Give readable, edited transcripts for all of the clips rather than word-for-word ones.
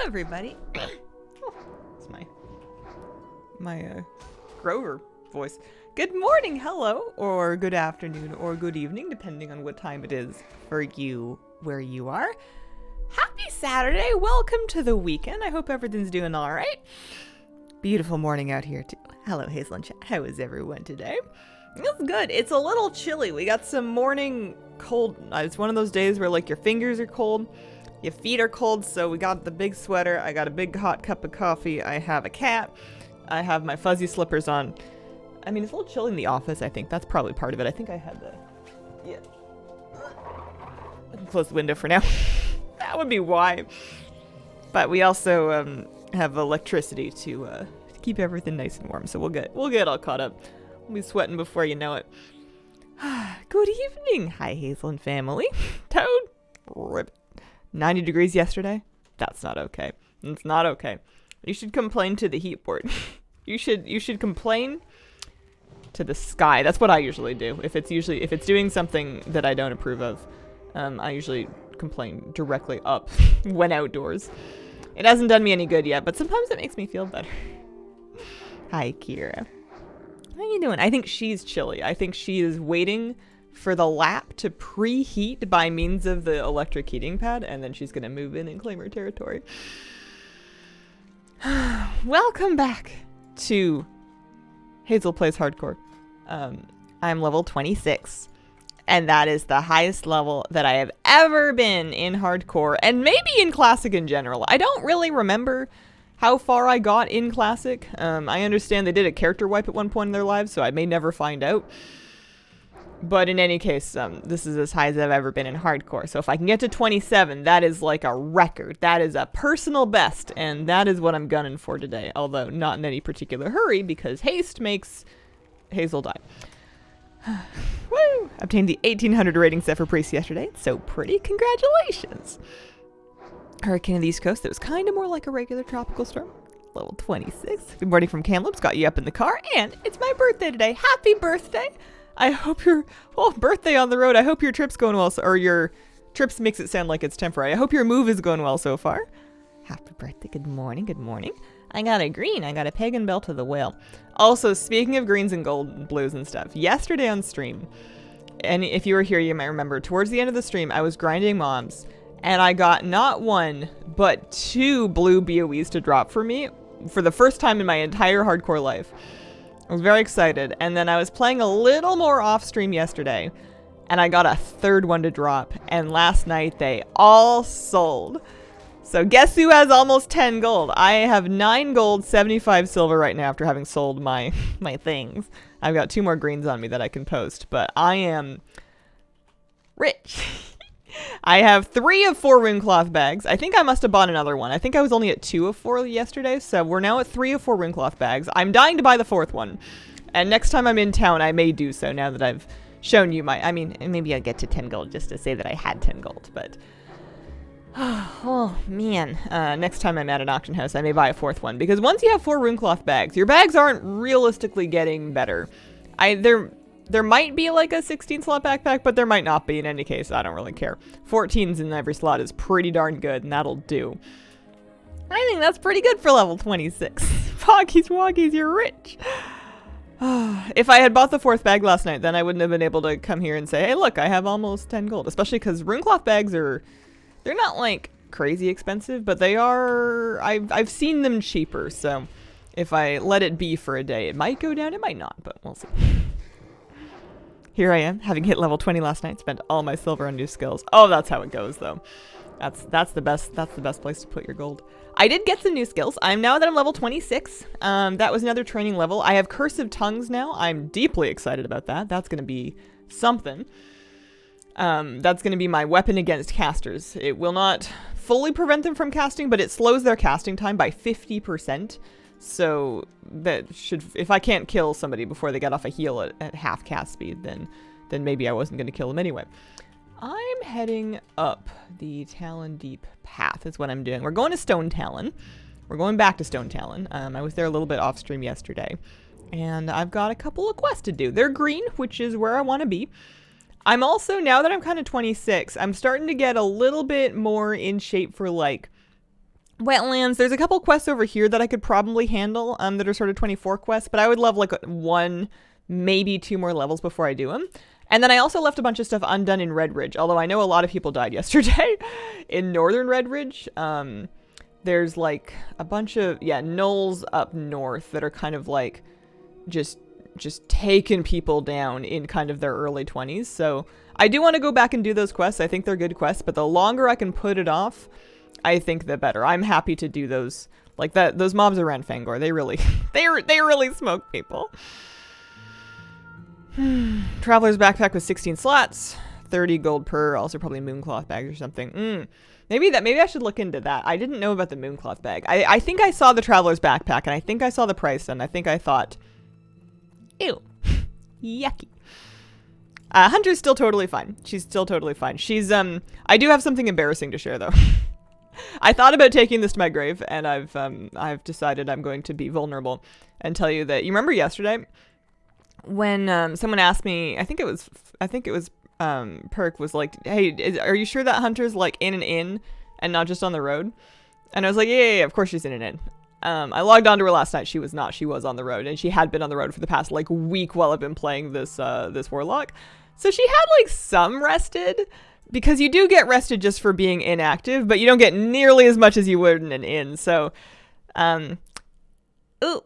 everybody. It's my Grover voice. Good morning, hello, or good afternoon, or good evening, depending on what time it is for you where you are. Happy Saturday. Welcome to the weekend. I hope everything's doing all right. Beautiful morning out here, too. Hello, Hazel and Chat. How is everyone today? It's good. It's a little chilly. We got some morning cold. It's one of those days where, like, your fingers are cold, your feet are cold, so we got the big sweater. I got a big hot cup of coffee. I have a cat. I have my fuzzy slippers on. I mean, it's a little chilly in the office, I think. That's probably part of it. I think I had the... Yeah. I can close the window for now. That would be why. But we also have electricity to keep everything nice and warm, so we'll get all caught up. We'll be sweating before you know it. Good evening. Hi, Hazel and family. Toad. Rip. 90 degrees yesterday? That's not okay. It's not okay. You should complain to the heat board. You should complain to the sky. That's what I usually do. If it's doing something that I don't approve of, I usually complain directly up when outdoors. It hasn't done me any good yet, but sometimes it makes me feel better. Hi, Kira. How you doing? I think she's chilly. I think she is waiting for the lap to preheat by means of the electric heating pad, and then she's gonna move in and claim her territory. Welcome back to Hazel Plays Hardcore. I'm level 26, and that is the highest level that I have ever been in Hardcore, and maybe in Classic in general. I don't really remember how far I got in Classic. I understand they did a character wipe at one point in their lives, so I may never find out. But in any case, this is as high as I've ever been in Hardcore. So if I can get to 27, that is like a record. That is a personal best, and that is what I'm gunning for today. Although not in any particular hurry, because haste makes Hazel die. Woo! Obtained the 1800 rating set for Priest yesterday. It's so pretty. Congratulations! Hurricane of the East Coast that was kind of more like a regular tropical storm. Level 26. Good morning from Kamloops. Got you up in the car, and it's my birthday today. Happy birthday! I hope your birthday on the road. I hope your trip's going well, or your trips makes it sound like it's temporary. I hope your move is going well so far. Happy birthday. Good morning. Good morning. I got a green. I got a pagan belt of the whale. Also, speaking of greens and gold and blues and stuff, yesterday on stream, and if you were here, you might remember, towards the end of the stream, I was grinding moms, and I got not one, but 2 blue BOEs to drop for me for the first time in my entire Hardcore life. I was very excited, and then I was playing a little more off-stream yesterday, and I got a 3rd one to drop, and last night they all sold. So guess who has almost 10 gold? I have 9 gold, 75 silver right now after having sold my things. I've got 2 more greens on me that I can post, but I am rich. I have 3 of 4 Runecloth bags. I think I must have bought another one. I think I was only at 2 of 4 yesterday, so we're now at 3 of 4 Runecloth bags. I'm dying to buy the 4th one. And next time I'm in town, I may do so now that I've shown you I mean, maybe I'll get to 10 gold just to say that I had 10 gold, but... Oh, man. Next time I'm at an auction house, I may buy a 4th one, because once you have 4 Runecloth bags, your bags aren't realistically getting better. There might be like a 16 slot backpack, but there might not be. In any case, I don't really care. 14s in every slot is pretty darn good, and that'll do. I think that's pretty good for level 26. Foggies Woggies, you're rich. If I had bought the 4th bag last night, then I wouldn't have been able to come here and say, hey, look, I have almost 10 gold. Especially because Runecloth bags they're not like crazy expensive, but they are, I've seen them cheaper. So if I let it be for a day, it might go down, it might not, but we'll see. Here I am, having hit level 20 last night, spent all my silver on new skills. Oh, that's how it goes, though. That's the best place to put your gold. I did get some new skills. Now that I'm level 26, that was another training level. I have Cursive Tongues now. I'm deeply excited about that. That's going to be something. That's going to be my weapon against casters. It will not fully prevent them from casting, but it slows their casting time by 50%. So that should, if I can't kill somebody before they get off a heal at half cast speed, then maybe I wasn't going to kill them anyway. I'm heading up the Talon Deep path is what I'm doing. We're going to Stone Talon. We're going back to Stone Talon. I was there a little bit off stream yesterday, and I've got a couple of quests to do. They're green, which is where I want to be. I'm also, now that I'm kind of 26, I'm starting to get a little bit more in shape for like Wetlands. There's a couple quests over here that I could probably handle that are sort of 24 quests, but I would love like 1, maybe 2 more levels before I do them. And then I also left a bunch of stuff undone in Redridge, although I know a lot of people died yesterday in northern Redridge. There's like a bunch of, gnolls up north that are kind of like just taking people down in kind of their early 20s. So I do want to go back and do those quests. I think they're good quests, but the longer I can put it off, I think the better. I'm happy to do those. Like that, those mobs around Fangor, they really, they really smoke people. Traveler's backpack with 16 slots, 30 gold per, also probably mooncloth bags or something. Maybe I should look into that. I didn't know about the mooncloth bag. I think I saw the traveler's backpack, and I think I saw the price, and I think I thought, ew, yucky. Hunter's still totally fine. She's still totally fine. She's, I do have something embarrassing to share, though. I thought about taking this to my grave, and I've decided I'm going to be vulnerable and tell you that, you remember yesterday when someone asked me, I think it was Perk was like, hey, are you sure that Hunter's like in an inn and not just on the road? And I was like, yeah, of course she's in an inn. I logged onto her last night. She was not. She was on the road, and she had been on the road for the past like week while I've been playing this warlock. So she had like some rested, because you do get rested just for being inactive, but you don't get nearly as much as you would in an inn. So, oops.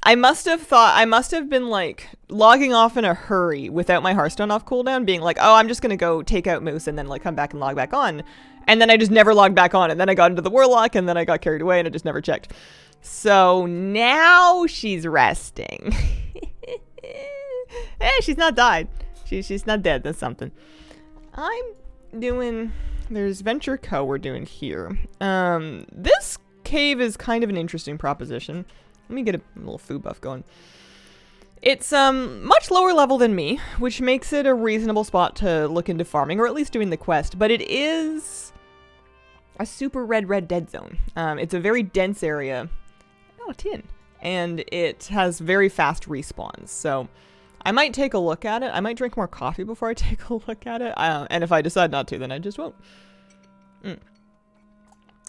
I must have been like logging off in a hurry without my Hearthstone off cooldown, being like, oh, I'm just going to go take out Moose and then like come back and log back on. And then I just never logged back on. And then I got into the warlock and then I got carried away and I just never checked. So now she's resting. She's not died. She's not dead. That's something. I'm doing, there's Venture Co. we're doing here. This cave is kind of an interesting proposition. Let me get a little food buff going. It's much lower level than me, which makes it a reasonable spot to look into farming, or at least doing the quest, but it is a super red dead zone. It's a very dense area. Oh, tin. And it has very fast respawns, so I might take a look at it. I might drink more coffee before I take a look at it. And if I decide not to, then I just won't.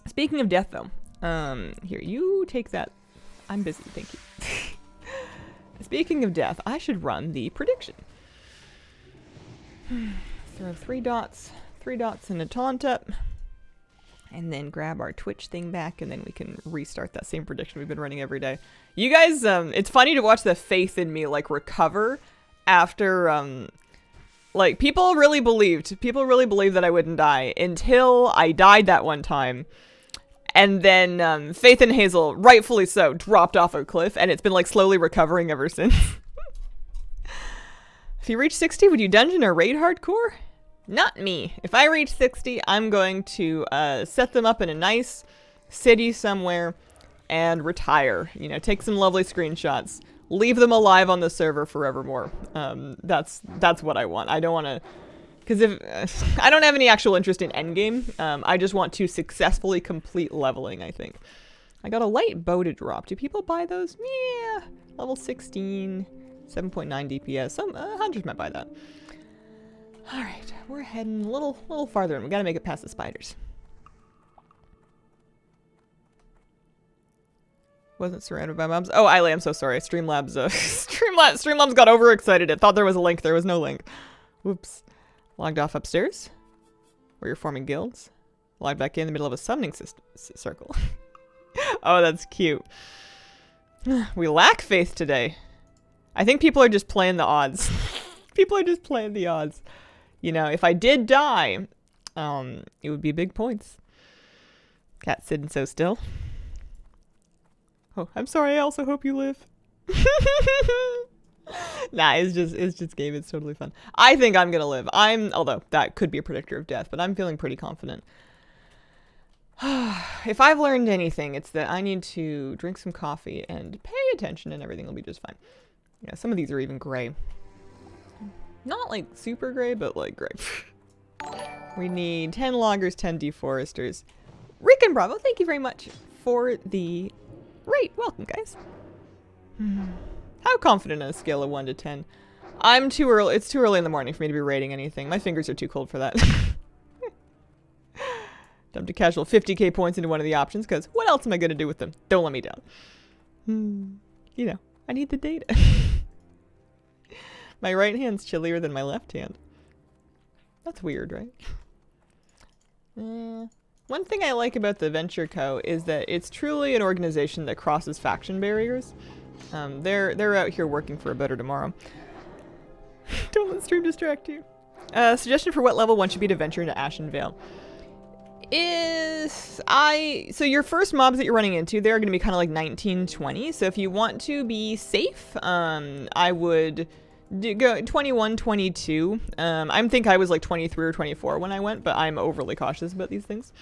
Speaking of death, though. Here, you take that. I'm busy, thank you. Speaking of death, I should run the prediction. Throw 3 dots and a taunt up. And then grab our Twitch thing back, and then we can restart that same prediction we've been running every day. You guys, it's funny to watch the faith in me, like, recover after, like, people really believed that I wouldn't die until I died that one time. And then, Faith and Hazel, rightfully so, dropped off a cliff, and it's been, like, slowly recovering ever since. If you reach 60, would you dungeon or raid hardcore? Not me. If I reach 60, I'm going to set them up in a nice city somewhere and retire. You know, take some lovely screenshots. Leave them alive on the server forevermore. That's what I want. I don't want to... Because if I don't have any actual interest in endgame. I just want to successfully complete leveling, I think. I got a light bow to drop. Do people buy those? Yeah. Level 16, 7.9 DPS. Some hunters might buy that. Alright, we're heading a little farther in. We gotta make it past the spiders. Wasn't surrounded by mobs. Oh, Eiley, I'm so sorry. Streamlabs got overexcited. It thought there was a link. There was no link. Whoops. Logged off upstairs, where you're forming guilds. Logged back in the middle of a summoning circle. Oh, that's cute. We lack faith today. I think people are just playing the odds. People are just playing the odds. You know, if I did die, it would be big points. Cat sitting so still. Oh, I'm sorry. I also hope you live. Nah, it's just game. It's totally fun. I think I'm gonna live. Although that could be a predictor of death, but I'm feeling pretty confident. If I've learned anything, it's that I need to drink some coffee and pay attention, and everything will be just fine. Yeah, some of these are even gray. Not like super gray, but like gray. We need 10 loggers, 10 deforesters. Rick and Bravo, thank you very much for the rate. Welcome, guys. How confident on a scale of 1 to 10? I'm too early. It's too early in the morning for me to be rating anything. My fingers are too cold for that. Time to casual 50k points into one of the options, because what else am I going to do with them? Don't let me down. You know, I need the data. My right hand's chillier than my left hand. That's weird, right? One thing I like about the Venture Co. is that it's truly an organization that crosses faction barriers. They're out here working for a better tomorrow. Don't let stream distract you. Suggestion for what level one should be to venture into Ashen Vale. So your first mobs that you're running into, they're going to be kind of like 19, 20. So if you want to be safe, I would go 21, 22. I think I was like 23 or 24 when I went, but I'm overly cautious about these things.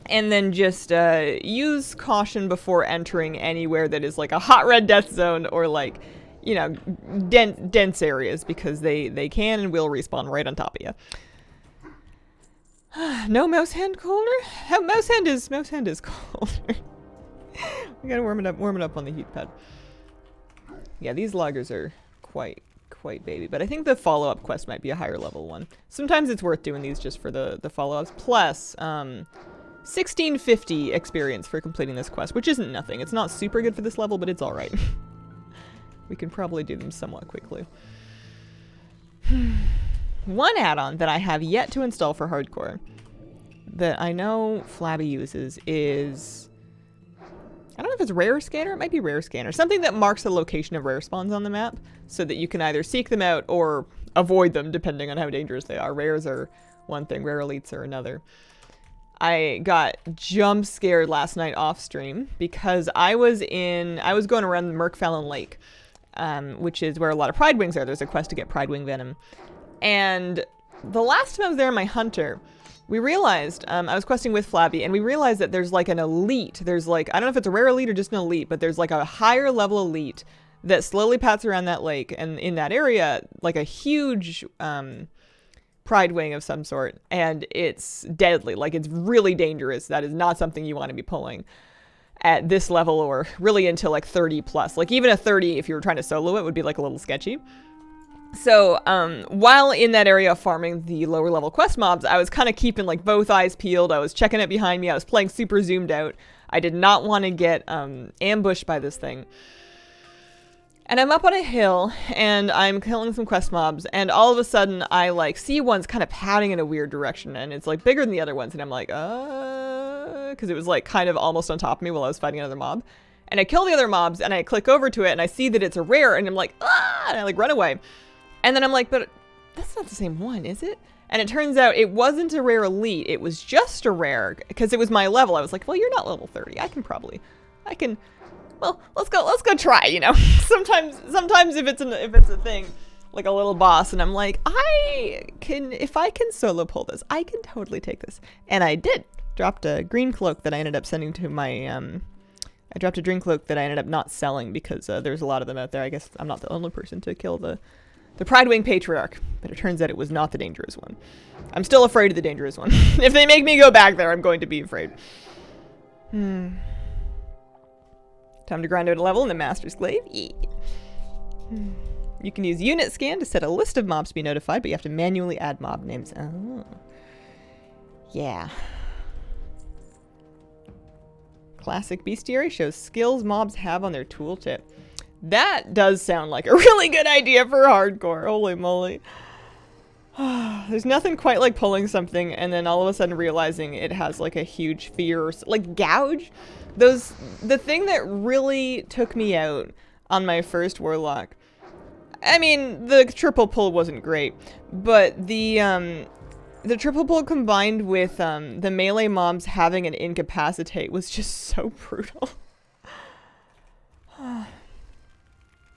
And then just use caution before entering anywhere that is like a hot red death zone or like, you know, dense areas, because they can and will respawn right on top of you. No mouse hand colder? Mouse hand is colder. We gotta warm it up on the heat pad. Yeah, these loggers are quite baby, but I think the follow-up quest might be a higher level one. Sometimes it's worth doing these just for the follow-ups. Plus, 1650 experience for completing this quest, which isn't nothing. It's not super good for this level, but it's alright. We can probably do them somewhat quickly. One add-on that I have yet to install for hardcore that I know Flabby uses is, I don't know if it's Rare Scanner. It might be Rare Scanner. Something that marks the location of rare spawns on the map so that you can either seek them out or avoid them depending on how dangerous they are. Rares are one thing, rare elites are another. I got jump scared last night off stream because I was going around the Merkfallen Lake, which is where a lot of Pride Wings are. There's a quest to get Pride Wing Venom. And the last time I was there in my hunter, we realized, I was questing with Flabby, and we realized that there's like an elite. There's like, I don't know if it's a rare elite or just an elite, but there's like a higher level elite that slowly pats around that lake. And in that area, like a huge Pride Wing of some sort. And it's deadly. Like, it's really dangerous. That is not something you want to be pulling at this level or really until like 30 plus. Like even a 30, if you were trying to solo it, would be like a little sketchy. So, while in that area farming the lower level quest mobs, I was kind of keeping like both eyes peeled. I was checking it behind me. I was playing super zoomed out. I did not want to get ambushed by this thing. And I'm up on a hill and I'm killing some quest mobs, and all of a sudden I like see one's kind of padding in a weird direction, and it's like bigger than the other ones, and I'm like, because it was like kind of almost on top of me while I was fighting another mob. And I kill the other mobs and I click over to it and I see that it's a rare, and I'm like, and I like run away. And then I'm like, but that's not the same one, is it? And it turns out it wasn't a rare elite. It was just a rare, because it was my level. I was like, well, you're not level 30. Well, let's go try, you know. Sometimes if it's a thing, like a little boss, and I'm like, if I can solo pull this, I can totally take this. And I did. Dropped a green cloak that I ended up sending to my, I dropped a green cloak that I ended up not selling because there's a lot of them out there. I guess I'm not the only person to kill the Pride Wing Patriarch, but it turns out it was not the dangerous one. I'm still afraid of the dangerous one. If they make me go back there, I'm going to be afraid. Time to grind out a level in the Master's Glaive. Yeah. You can use Unit Scan to set a list of mobs to be notified, but you have to manually add mob names. Oh. Yeah. Classic Bestiary shows skills mobs have on their tooltip. That does sound like a really good idea for hardcore. Holy moly. There's nothing quite like pulling something and then all of a sudden realizing it has like a huge fear or like gouge. The thing that really took me out on my first warlock. I mean, the triple pull wasn't great, but the triple pull combined with the melee mobs having an incapacitate was just so brutal.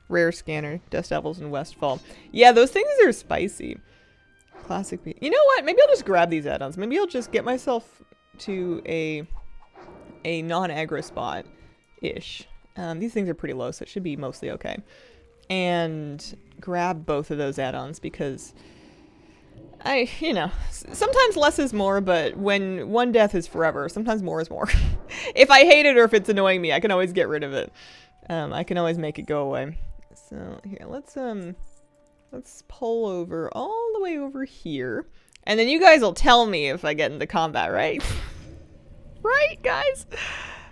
Rare Scanner, Dust Devils, and Westfall. Yeah, those things are spicy. Classic B. You know what? Maybe I'll just grab these add-ons. Maybe I'll just get myself to a non-aggro spot-ish. These things are pretty low, so it should be mostly okay. And grab both of those add-ons because sometimes less is more, but when one death is forever, sometimes more is more. If I hate it or if it's annoying me, I can always get rid of it. I can always make it go away. So here, let's pull over all the way over here. And then you guys will tell me if I get into combat, right? Right, guys?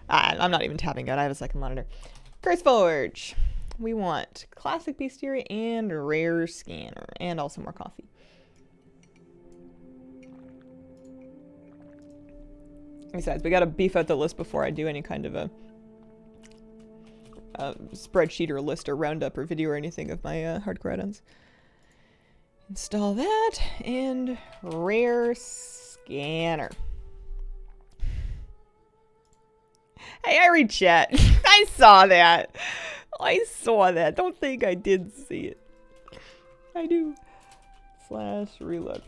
I'm not even tapping out. I have a second monitor. Curse Forge. We want classic bestiary and rare scanner. And also more coffee. Besides, we gotta beef out the list before I do any kind of a spreadsheet or list or roundup or video or anything of my hardcore add-ons. Install that and rare scanner. Hey, I read chat. I saw that. I saw that. Don't think I did see it. I do. / reload.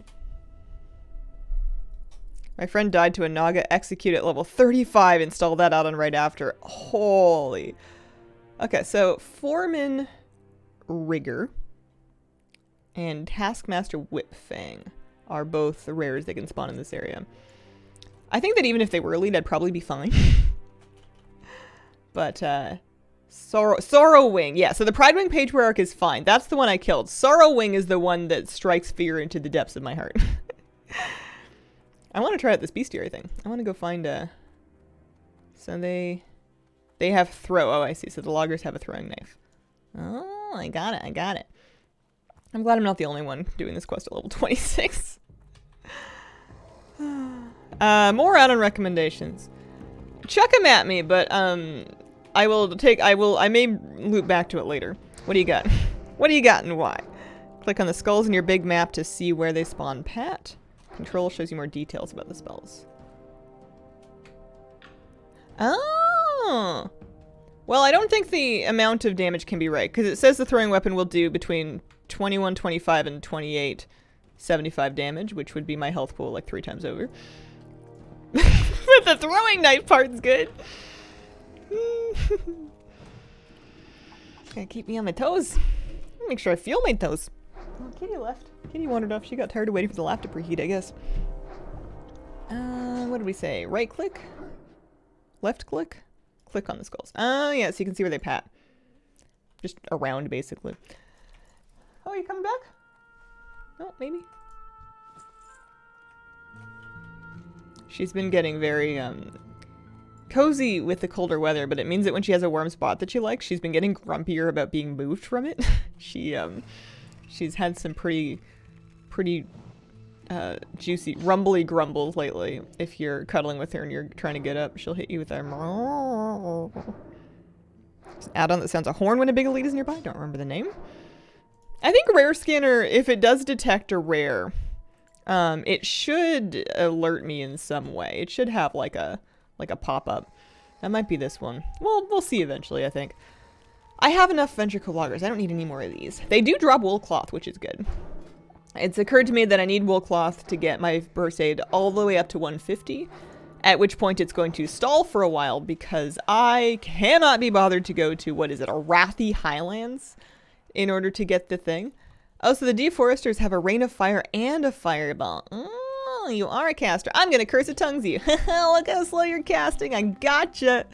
My friend died to a Naga execute at level 35. Install that add-on right after. Holy. Okay, so Foreman Rigger and Taskmaster Whipfang are both the rares that can spawn in this area. I think that even if they were elite, I'd probably be fine. But, Sorrowwing. Yeah, so the Pridewing Page Arc is fine. That's the one I killed. Sorrowwing is the one that strikes fear into the depths of my heart. I want to try out this bestiary thing. I want to go find a... So they have throw. Oh, I see. So the loggers have a throwing knife. Oh, I got it. I got it. I'm glad I'm not the only one doing this quest at level 26. More add-on recommendations. Chuck them at me, but I may loop back to it later. What do you got? What do you got and why? Click on the skulls in your big map to see where they spawn pat. Control shows you more details about the spells. Oh! Well, I don't think the amount of damage can be right, because it says the throwing weapon will do between 2125 and 2875 damage, which would be my health pool like 3 times over. But the throwing knife part's good. Gotta keep me on my toes. Make sure I feel my toes. Oh, Kitty left. Kitty wandered off. She got tired of waiting for the lap to preheat, I guess. What did we say? Right click? Left click? Click on the skulls. Oh, yeah, so you can see where they pat. Just around, basically. Oh, you coming back? Oh, maybe. She's been getting very, cozy with the colder weather, but it means that when she has a warm spot that she likes, she's been getting grumpier about being moved from it. She's had some pretty juicy, rumbly grumbles lately. If you're cuddling with her and you're trying to get up, she'll hit you with a add-on that sounds a horn when a big elite is nearby. Don't remember the name. I think Rare Scanner, if it does detect a rare, it should alert me in some way. It should have like a pop-up. That might be this one. Well, we'll see eventually, I think. I have enough ventricle loggers. I don't need any more of these. They do drop wool cloth, which is good. It's occurred to me that I need wool cloth to get my burst aid all the way up to 150, at which point it's going to stall for a while because I cannot be bothered to go to, what is it, Arathi Highlands in order to get the thing. Oh, so the deforesters have a rain of fire and a fireball. Oh, you are a caster. I'm gonna curse a tongues you. Look how slow you're casting. I gotcha.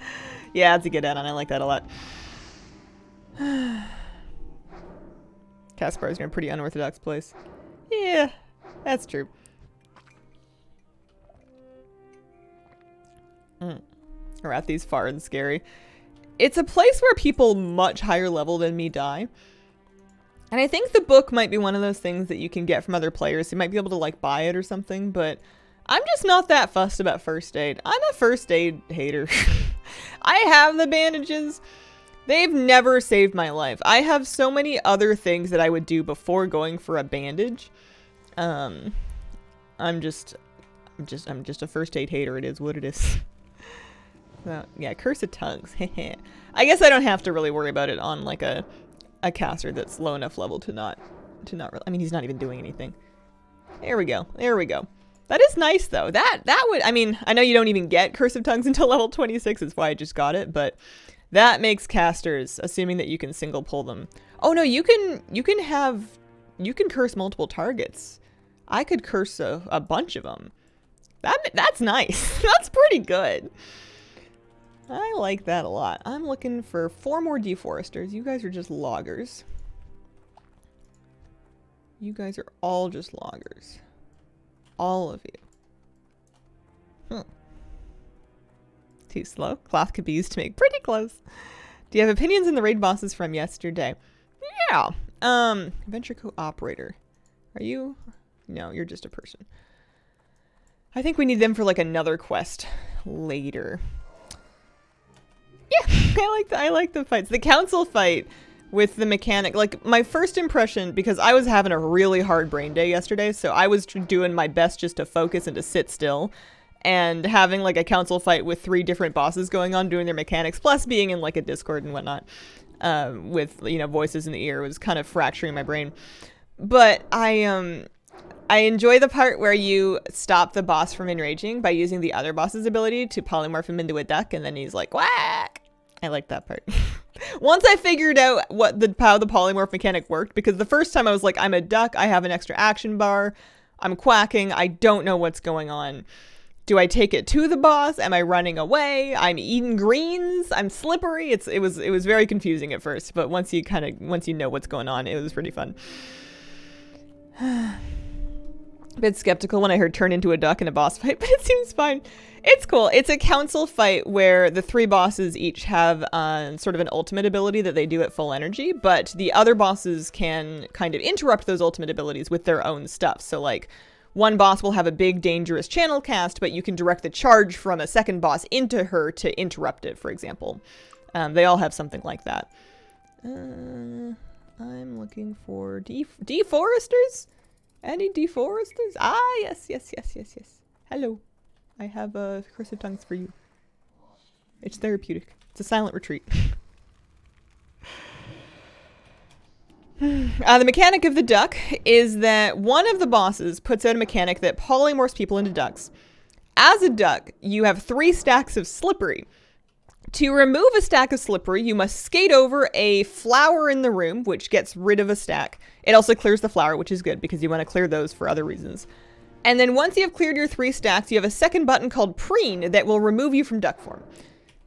Yeah, that's a good add-on. I like that a lot. Caspar is in a pretty unorthodox place. Yeah, that's true. Arathi's far and scary. It's a place where people much higher level than me die. And I think the book might be one of those things that you can get from other players. You might be able to like buy it or something, but I'm just not that fussed about first aid. I'm a first aid hater. I have the bandages. They've never saved my life. I have so many other things that I would do before going for a bandage. I'm just a first aid hater. It is what it is. So, yeah, curse of tongues. I guess I don't have to really worry about it on like a caster that's low enough level to not really, I mean, he's not even doing anything. There we go. There we go. That is nice though. That would, I mean, I know you don't even get Curse of Tongues until level 26. That's why I just got it, but that makes casters, assuming that you can single pull them. Oh no, you can curse multiple targets. I could curse a bunch of them. That's nice. That's pretty good. I like that a lot. I'm looking for 4 more deforesters. You guys are just loggers. You guys are all just loggers. All of you. Too slow. Cloth could be used to make pretty clothes. Do you have opinions on the raid bosses from yesterday? Yeah. Venture co-operator. Are you? No, you're just a person. I think we need them for like another quest later. Yeah, I like the fights. The council fight with the mechanic, like my first impression, because I was having a really hard brain day yesterday, so I was doing my best just to focus and to sit still. And having like a council fight with 3 different bosses going on, doing their mechanics, plus being in like a Discord and whatnot, with, you know, voices in the ear was kind of fracturing my brain. But I enjoy the part where you stop the boss from enraging by using the other boss's ability to polymorph him into a duck, and then he's like, whack! I like that part. Once I figured out how the polymorph mechanic worked, because the first time I was like, I'm a duck, I have an extra action bar, I'm quacking, I don't know what's going on. Do I take it to the boss? Am I running away? I'm eating greens. I'm slippery. It was very confusing at first, but once you know what's going on, it was pretty fun. A bit skeptical when I heard turn into a duck in a boss fight, but it seems fine. It's cool. It's a council fight where the 3 bosses each have sort of an ultimate ability that they do at full energy, but the other bosses can kind of interrupt those ultimate abilities with their own stuff. So like, one boss will have a big dangerous channel cast, but you can direct the charge from a second boss into her to interrupt it, for example. They all have something like that. I'm looking for deforesters? Any deforesters? Ah, yes. Hello. I have cursive tongues for you. It's therapeutic. It's a silent retreat. The mechanic of the duck is that one of the bosses puts out a mechanic that polymorphs people into ducks. As a duck, you have 3 stacks of slippery. To remove a stack of slippery, you must skate over a flower in the room, which gets rid of a stack. It also clears the flower, which is good because you want to clear those for other reasons. And then once you have cleared your 3 stacks, you have a second button called preen that will remove you from duck form.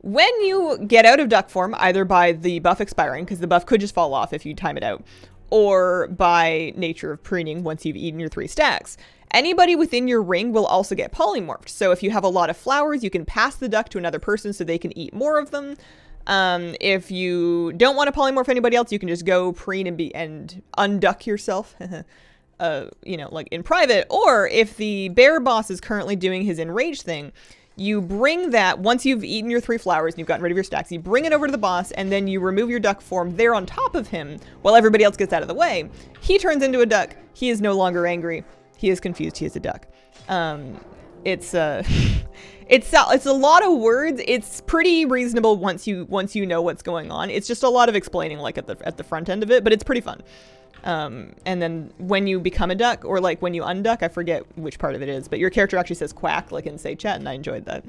When you get out of duck form, either by the buff expiring, because the buff could just fall off if you time it out, or by nature of preening once you've eaten your 3 stacks, anybody within your ring will also get polymorphed. So if you have a lot of flowers, you can pass the duck to another person so they can eat more of them. If you don't want to polymorph anybody else, you can just go preen and unduck yourself. You know, like in private. Or if the bear boss is currently doing his enrage thing, you bring that, once you've eaten your 3 flowers and you've gotten rid of your stacks, you bring it over to the boss, and then you remove your duck form there on top of him while everybody else gets out of the way. He turns into a duck. He is no longer angry. He is confused. He is a duck. It's a lot of words. It's pretty reasonable once you know what's going on. It's just a lot of explaining, like at the front end of it, but it's pretty fun. And then when you become a duck, or like when you unduck, I forget which part of it is, but your character actually says quack, like in Say Chat, and I enjoyed that.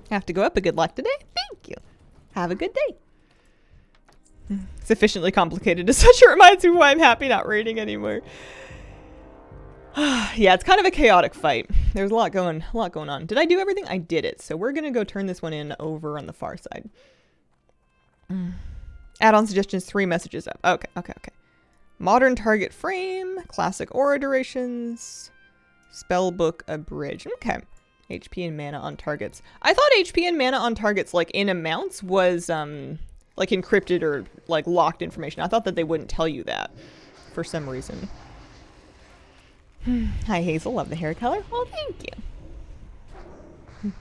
Have to go up. A good luck today. Thank you. Have a good day. Sufficiently complicated as such, it reminds me why I'm happy not raiding anymore. Yeah, it's kind of a chaotic fight. There's a lot going on. Did I do everything? I did it. So we're gonna go turn this one in over on the far side. Add-on suggestions, 3 messages up. Okay. Modern target frame, classic aura durations, spellbook abridged. Okay. HP and mana on targets. I thought HP and mana on targets, like in amounts, was like encrypted or like locked information. I thought that they wouldn't tell you that for some reason. Hi Hazel, love the hair color. Well, thank you.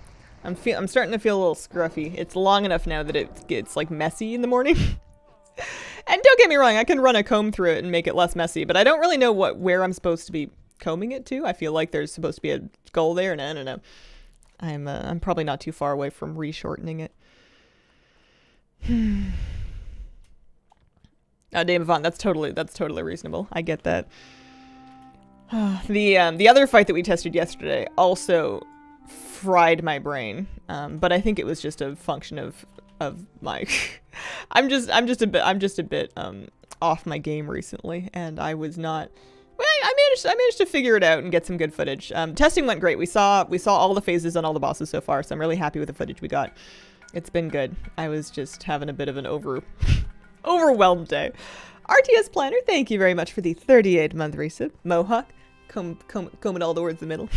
I'm starting to feel a little scruffy. It's long enough now that it gets like messy in the morning. And don't get me wrong, I can run a comb through it and make it less messy, but I don't really know where I'm supposed to be combing it to. I feel like there's supposed to be a goal there, and I don't know. I'm probably not too far away from re-shortening it. Dame of Vaughn, that's totally reasonable. I get that. The other fight that we tested yesterday also fried my brain, but I think it was just a function of my I'm just a bit off my game recently, and I was not. Well, I managed to figure it out and get some good footage. Testing went great. We saw all the phases on all the bosses so far, so I'm really happy with the footage we got. It's been good. I was just having a bit of an overwhelmed day. RTS Planner, thank you very much for the 38-month resub. Mohawk, combing all towards the middle.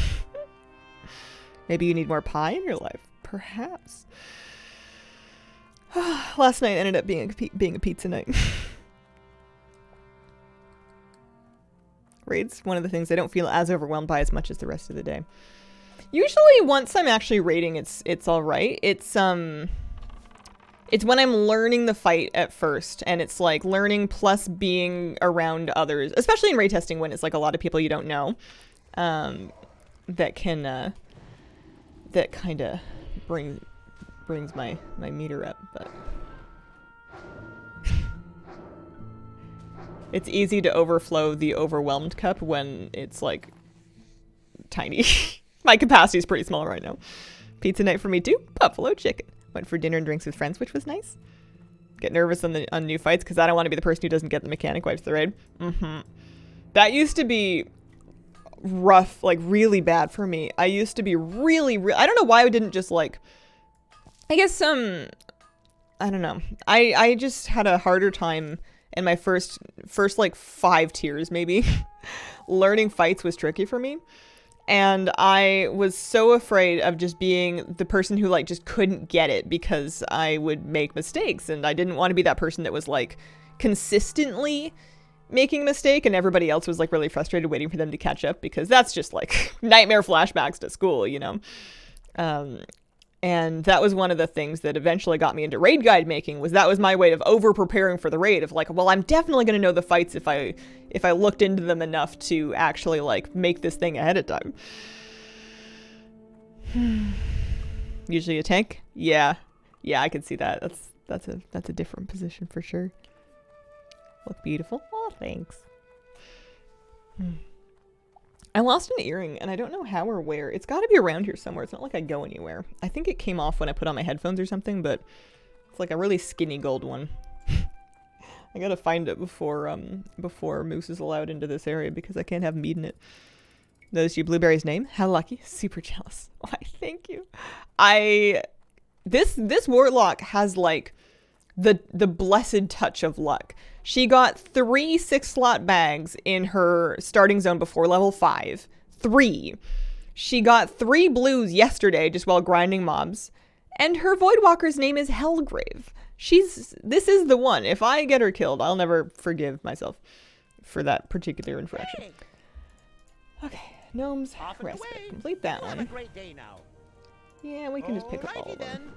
Maybe you need more pie in your life. Perhaps. Last night ended up being a pizza night. Raid's one of the things I don't feel as overwhelmed by as much as the rest of the day. Usually once I'm actually raiding, it's all right. It's when I'm learning the fight at first, and it's like learning plus being around others, especially in raid testing when it's like a lot of people you don't know, that kind of brings my meter up, but it's easy to overflow the overwhelmed cup when it's like tiny. My capacity is pretty small right now. Pizza night for me too. Buffalo chicken. Went for dinner and drinks with friends, which was nice. Get nervous on new fights because I don't want to be the person who doesn't get the mechanic wipes the raid. That used to be rough, like really bad for me. I used to be really I don't know why I didn't just like, I guess I don't know. I just had a harder time in my first like 5 tiers maybe. Learning fights was tricky for me. And I was so afraid of just being the person who like just couldn't get it because I would make mistakes, and I didn't want to be that person that was like consistently making a mistake and everybody else was like really frustrated waiting for them to catch up, because that's just like nightmare flashbacks to school, you know. And that was one of the things that eventually got me into raid guide making, was that was my way of over preparing for the raid, of like, well, I'm definitely going to know the fights if I looked into them enough to actually like make this thing ahead of time. Usually a tank? Yeah, I can see that. That's a different position for sure. Look beautiful. Oh, thanks. I lost an earring, and I don't know how or where. It's got to be around here somewhere. It's not like I go anywhere. I think it came off when I put on my headphones or something, but it's like a really skinny gold one. I gotta find it before Moose is allowed into this area, because I can't have meat in it. Notice you Blueberry's name? How lucky. Super jealous. Why, thank you. This Warlock has like the blessed touch of luck. She got 3 6-slot bags in her starting zone before level 5. 3. She got 3 blues yesterday just while grinding mobs. And her Voidwalker's name is Hellgrave. This is the one. If I get her killed, I'll never forgive myself for that particular infraction. Hey. Okay, Gnome's Respite. Complete that one. Have a great day now. Yeah, we can just pick up all of them.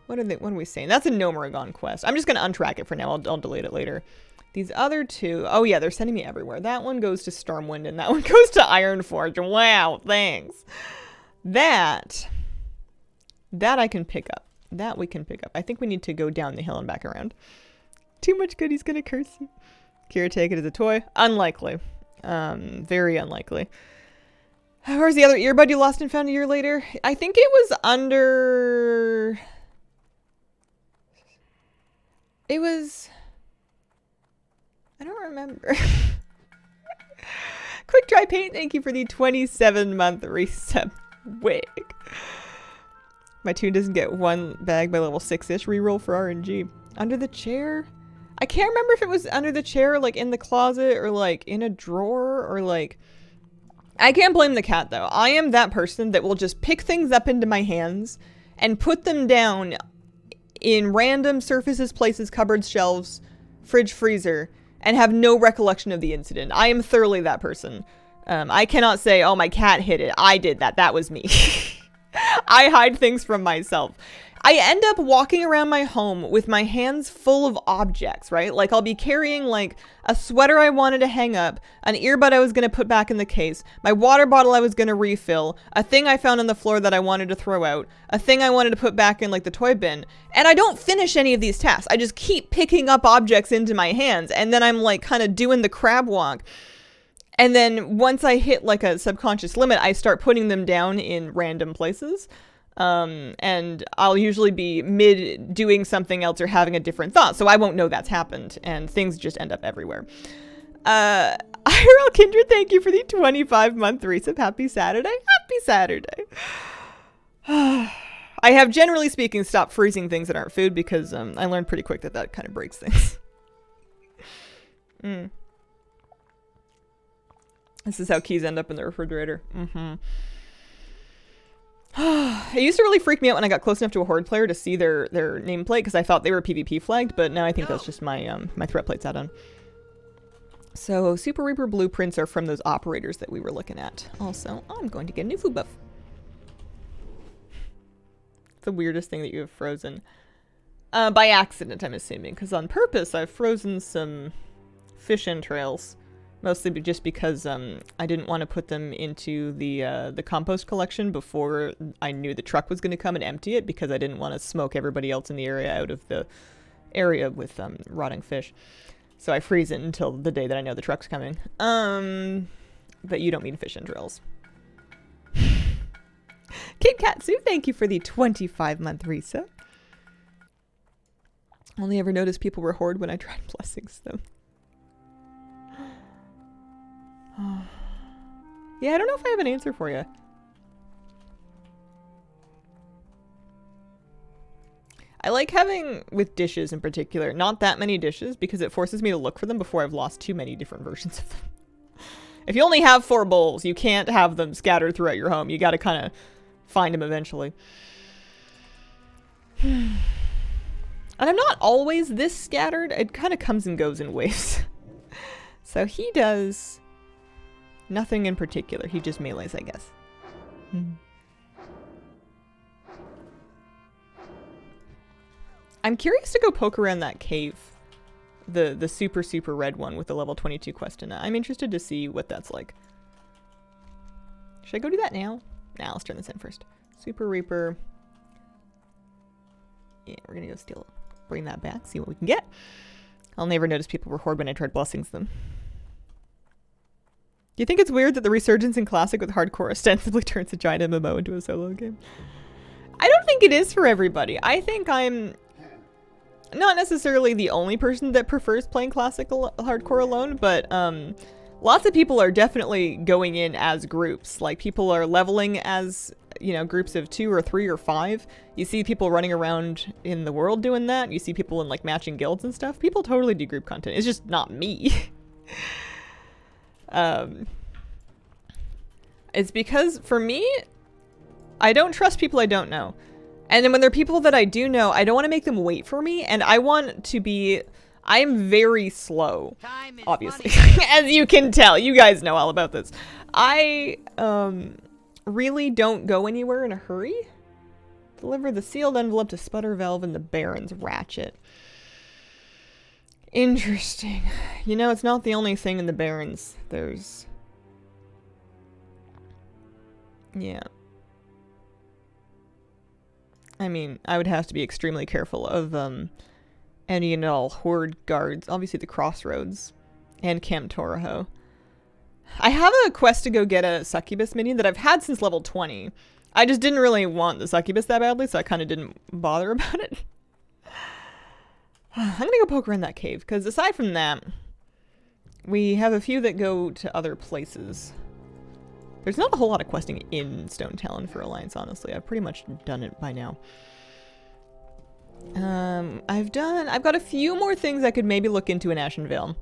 What are we saying? That's a Gnomeragon quest. I'm just going to untrack it for now. I'll delete it later. These other 2... Oh, yeah, they're sending me everywhere. That one goes to Stormwind, and that one goes to Ironforge. Wow, thanks. That I can pick up. That we can pick up. I think we need to go down the hill and back around. Too much good, he's going to curse you. Kira, take it as a toy. Unlikely. Very unlikely. Where's the other earbud you lost and found a year later? I think it was under... It was... I don't remember. Quick Dry Paint, thank you for the 27-month reset wig. My tune doesn't get 1 bag by level 6-ish. Reroll for RNG. Under the chair? I can't remember if it was under the chair, like in the closet, or like in a drawer, or like... I can't blame the cat though. I am that person that will just pick things up into my hands and put them down in random surfaces, places, cupboards, shelves, fridge, freezer, and have no recollection of the incident. I am thoroughly that person. I cannot say, oh, my cat hit it. I did that. That was me. I hide things from myself. I end up walking around my home with my hands full of objects, right? Like I'll be carrying like a sweater I wanted to hang up, an earbud I was going to put back in the case, my water bottle I was going to refill, a thing I found on the floor that I wanted to throw out, a thing I wanted to put back in like the toy bin. And I don't finish any of these tasks. I just keep picking up objects into my hands, and then I'm like kind of doing the crab walk. And then once I hit like a subconscious limit, I start putting them down in random places. And I'll usually be mid doing something else or having a different thought, so I won't know that's happened, and things just end up everywhere. IRL Kindred, thank you for the 25-month resub. Happy Saturday. Happy Saturday. I I have, generally speaking, stopped freezing things that aren't food because I learned pretty quick that that kind of breaks things. This is how keys end up in the refrigerator. It used to really freak me out when I got close enough to a Horde player to see their nameplate because I thought they were PvP flagged, but now I think that's just my my threat plate's add-on. So Super Reaper blueprints are from those operators that we were looking at. Also, I'm going to get a new food buff. The weirdest thing that you have frozen. By accident, I'm assuming, because on purpose I've frozen some fish entrails. Mostly just because I didn't want to put them into the compost collection before I knew the truck was going to come and empty it, because I didn't want to smoke everybody else in the area out of the area with rotting fish. So I freeze it until the day that I know the truck's coming. But you don't mean fish entrails. Kid Katsu, thank you for the 25-month resub. Only ever noticed people were Horde when I tried blessings them. Yeah, I don't know if I have an answer for you. I like having, with dishes in particular, not that many dishes because it forces me to look for them before I've lost too many different versions of them. If you only have 4 bowls, you can't have them scattered throughout your home. You gotta kind of find them eventually. And I'm not always this scattered. It kind of comes and goes in waves. So he does nothing in particular. He just melees, I guess. I'm curious to go poke around that cave. The super red one with the level 22 quest in it. I'm interested to see what that's like. Should I go do that now? Nah, let's turn this in first. Super Reaper. Yeah, we're gonna go steal it. Bring that back, see what we can get. I'll never notice people were Horde when I tried blessings them. Do you think it's weird that the resurgence in Classic with hardcore ostensibly turns a giant MMO into a solo game? I don't think it is for everybody. I think I'm not necessarily the only person that prefers playing Classic hardcore alone, but lots of people are definitely going in as groups. Like, people are leveling as, you know, groups of 2 or 3 or 5. You see people running around in the world doing that. You see people in, like, matching guilds and stuff. People totally do group content. It's just not me. It's because, for me, I don't trust people I don't know. And then when there are people that I do know, I don't want to make them wait for me, and I want to be... I'm very slow, obviously. As you can tell. You guys know all about this. I, really don't go anywhere in a hurry. Deliver the sealed envelope to Sputter Valve and the Baron's Ratchet. Interesting. You know, it's not the only thing in the Barrens. There's... Yeah. I mean, I would have to be extremely careful of, any and all Horde guards. Obviously the Crossroads. And Camp Toraho. I have a quest to go get a Succubus minion that I've had since level 20. I just didn't really want the Succubus that badly, so I kind of didn't bother about it. I'm gonna go poke around that cave, because aside from that, we have a few that go to other places. There's not a whole lot of questing in Stone Talon for Alliance, honestly. I've pretty much done it by now. I've got a few more things I could maybe look into in Ashenvale.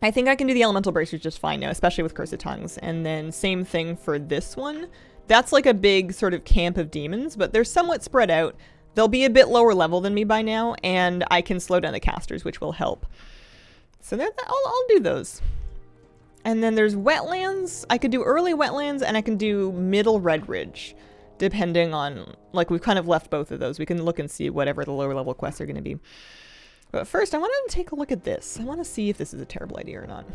I think I can do the Elemental Bracers just fine now, especially with Curse of Tongues. And then same thing for this one. That's like a big sort of camp of demons, but they're somewhat spread out. They'll be a bit lower level than me by now, and I can slow down the casters, which will help. So I'll do those. And then there's Wetlands. I could do early Wetlands, and I can do middle Red Ridge, depending on, like, we've kind of left both of those. We can look and see whatever the lower level quests are going to be. But first, I want to take a look at this. I want to see if this is a terrible idea or not.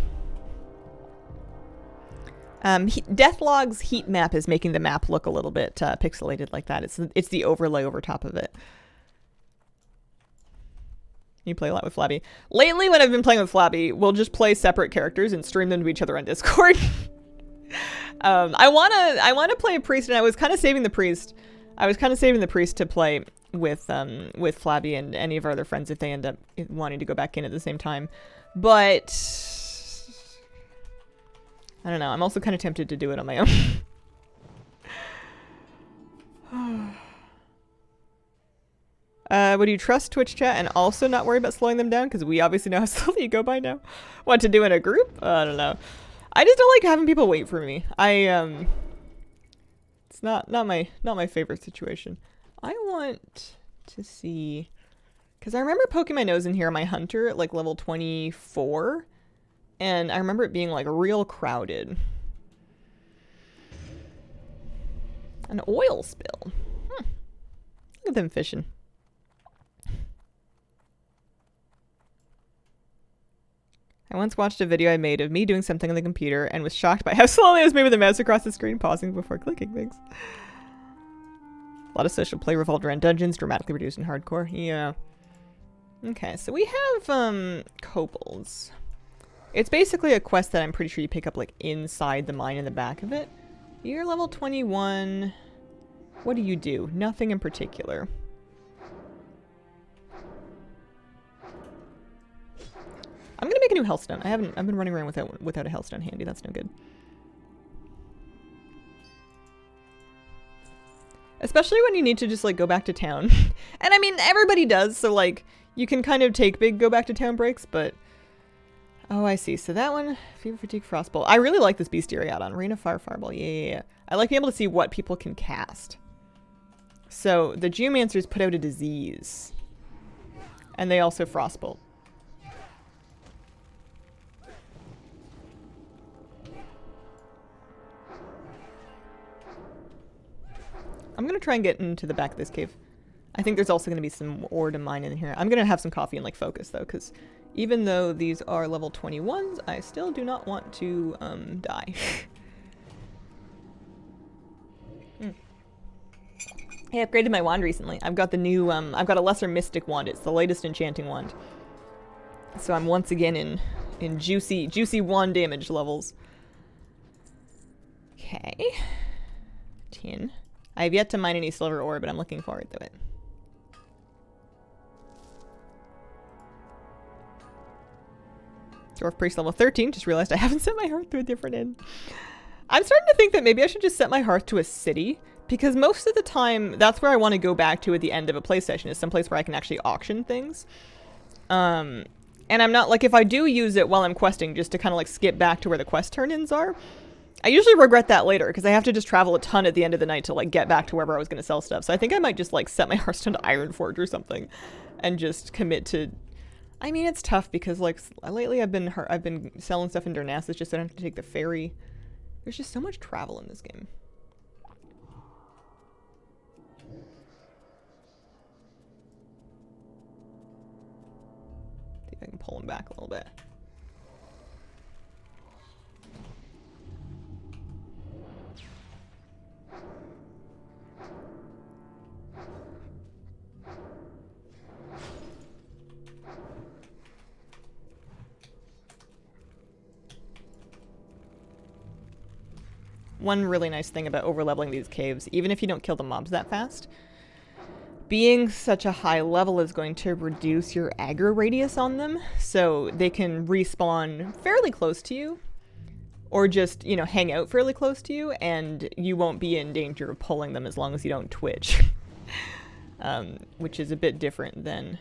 Deathlog's heat map is making the map look a little bit pixelated like that. It's the overlay over top of it. You play a lot with Flabby. Lately, when I've been playing with Flabby, we'll just play separate characters and stream them to each other on Discord. I wanna play a priest, and I was kind of saving the priest. I was kind of saving the priest to play with Flabby and any of our other friends if they end up wanting to go back in at the same time. But I don't know. I'm also kind of tempted to do it on my own. Would you trust Twitch chat and also not worry about slowing them down? Because we obviously know how slowly you go by now. What to do in a group? I don't know. I just don't like having people wait for me. It's not my favorite situation. I want to see, because I remember poking my nose in here on my hunter at like level 24, and I remember it being like real crowded. An oil spill. Look at them fishing. I once watched a video I made of me doing something on the computer and was shocked by how slowly I was moving the mouse across the screen, pausing before clicking things. A lot of social play revolved around dungeons, dramatically reduced in hardcore. Yeah. Okay, so we have, kobolds. It's basically a quest that I'm pretty sure you pick up, like, inside the mine in the back of it. You're level 21. What do you do? Nothing in particular. I'm gonna make a new hellstone. I've been running around without a hellstone handy. That's no good. Especially when you need to just like go back to town. And I mean, everybody does, so like you can kind of take big go back to town breaks, but oh, I see. So that one, Fever Fatigue Frostbolt. I really like this bestiary add-on. Rain of Fire Fireball. Yeah. I like being able to see what people can cast. So the Geomancers put out a disease. And they also Frostbolt. I'm going to try and get into the back of this cave. I think there's also going to be some ore to mine in here. I'm going to have some coffee and like focus though, because even though these are level 21s, I still do not want to die. I upgraded my wand recently. I've got the new, I've got a lesser mystic wand. It's the latest enchanting wand. So I'm once again in juicy wand damage levels. Okay. 10. I have yet to mine any silver ore, but I'm looking forward to it. Dwarf Priest level 13. Just realized I haven't set my hearth to a different end. I'm starting to think that maybe I should just set my hearth to a city, because most of the time, that's where I want to go back to at the end of a play session, is someplace where I can actually auction things. And I'm not, like, if I do use it while I'm questing, just to kind of, like, skip back to where the quest turn-ins are, I usually regret that later, because I have to just travel a ton at the end of the night to, like, get back to wherever I was going to sell stuff. So I think I might just, like, set my Hearthstone to Ironforge or something, and just commit to... I mean, it's tough, because, like, lately I've been selling stuff in Darnassus just so I don't have to take the ferry. There's just so much travel in this game. See if I can pull him back a little bit. One really nice thing about overleveling these caves, even if you don't kill the mobs that fast, being such a high level is going to reduce your aggro radius on them, so they can respawn fairly close to you, or just, you know, hang out fairly close to you, and you won't be in danger of pulling them as long as you don't twitch. Which is a bit different than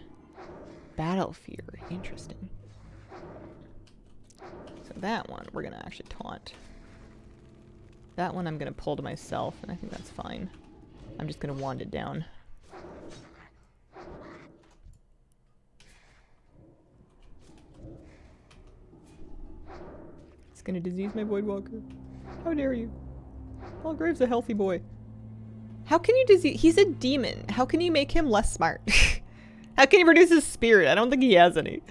Battle Fear. Interesting. So that one, we're gonna actually taunt. That one I'm going to pull to myself, and I think that's fine. I'm just going to wand it down. It's going to disease my Voidwalker. How dare you? Palgrave's a healthy boy. How can you disease... He's a demon. How can you make him less smart? How can you produce his spirit? I don't think he has any.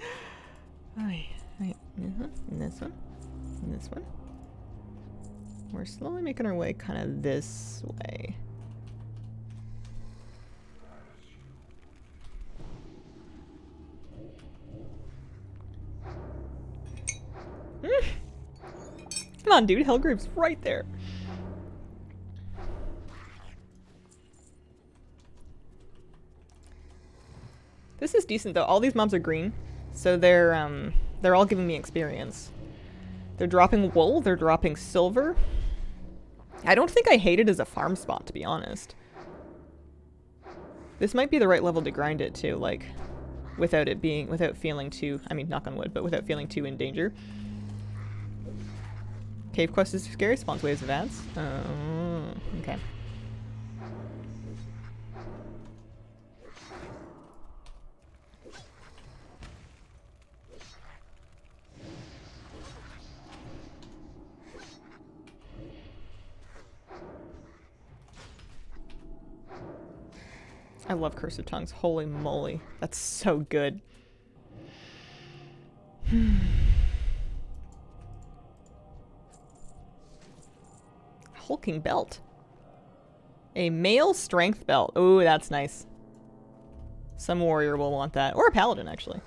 Alright. And this one. And this one. We're slowly making our way kind of this way. Come on, dude. Hellgrave's right there. This is decent, though. All these mobs are green, so they're all giving me experience. They're dropping wool. They're dropping silver. I don't think I hate it as a farm spot, to be honest. This might be the right level to grind it too, like, without feeling too, I mean, knock on wood, but without feeling too in danger. Cave quest is scary, spawns waves of ants. Oh, okay. I love Curse of Tongues. Holy moly. That's so good. Hulking belt. A male strength belt. Ooh, that's nice. Some warrior will want that. Or a paladin, actually.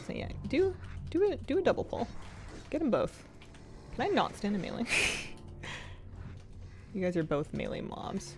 So yeah, do a double pull. Get them both. Can I not stand a melee? You guys are both melee mobs.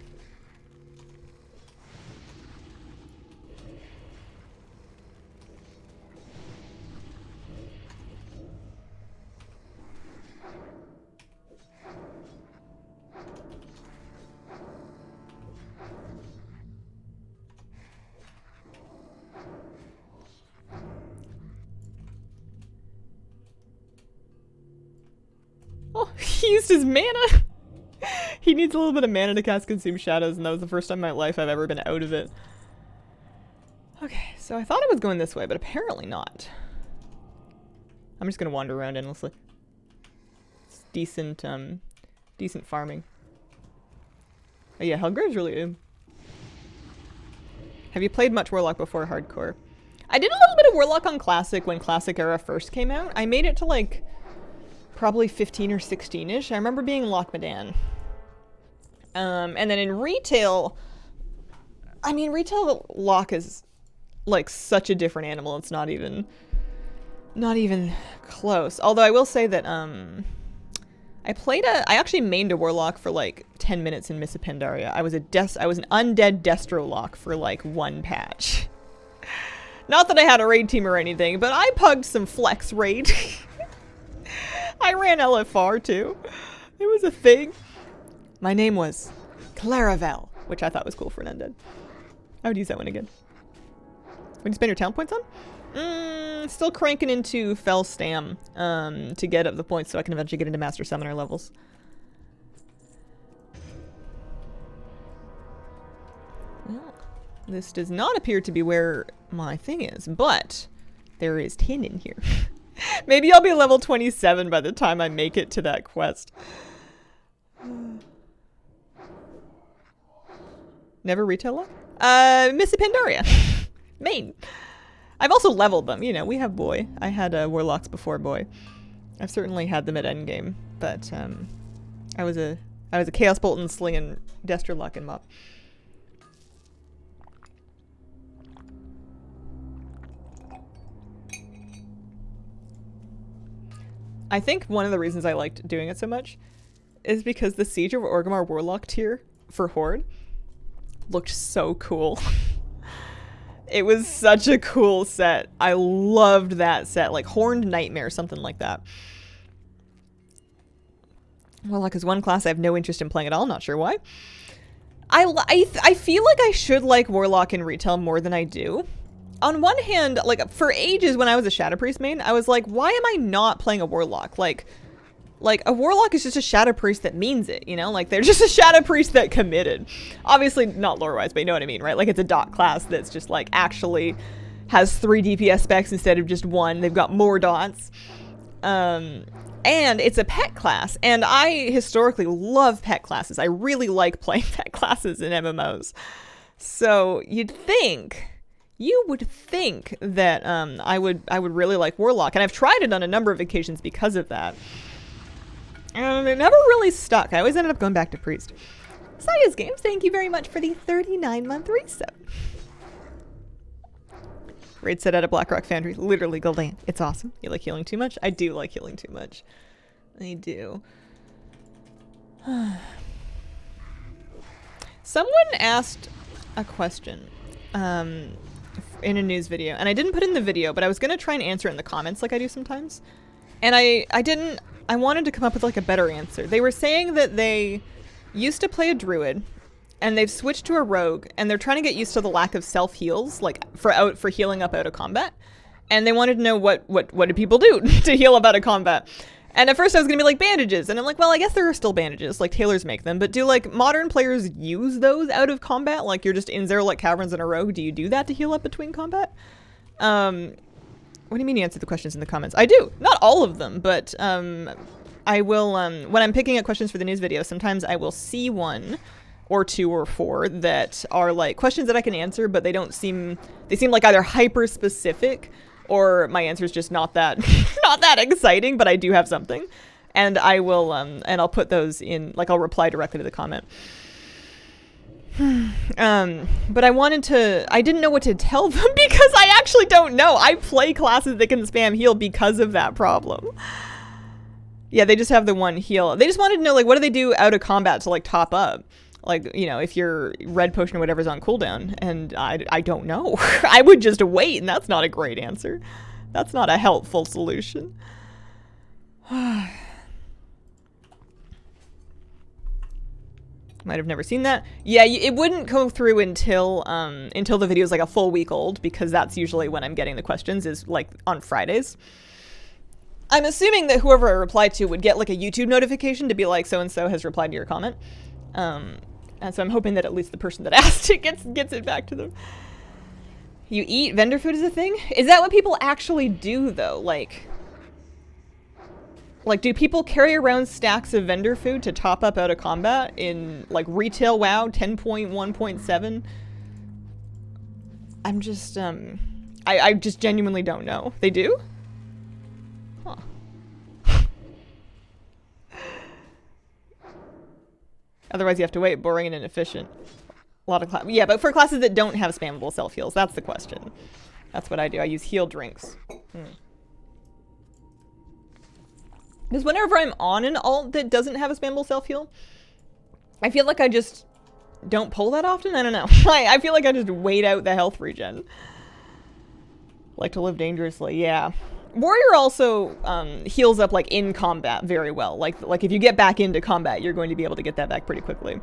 Oh, he used his mana! He needs a little bit of mana to cast Consume Shadows, and that was the first time in my life I've ever been out of it. Okay, so I thought I was going this way, but apparently not. I'm just gonna wander around endlessly. It's decent, decent farming. Oh yeah, Helgrave's really good. Have you played much Warlock before Hardcore? I did a little bit of Warlock on Classic when Classic Era first came out. I made it to like probably 15 or 16-ish. I remember being Lochmadan. And then in retail, I mean, retail Loch is like such a different animal. It's not even close. Although I will say that I actually mained a Warlock for like 10 minutes in Miss Pandaria. I was an undead Destro Loch for like one patch. Not that I had a raid team or anything, but I pugged some flex raid. I ran LFR too. It was a thing. My name was Claravel, which I thought was cool for an undead. I would use that one again. What do you spend your talent points on? Still cranking into Felstam to get up the points so I can eventually get into Master Summoner levels. Well, this does not appear to be where my thing is, but there is 10 in here. Maybe I'll be level 27 by the time I make it to that quest. Never retail Loch? Miss Pandaria. Main. I've also leveled them, you know, we have boy. I had Warlocks before boy. I've certainly had them at endgame, but I was a Chaos Bolt and slinging Destro Loch and mob. I think one of the reasons I liked doing it so much is because the Siege of Orgrimmar Warlock tier for Horde looked so cool. It was such a cool set. I loved that set. Like Horned Nightmare, something like that. Warlock is one class I have no interest in playing at all. Not sure why. I feel like I should like Warlock in retail more than I do. On one hand, like for ages when I was a Shadow Priest main, I was like, why am I not playing a Warlock? Like a Warlock is just a Shadow Priest that means it, you know? Like they're just a Shadow Priest that committed. Obviously not lore-wise, but you know what I mean, right? Like it's a dot class that's just like actually has 3 DPS specs instead of just 1. They've got more dots. And it's a pet class, and I historically love pet classes. I really like playing pet classes in MMOs. So you would think that I would really like Warlock, and I've tried it on a number of occasions because of that. And it never really stuck. I always ended up going back to Priest. Saya's Games, thank you very much for the 39-month resub. Raid set at a Blackrock Foundry. Literally Gul'dan. It's awesome. You like healing too much? I do like healing too much. I do. Someone asked a question in a news video, and I didn't put it in the video, but I was going to try and answer it in the comments like I do sometimes. And I wanted to come up with like a better answer. They were saying that they used to play a druid, and they've switched to a rogue, and they're trying to get used to the lack of self heals, like for healing up out of combat. And they wanted to know what do people do to heal up out of combat. And at first I was gonna be like bandages, and I'm like, well, I guess there are still bandages, like tailors make them, but do like modern players use those out of combat? Like you're just in Zeralek Caverns and a rogue, do you do that to heal up between combat? What do you mean you answer the questions in the comments? I do, not all of them, but I will, when I'm picking up questions for the news video, sometimes I will see one or two or four that are like questions that I can answer, but they seem like either hyper specific or my answer is just not that not that exciting, but I do have something, and I will and I'll put those in, like I'll reply directly to the comment. But I didn't know what to tell them because I actually don't know. I play classes that can spam heal because of that problem. Yeah, they just have the one heal. They just wanted to know, like, what do they do out of combat to, like, top up? Like, you know, if your red potion or whatever's on cooldown. And I don't know. I would just wait, and that's not a great answer. That's not a helpful solution. Might have never seen that. Yeah, it wouldn't go through until the video's like a full week old, because that's usually when I'm getting the questions, is like on Fridays. I'm assuming that whoever I replied to would get like a YouTube notification to be like, so-and-so has replied to your comment. And so I'm hoping that at least the person that asked it gets it back to them. You eat vendor food is a thing? Is that what people actually do though? Like do people carry around stacks of vendor food to top up out of combat in like retail WoW 10.1.7? I'm just I just genuinely don't know. They do? Huh. Otherwise you have to wait. Boring and inefficient. A lot of yeah, but for classes that don't have spammable self heals, that's the question. That's what I do. I use heal drinks. Because whenever I'm on an alt that doesn't have a spammable self heal, I feel like I just don't pull that often. I don't know. I feel like I just wait out the health regen. Like to live dangerously, yeah. Warrior also heals up like in combat very well. Like if you get back into combat, you're going to be able to get that back pretty quickly.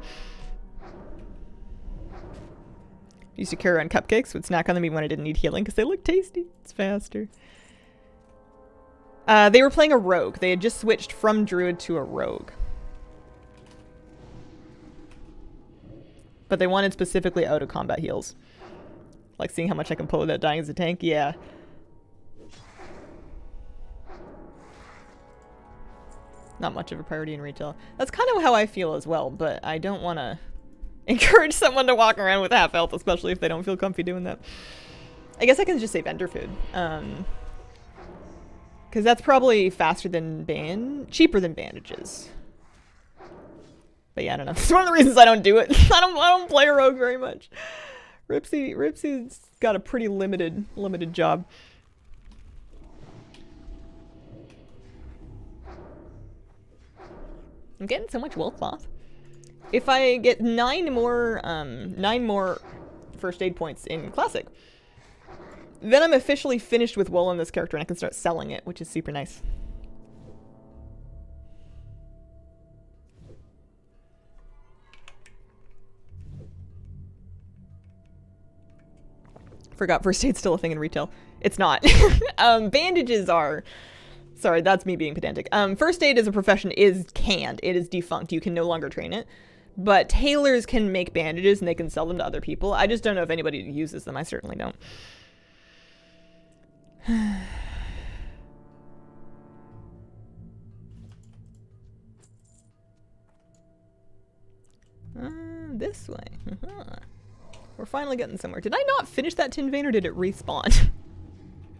Used to carry around cupcakes, would snack on them even when I didn't need healing because they look tasty. It's faster. They were playing a rogue. They had just switched from druid to a rogue. But they wanted specifically out of combat heals. Like seeing how much I can pull without dying as a tank? Yeah. Not much of a priority in retail. That's kind of how I feel as well, but I don't want to encourage someone to walk around with half health, especially if they don't feel comfy doing that. I guess I can just say vendor food. Because that's probably faster than cheaper than bandages. But yeah, I don't know. It's one of the reasons I don't do it. I don't play a rogue very much. Ripsy's got a pretty limited job. I'm getting so much wool cloth. If I get 9 more first aid points in Classic, then I'm officially finished with wool on this character and I can start selling it, which is super nice. Forgot first aid's still a thing in retail. It's not. Bandages are... Sorry, that's me being pedantic. First aid as a profession is canned. It is defunct. You can no longer train it. But tailors can make bandages and they can sell them to other people. I just don't know if anybody uses them. I certainly don't. This way. We're finally getting somewhere. Did I not finish that tin vein or did it respawn?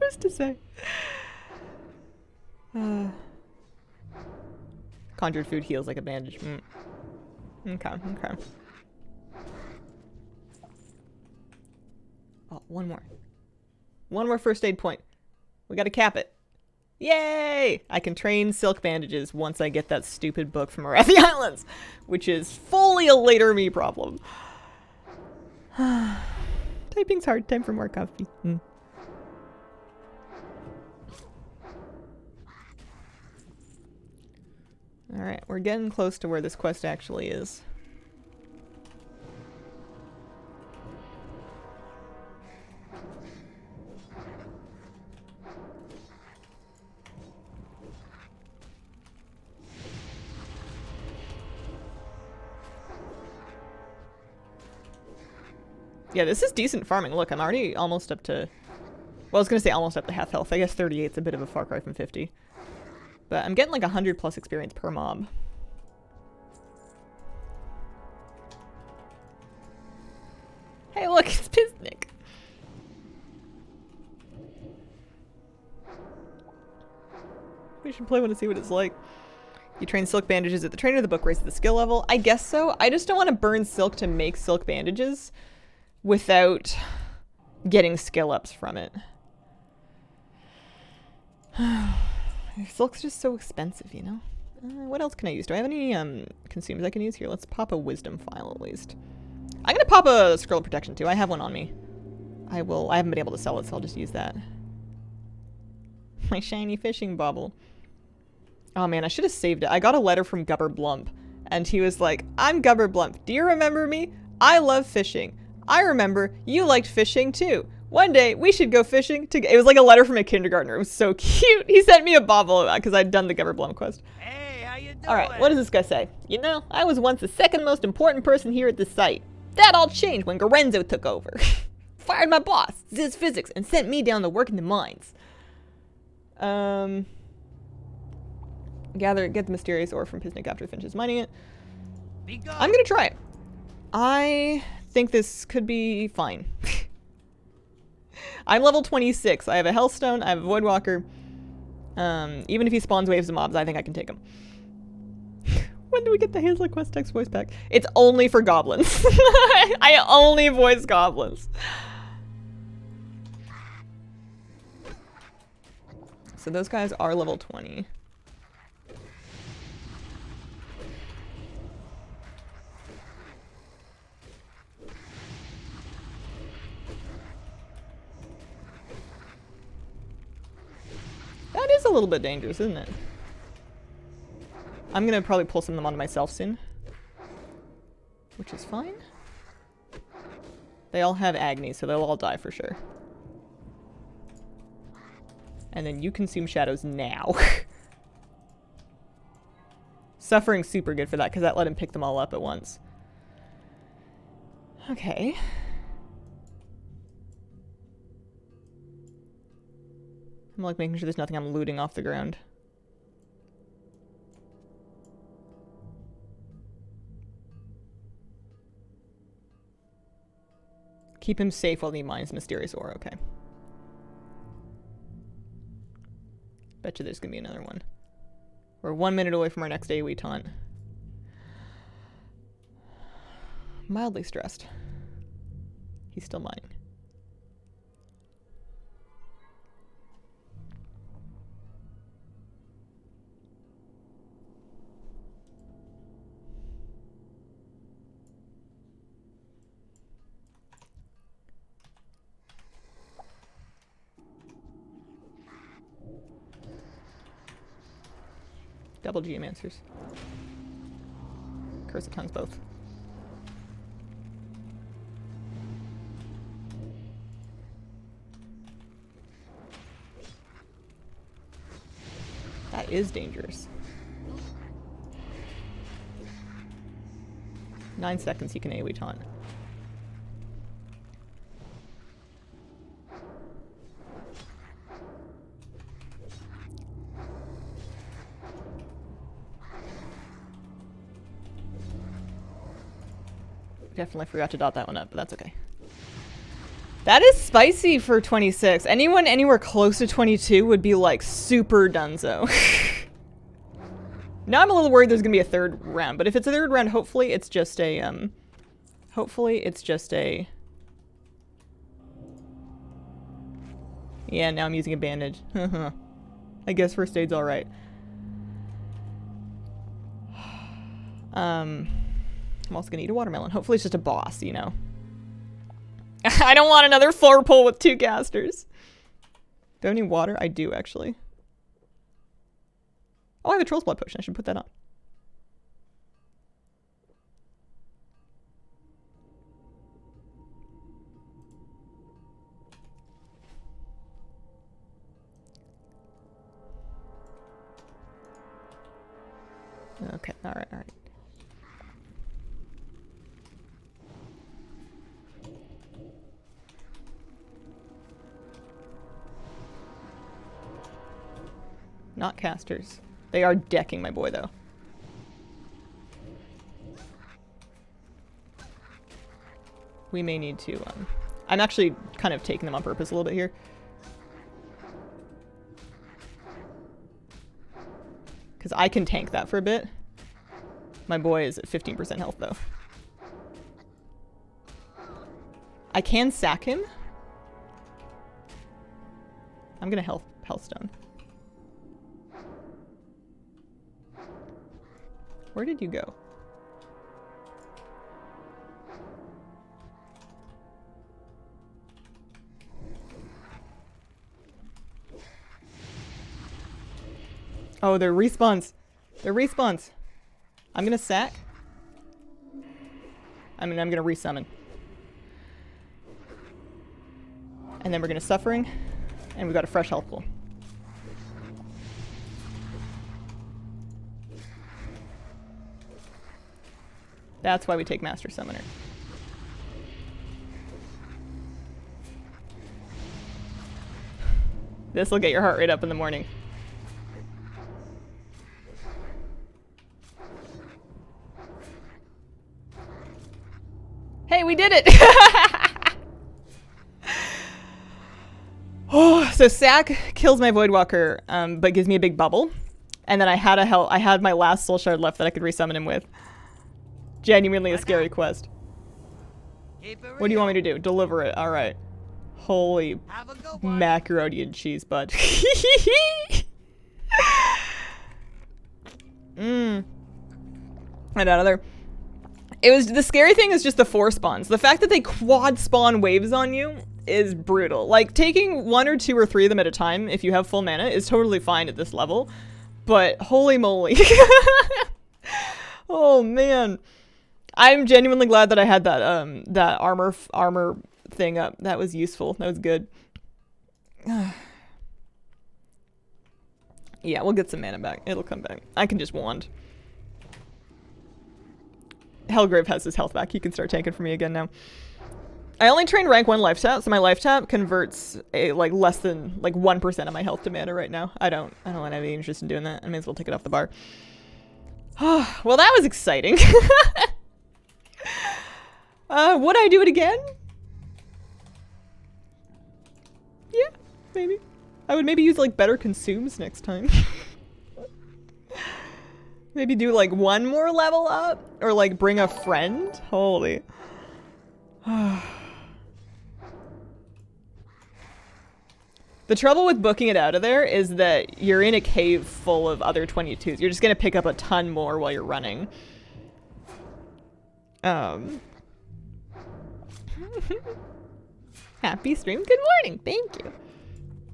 Who's to say? Conjured food heals like a bandage. Okay. Oh, one more. One more first aid point. We gotta cap it. Yay! I can train silk bandages once I get that stupid book from Arathi Islands, which is fully a later me problem. Typing's hard. Time for more coffee. Alright, we're getting close to where this quest actually is. Yeah, this is decent farming. Look, I'm already almost up to... Well, I was going to say almost up to half health. I guess 38's a bit of a far cry from 50. But I'm getting like 100 plus experience per mob. Hey, look, it's Piznik. We should play one to see what it's like. You train silk bandages at the trainer. The book raises the skill level. I guess so. I just don't want to burn silk to make silk bandages without getting skill ups from it. Silk's just so expensive, you know? What else can I use? Do I have any consumes I can use here? Let's pop a wisdom file at least. I'm gonna pop a scroll of protection too. I have one on me. I haven't been able to sell it, so I'll just use that. My shiny fishing bauble. Oh man, I should have saved it. I got a letter from Gubber Blump, and he was like, I'm Gubber Blump. Do you remember me? I love fishing. I remember you liked fishing too. One day, we should go fishing together. It was like a letter from a kindergartner. It was so cute. He sent me a bauble because I'd done the Gubber Blump quest. Hey, how you doing? Alright, what does this guy say? You know, I was once the second most important person here at the site. That all changed when Gorenzo took over. Fired my boss, Ziz Physics, and sent me down to work in the mines. Get the mysterious ore from Piznik after it finishes mining it. I'm gonna try it. I think this could be fine. I'm level 26. I have a Hellstone, I have a Voidwalker. Even if he spawns waves of mobs, I think I can take him. When do we get the Hazla Quest text voice pack? It's only for goblins. I only voice goblins. So those guys are level 20. That is a little bit dangerous, isn't it? I'm gonna probably pull some of them onto myself soon. Which is fine. They all have Agni, so they'll all die for sure. And then you consume shadows now. Suffering's super good for that, because that let him pick them all up at once. Okay. I'm like making sure there's nothing I'm looting off the ground. Keep him safe while he mines mysterious ore. Okay. Bet you there's gonna be another one. We're 1 minute away from our next AoE taunt. Mildly stressed. He's still mining. Double Geomancers. Curse of Tongues both. That is dangerous. 9 seconds you can AoE taunt. Definitely forgot to dot that one up, but that's okay. That is spicy for 26. Anyone anywhere close to 22 would be like super dunzo. Now I'm a little worried there's gonna be a third round, but if it's a third round, hopefully it's just a yeah, now I'm using a bandage. I guess first aid's alright. I'm also gonna eat a watermelon. Hopefully it's just a boss, you know. I don't want another floor pull with 2 casters. Do I have any water? I do, actually. Oh, I have a Troll's Blood potion. I should put that on. Okay, alright, alright. not casters. They are decking my boy, though. We may need to, I'm actually kind of taking them on purpose a little bit here. Because I can tank that for a bit. My boy is at 15% health, though. I can sack him. I'm gonna health stone. Where did you go? Oh, they're respawns. They're respawns. I'm gonna sack. I'm gonna resummon. And then we're gonna suffering. And we've got a fresh health pool. That's why we take Master Summoner. This will get your heart rate up in the morning. Hey, we did it! Oh, so sack kills my Voidwalker, but gives me a big bubble. And then I had my last soul shard left that I could resummon him with. Genuinely a scary quest. What do you want me to do? Deliver it. Alright. Holy macaroni and cheese, bud. And another. It was the scary thing is just the 4 spawns. The fact that they quad spawn waves on you is brutal. Like taking 1 or 2 or 3 of them at a time if you have full mana is totally fine at this level. But holy moly. Oh man. I'm genuinely glad that I had that that armor thing up. That was useful. That was good. Yeah, we'll get some mana back. It'll come back. I can just wand. Helgrave has his health back. He can start tanking for me again now. I only train rank 1 life tap, so my life tap converts like less than like 1% of my health to mana right now. I don't have any interest in doing that. I may as well take it off the bar. Well, that was exciting. Would I do it again? Yeah, maybe. I would maybe use like better consumes next time. Maybe do like 1 more level up or like bring a friend. Holy. The trouble with booking it out of there is that you're in a cave full of other 22s. You're just gonna pick up a ton more while you're running. Happy stream. Good morning. Thank you.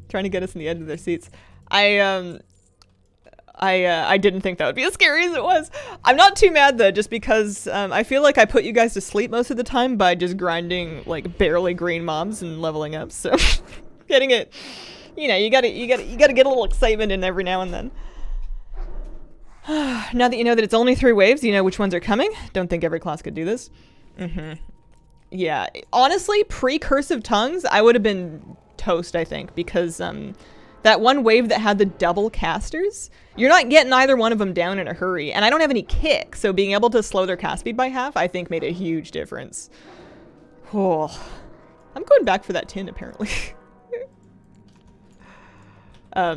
Trying to get us in the edge of their seats. I didn't think that would be as scary as it was. I'm not too mad though, just because I feel like I put you guys to sleep most of the time by just grinding like barely green mobs and leveling up. So getting it, you know, you gotta get a little excitement in every now and then. Now that you know that it's only 3 waves, you know which ones are coming. Don't think every class could do this. Yeah, honestly, pre-Cursive Tongues, I would have been toast, I think, because that one wave that had the double casters, you're not getting either one of them down in a hurry. And I don't have any kick, so being able to slow their cast speed by half, I think made a huge difference. Oh, I'm going back for that tin, apparently.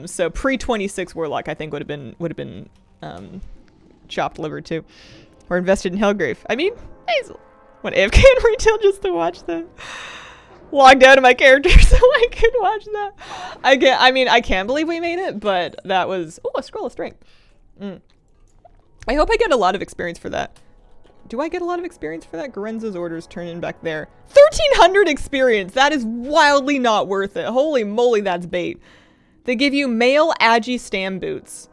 So pre-26 Warlock, I think would have been chopped liver too. Or invested in Hellgrave. I mean, Hazel. What, AFK in retail just to watch them? Logged out of my character so I could watch that. I mean, I can't believe we made it, but that was... Oh, a Scroll of Strength. I hope I get a lot of experience for that. Do I get a lot of experience for that? Garenzo's orders turn in back there. 1,300 experience! That is wildly not worth it. Holy moly, that's bait. They give you male Agi Stam boots,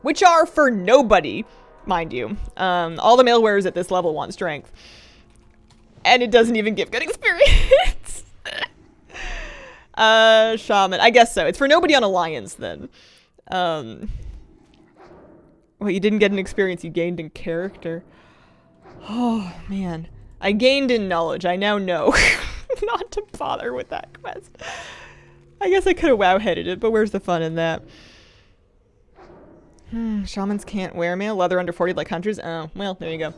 which are for nobody, mind you. All the male wearers at this level want strength. And it doesn't even give good experience. Shaman. I guess so. It's for nobody on Alliance then. Well, you didn't get an experience, you gained in character. Oh, man. I gained in knowledge. I now know not to bother with that quest. I guess I could have wow-headed it, but where's the fun in that? Shamans can't wear mail. Leather under 40 like hunters. Oh, well, there you go.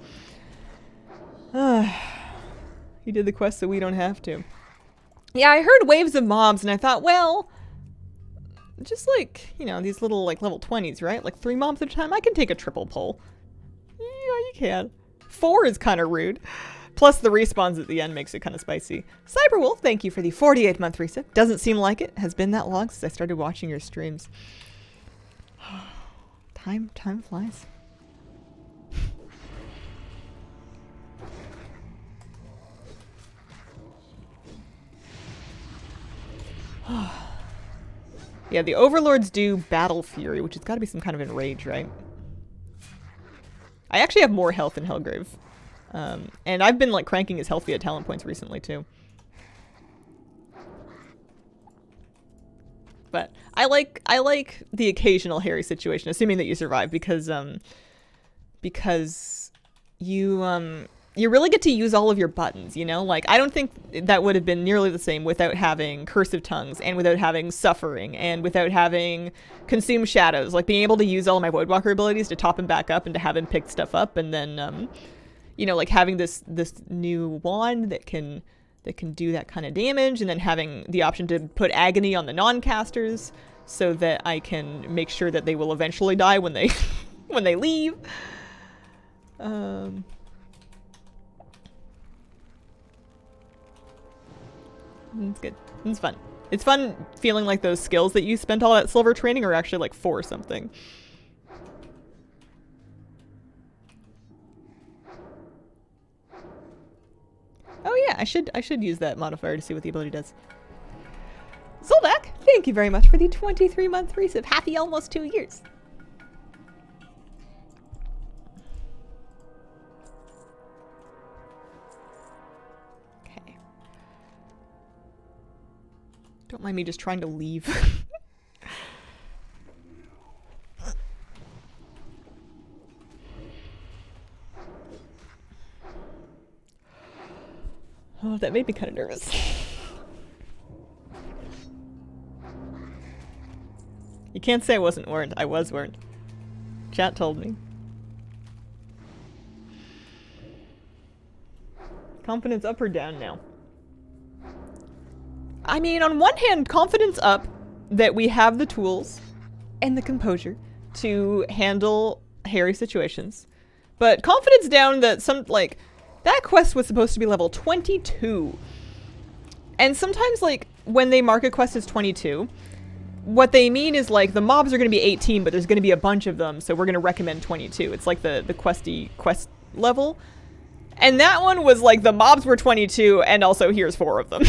You did the quest so we don't have to. Yeah, I heard waves of mobs and I thought, well, just like, you know, these little like level 20s, right? Like 3 mobs at a time. I can take a triple pull. Yeah, you can. 4 is kind of rude. Plus the respawns at the end makes it kind of spicy. Cyberwolf, thank you for the 48-month reset. Doesn't seem like it has been that long since I started watching your streams. Time flies. Yeah, the overlords do battle fury, which has got to be some kind of enrage, right? I actually have more health in Helgrave. And I've been like cranking his health via talent points recently too. But I like the occasional hairy situation, assuming that you survive, because you really get to use all of your buttons, you know? Like, I don't think that would have been nearly the same without having Curse of Tongues, and without having Suffering, and without having Consume Shadows. Like, being able to use all of my Voidwalker abilities to top him back up and to have him pick stuff up, and then, you know, like having this new wand that can do that kind of damage, and then having the option to put Agony on the non-casters so that I can make sure that they will eventually die when they when they leave. It's good. It's fun. It's fun feeling like those skills that you spent all that silver training are actually like for something. Oh yeah, I should use that modifier to see what the ability does. Zoldak, thank you very much for the 23-month resub. Happy almost 2 years. Okay. Don't mind me just trying to leave. Oh, that made me kind of nervous. You can't say I wasn't warned. I was warned. Chat told me. Confidence up or down now? I mean, on one hand, confidence up that we have the tools and the composure to handle hairy situations. But confidence down that that quest was supposed to be level 22. And sometimes, like, when they mark a quest as 22, what they mean is, like, the mobs are going to be 18, but there's going to be a bunch of them, so we're going to recommend 22. It's like the quest level. And that one was, like, the mobs were 22, and also here's 4 of them.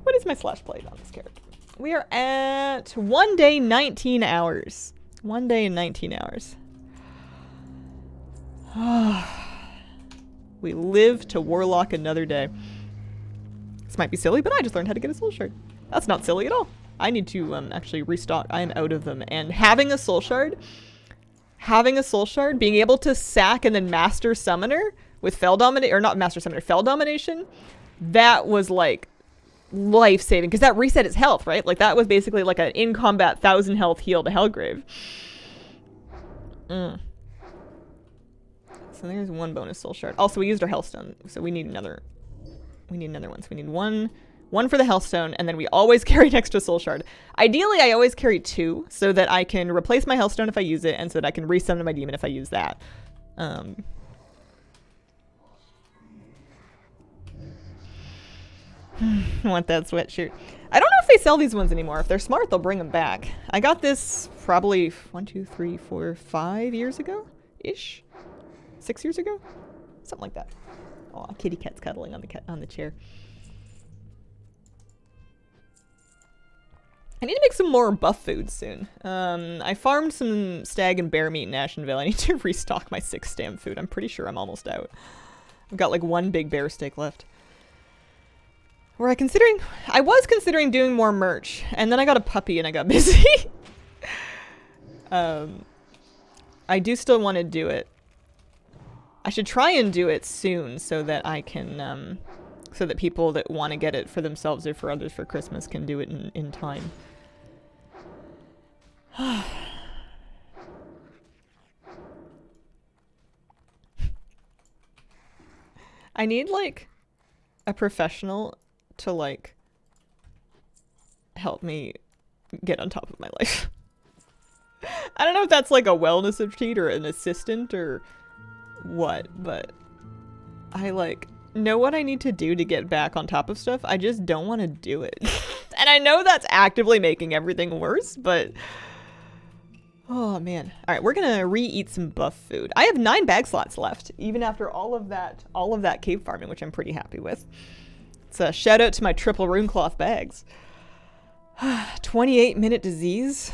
What is my slash plate on this character? We are at 1 day, 19 hours. 1 day and 19 hours. We live to Warlock another day. This might be silly, but I just learned how to get a soul shard. That's not silly at all. I need to actually restock. I am out of them. And having a soul shard, being able to sack and then master summoner with Fel Domination, or not master summoner, Fel Domination, that was like life-saving, because that reset his health, right? Like that was basically like an in-combat 1,000 health heal to Helgrave. So there's 1 bonus soul shard. Also, we used our Hellstone, so we need another. We need another one. So we need one for the Hellstone, and then we always carry an extra soul shard. Ideally, I always carry 2, so that I can replace my Hellstone if I use it, and so that I can resummon my demon if I use that. I want that sweatshirt. I don't know if they sell these ones anymore. If they're smart, they'll bring them back. I got this probably 1, 2, 3, 4, 5 years ago-ish. 6 years ago? Something like that. Oh, kitty cat's cuddling on the chair. I need to make some more buff food soon. I farmed some stag and bear meat in Ashenvale. I need to restock my 6 stam food. I'm pretty sure I'm almost out. I've got like 1 big bear steak left. I was considering doing more merch, and then I got a puppy and I got busy. I do still want to do it. I should try and do it soon so that I can, so that people that want to get it for themselves or for others for Christmas can do it in time. I need like a professional to like help me get on top of my life. I don't know if that's like a wellness retreat or an assistant or what, but I like know what I need to do to get back on top of stuff. I just don't want to do it. And I know that's actively making everything worse, but oh man. All right, we're gonna re-eat some buff food. I have 9 bag slots left, even after all of that cave farming, which I'm pretty happy with. It's a shout out to my triple runecloth bags. 28-minute disease.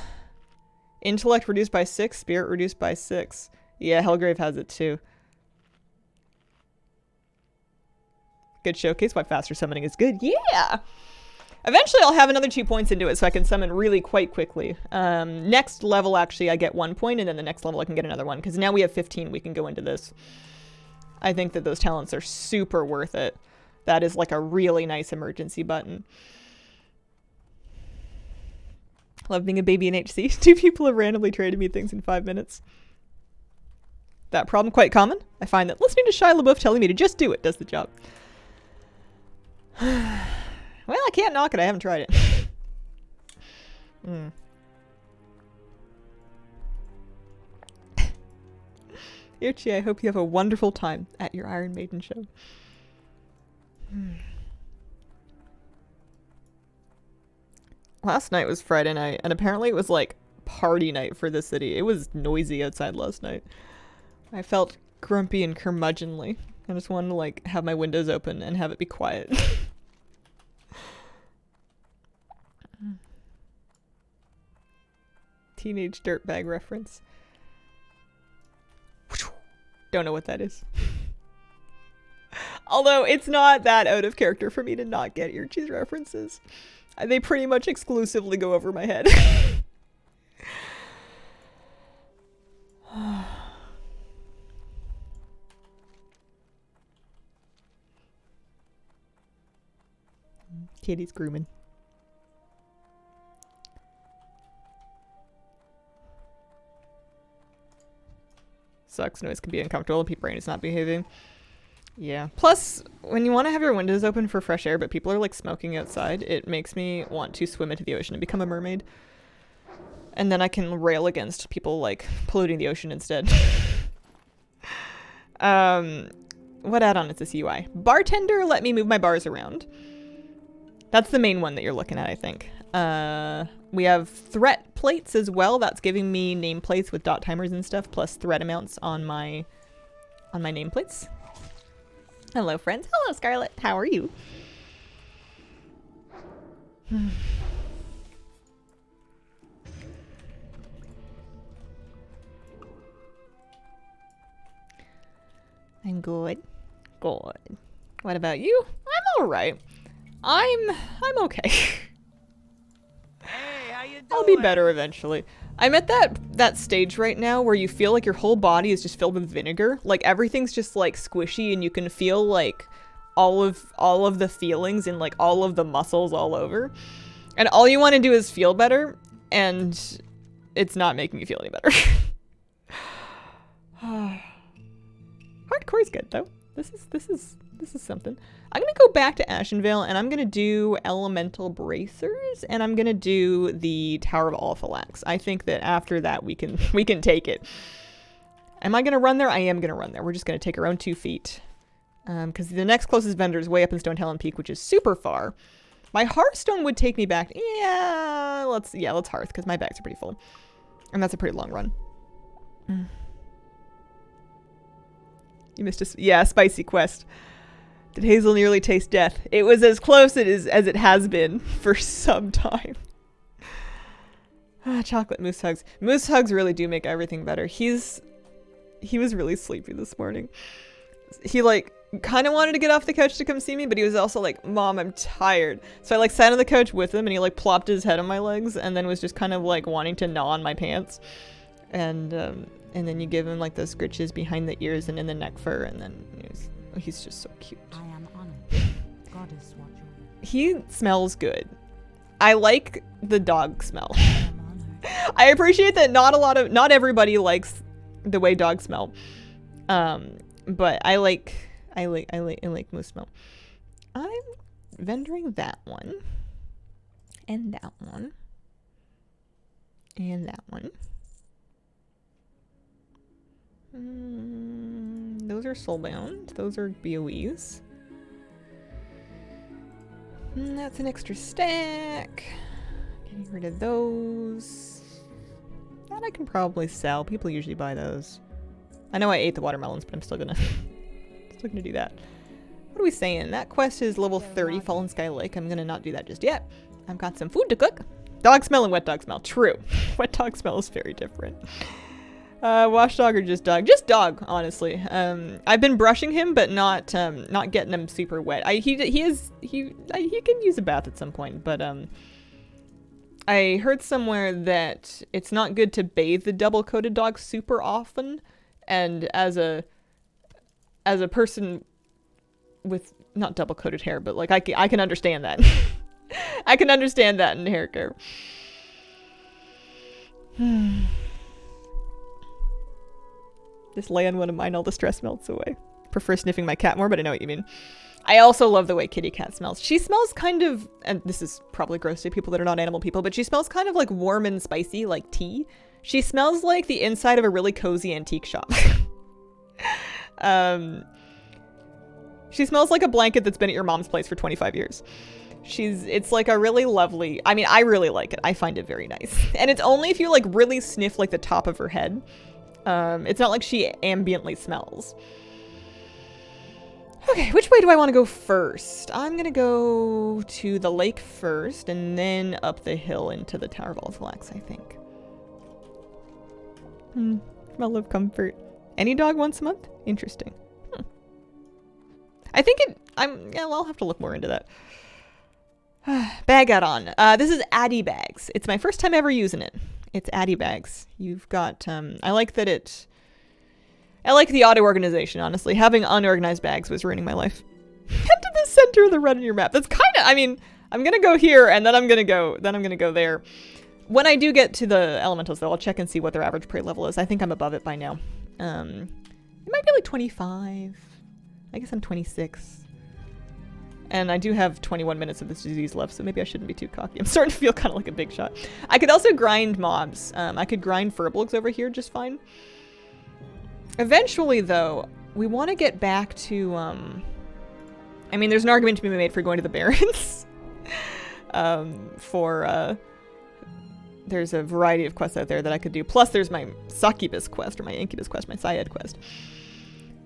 Intellect reduced by 6, spirit reduced by 6. Yeah, Hellgrave has it too. Good showcase why faster summoning is good. Yeah! Eventually I'll have another 2 points into it so I can summon really quite quickly. Next level, actually, I get 1 point, and then the next level I can get another one, because now we have 15 we can go into this. I think that those talents are super worth it. That is like a really nice emergency button. Love being a baby in HC. 2 people have randomly traded me things in 5 minutes. That problem quite common. I find that listening to Shia LaBeouf telling me to just do it does the job. Well, I can't knock it. I haven't tried it. Irchi, I hope you have a wonderful time at your Iron Maiden show. Last night was Friday night, and apparently it was like party night for the city. It was noisy outside last night. I felt grumpy and curmudgeonly. I just wanted to like have my windows open and have it be quiet. Teenage dirtbag reference. Don't know what that is. Although it's not that out of character for me to not get Irchi's references. They pretty much exclusively go over my head. Kitty's grooming. Sucks. Noise can be uncomfortable and people's brain is not behaving. Yeah. Plus, when you want to have your windows open for fresh air, but people are like smoking outside, it makes me want to swim into the ocean and become a mermaid. And then I can rail against people like polluting the ocean instead. What add-on is this UI? Bartender, let me move my bars around. That's the main one that you're looking at, I think. We have threat plates as well. That's giving me nameplates with dot timers and stuff, plus threat amounts on my nameplates. Hello, friends. Hello, Scarlet. How are you? I'm good. Good. What about you? I'm all right. I'm okay. Hey, how you doing? I'll be better eventually. I'm at that stage right now where you feel like your whole body is just filled with vinegar. Like everything's just like squishy and you can feel like all of the feelings and like all of the muscles all over. And all you want to do is feel better, and it's not making you feel any better. Hardcore is good though. This is something. I'm gonna go back to Ashenvale and I'm gonna do Elemental Bracers and I'm gonna do the Tower of Alphalax. I think that after that we can take it. Am I gonna run there? I am gonna run there. We're just gonna take our own 2 feet. Because the next closest vendor is way up in Stone Helen Peak, which is super far. My Hearthstone would take me back. Yeah, let's Hearth because my bags are pretty full. And that's a pretty long run. You missed a... Yeah, spicy quest. Did Hazel nearly taste death? It was as close as it has been for some time. Chocolate moose hugs. Moose hugs really do make everything better. He was really sleepy this morning. He like kind of wanted to get off the couch to come see me, but he was also like, Mom, I'm tired. So I like sat on the couch with him and he like plopped his head on my legs and then was just kind of like wanting to gnaw on my pants. And then you give him like those scritches behind the ears and in the neck fur, and then he's just so cute. I am honored. Goddess, watch over. He smells good. I like the dog smell. I am honored. I appreciate that not everybody likes the way dogs smell. But I like moose smell. I'm vendoring that one. And that one. And that one. Those are soulbound. Those are BOEs. That's an extra stack. Getting rid of those. That I can probably sell. People usually buy those. I know I ate the watermelons, but I'm still gonna do that. What are we saying? That quest is level 30, Fallen Sky Lake. I'm gonna not do that just yet. I've got some food to cook. Dog smell and wet dog smell. True. Wet dog smell is very different. Wash dog or just dog? Just dog, honestly. I've been brushing him, but not getting him super wet. He can use a bath at some point, but I heard somewhere that it's not good to bathe the double-coated dog super often, and as a person with not double-coated hair, but like I can understand that. I can understand that in hair care. Just lay on one of mine, all the stress melts away. Prefer sniffing my cat more, but I know what you mean. I also love the way Kitty Cat smells. She smells kind of, and this is probably gross to people that are not animal people, but she smells kind of like warm and spicy, like tea. She smells like the inside of a really cozy antique shop. She smells like a blanket that's been at your mom's place for 25 years. It's like a really lovely, I mean, I really like it. I find it very nice. And it's only if you like really sniff like the top of her head. It's not like she ambiently smells. Okay, which way do I want to go first? I'm gonna go to the lake first, and then up the hill into the Tower of Altalax, I think. Smell of comfort. Any dog once a month? Interesting. I think well, I'll have to look more into that. Bag add-on. This is Addy Bags. It's my first time ever using it. It's Addy Bags. You've got, I like that I like the auto-organization, honestly. Having unorganized bags was ruining my life. Head to the center of the run on your map. That's kind of, I mean, I'm going to go here, and then I'm going to go there. When I do get to the elementals, though, I'll check and see what their average prey level is. I think I'm above it by now. It might be like 25. I guess I'm 26. And I do have 21 minutes of this disease left, so maybe I shouldn't be too cocky. I'm starting to feel kind of like a big shot. I could also grind mobs. I could grind Furbolgs over here just fine. Eventually, though, we want to get back to, I mean, there's an argument to be made for going to the Barrens. There's a variety of quests out there that I could do. Plus, there's my Succubus quest, or my Incubus quest, my Syed quest.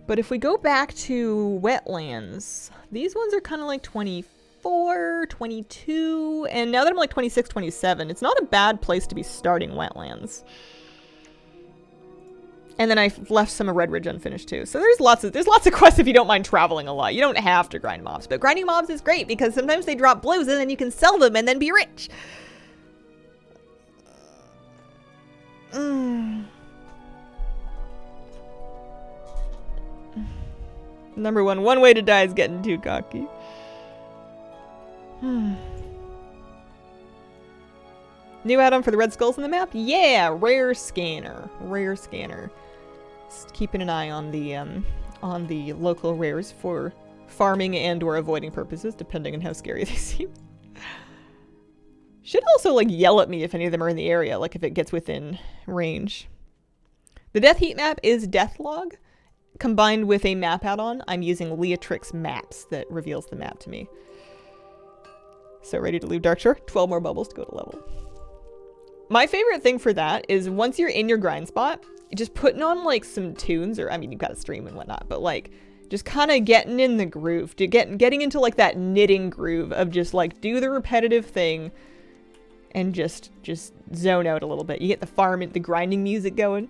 But if we go back to Wetlands, these ones are kind of like 24, 22, and now that I'm like 26, 27, it's not a bad place to be starting Wetlands. And then I left some of Red Ridge unfinished too. So there's lots of quests if you don't mind traveling a lot. You don't have to grind mobs, but grinding mobs is great because sometimes they drop blues and then you can sell them and then be rich. Number one way to die is getting too cocky. New add-on for the red skulls on the map? Yeah, rare scanner. Rare scanner. Just keeping an eye on the local rares for farming and or avoiding purposes, depending on how scary they seem. Should also like yell at me if any of them are in the area, like if it gets within range. The Death Heat map is Deathlog. Combined with a map add-on, I'm using Leatrix Maps that reveals the map to me. So ready to leave Darkshore? 12 more bubbles to go to level. My favorite thing for that is once you're in your grind spot, just putting on like some tunes, or I mean, you've got to stream and whatnot, but like just kind of getting in the groove, getting into like that knitting groove of just like do the repetitive thing and just zone out a little bit. You get the grinding music going.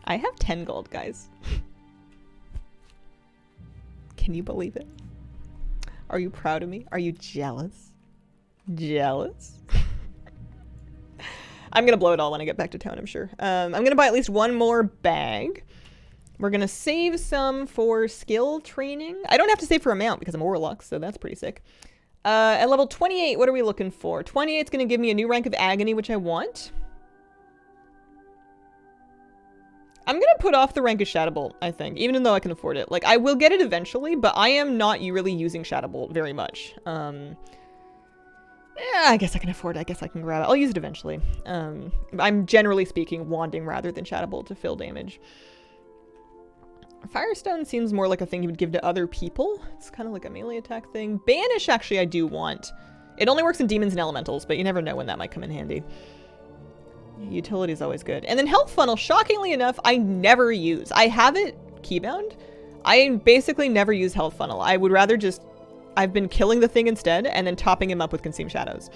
I have 10 gold, guys. Can you believe it? Are you proud of me? Are you jealous? Jealous? I'm gonna blow it all when I get back to town, I'm sure. I'm gonna buy at least one more bag. We're going to save some for skill training. I don't have to save for amount because I'm a warlock, so that's pretty sick. At level 28, what are we looking for? 28 is going to give me a new rank of agony, which I want. I'm going to put off the rank of Shadowbolt, I think, even though I can afford it. Like, I will get it eventually, but I am not really using Shadowbolt very much. Yeah, I guess I can afford it. I guess I can grab it. I'll use it eventually. I'm generally speaking wanding rather than Shadowbolt to fill damage. Firestone seems more like a thing you would give to other people. It's kind of like a melee attack thing. Banish, actually, I do want. It only works in demons and elementals, but you never know when that might come in handy. Utility is always good. And then Health Funnel, shockingly enough, I never use. I have it keybound. I basically never use Health Funnel. I would rather just... I've been killing the thing instead and then topping him up with Consume Shadows.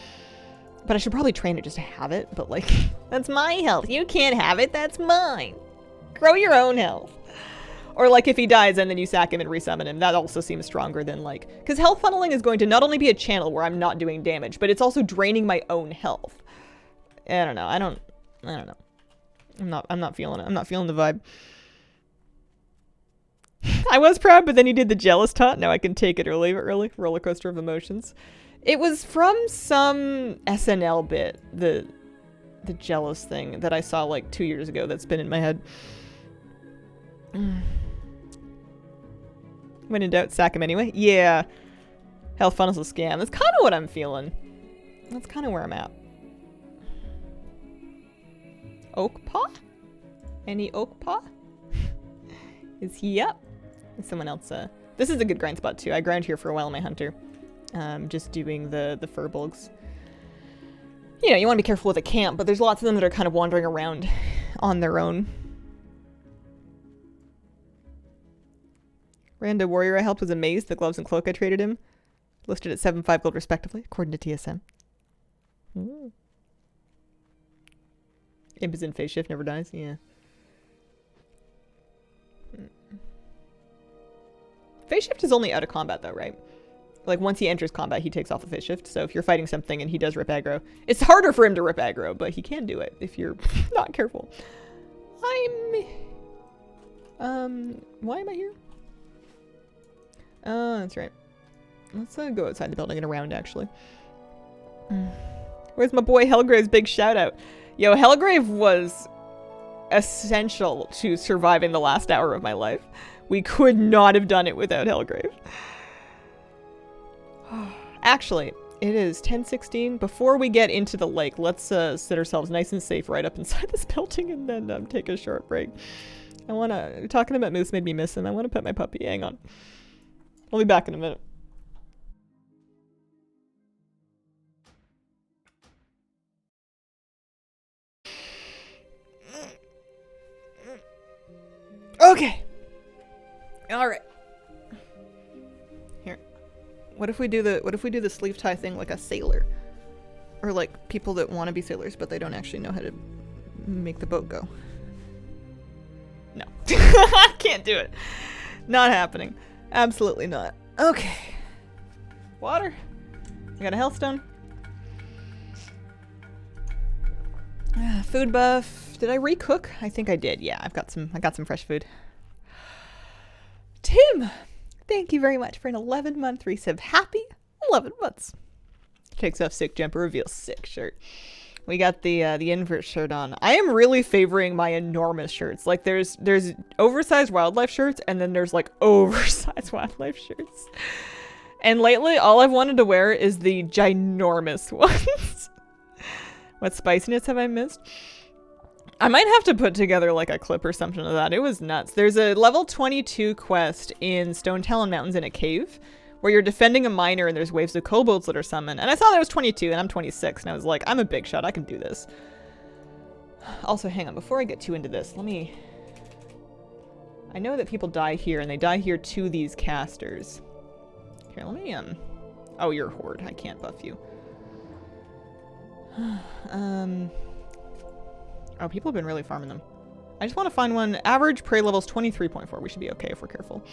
But I should probably train it just to have it, but like, that's my health. You can't have it, that's mine. Grow your own health. Or like if he dies and then you sack him and resummon him, that also seems stronger than like... Because health funneling is going to not only be a channel where I'm not doing damage, but it's also draining my own health. I don't know. I don't know. I'm not feeling it. I'm not feeling the vibe. I was proud, but then he did the jealous taunt. Now I can take it or leave it early. Roller coaster of emotions. It was from some SNL bit, the jealous thing that I saw like 2 years ago that's been in my head. When in doubt, sack him anyway. Yeah. Health funnel's a scam. That's kind of what I'm feeling. That's kind of where I'm at. Oak Paw? Any Oak Paw? Is he up? Is someone else? This is a good grind spot too. I grind here for a while in my hunter. Just doing the furbolgs. You know, you want to be careful with a camp, but there's lots of them that are kind of wandering around on their own. Rando warrior I helped was amazed. The gloves and cloak I traded him listed at 7.5 gold respectively, according to TSM. Ooh. Imp is in phase shift, never dies. Yeah. Phase shift is only out of combat though, right? Like once he enters combat, he takes off the phase shift. So if you're fighting something and he does rip aggro, it's harder for him to rip aggro, but he can do it if you're not careful. Why am I here? Oh, that's right. Let's go outside the building and around, actually. Where's my boy Helgrave's big shout out? Yo, Helgrave was essential to surviving the last hour of my life. We could not have done it without Helgrave. Actually, it is 10:16. Before we get into the lake, let's sit ourselves nice and safe right up inside this building and then take a short break. I want to... Talking about Moose made me miss him. I want to pet my puppy. Hang on. I'll be back in a minute. Okay. All right. Here. What if we do the sleeve tie thing like a sailor? Or like people that want to be sailors but they don't actually know how to make the boat go. No. Can't do it. Not happening. Absolutely not. Okay. Water. I got a healthstone. Food buff. Did I recook? I think I did. Yeah, I got some fresh food. Tim, thank you very much for an 11-month resub. Happy 11 months. Takes off sick jumper, reveals sick shirt. We got the invert shirt on. I am really favoring my enormous shirts. Like there's oversized wildlife shirts and then there's like oversized wildlife shirts. And lately all I've wanted to wear is the ginormous ones. What spiciness have I missed? I might have to put together like a clip or something of that. It was nuts. There's a level 22 quest in Stone Talon Mountains in a cave where you're defending a miner and there's waves of kobolds that are summoned. And I saw that I was 22 and I'm 26 and I was like, I'm a big shot. I can do this. Also, hang on. Before I get too into this, I know that people die here and they die here to these casters. Here, let me, oh, you're a horde. I can't buff you. Oh, people have been really farming them. I just want to find one. Average prey level's 23.4. We should be okay if we're careful.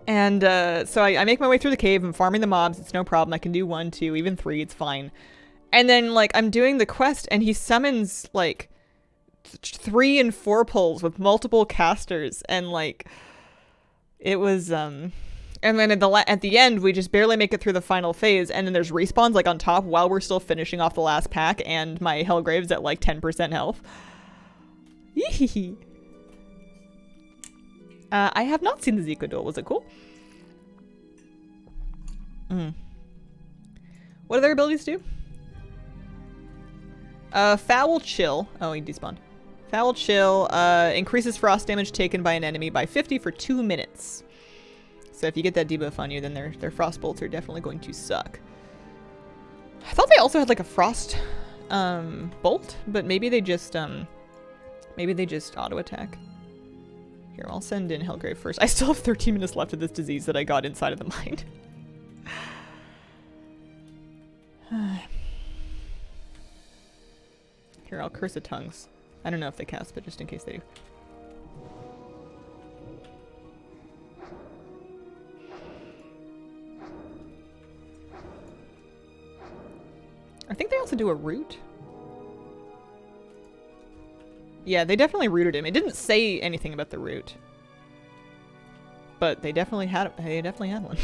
And so I make my way through the cave. I'm farming the mobs. It's no problem. I can do 1, 2, even 3. It's fine. And then, like, I'm doing the quest, and he summons, like, 3 and 4 pulls with multiple casters, and like it was and then at the end we just barely make it through the final phase, and then there's respawns like on top while we're still finishing off the last pack, and my Hellgrave's at like 10% health. Yee. I have not seen the Zico duel. Was it cool? What do their abilities do? Foul Chill. Oh, he despawned. Foul Chill increases frost damage taken by an enemy by 50 for 2 minutes. So if you get that debuff on you, then their frost bolts are definitely going to suck. I thought they also had like a frost bolt, but maybe they just auto attack. Here, I'll send in Hellgrave first. I still have 13 minutes left of this disease that I got inside of the mind. Here, I'll Curse of Tongues. I don't know if they cast, but just in case they do. I think they also do a root. Yeah, they definitely rooted him. It didn't say anything about the root, but they definitely had one.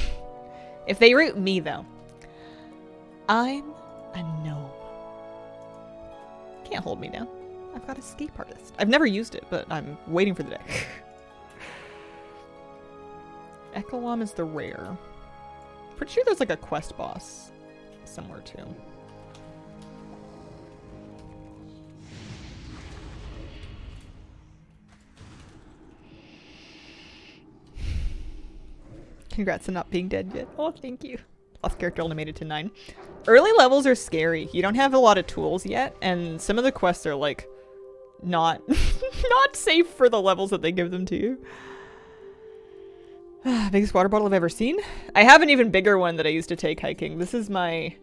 If they root me, though, I'm a gnome. Can't hold me down. I've got Escape Artist. I've never used it, but I'm waiting for the day. Ekawam is the rare. Pretty sure there's like a quest boss somewhere too. Congrats on not being dead yet. Oh, thank you. Lost character only made it to 9. Early levels are scary. You don't have a lot of tools yet, and some of the quests are like not not safe for the levels that they give them to you. Biggest water bottle I've ever seen? I have an even bigger one that I used to take hiking. This is my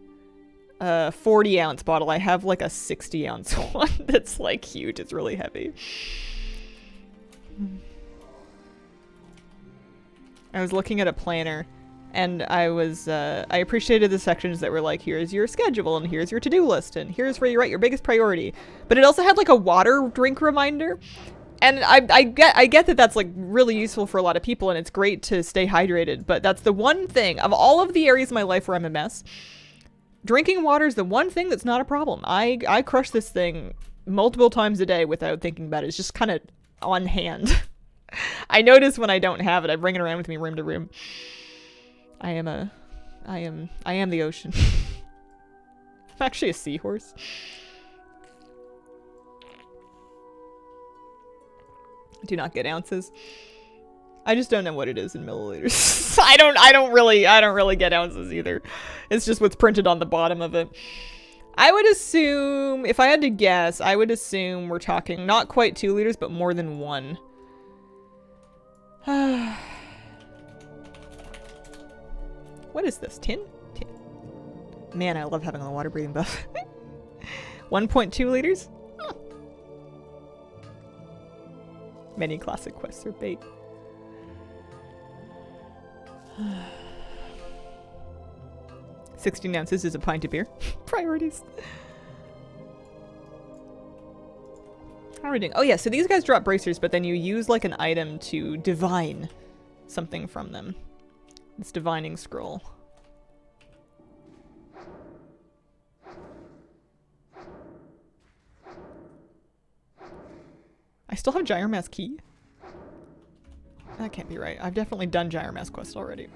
40-ounce bottle. I have like a 60-ounce one that's like huge. It's really heavy. I was looking at a planner, and I appreciated the sections that were like, here's your schedule, and here's your to-do list, and here's where you write your biggest priority. But it also had like a water drink reminder. And I get that that's like really useful for a lot of people, and it's great to stay hydrated, but that's the one thing of all of the areas of my life where I'm a mess. Drinking water is the one thing that's not a problem. I crush this thing multiple times a day without thinking about it. It's just kind of on hand. I notice when I don't have it, I bring it around with me room to room. I am the ocean. I'm actually a seahorse. Do not get ounces. I just don't know what it is in milliliters. I don't really get ounces either. It's just what's printed on the bottom of it. I would assume, if I had to guess, I would assume we're talking not quite 2 liters, but more than 1. What is this? Tin? Tin. Man, I love having a water breathing buff. 1.2 liters? Huh. Many classic quests are bait. 16 ounces is a pint of beer. Priorities. How are we doing? Oh yeah, so these guys drop bracers, but then you use like an item to divine something from them. It's divining scroll. I still have Gyromass key? That can't be right. I've definitely done Gyromass quest already.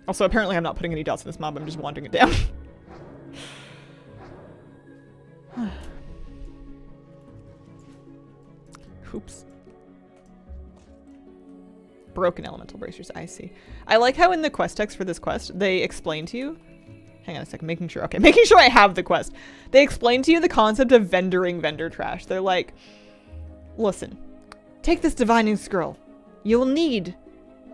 Also, apparently I'm not putting any dots in this mob, I'm just wandering it down. Oops. Broken elemental bracers, I see. I like how in the quest text for this quest, they explain to you... Hang on a second, making sure I have the quest. They explain to you the concept of vendoring vendor trash. They're like, listen, take this divining scroll. You'll need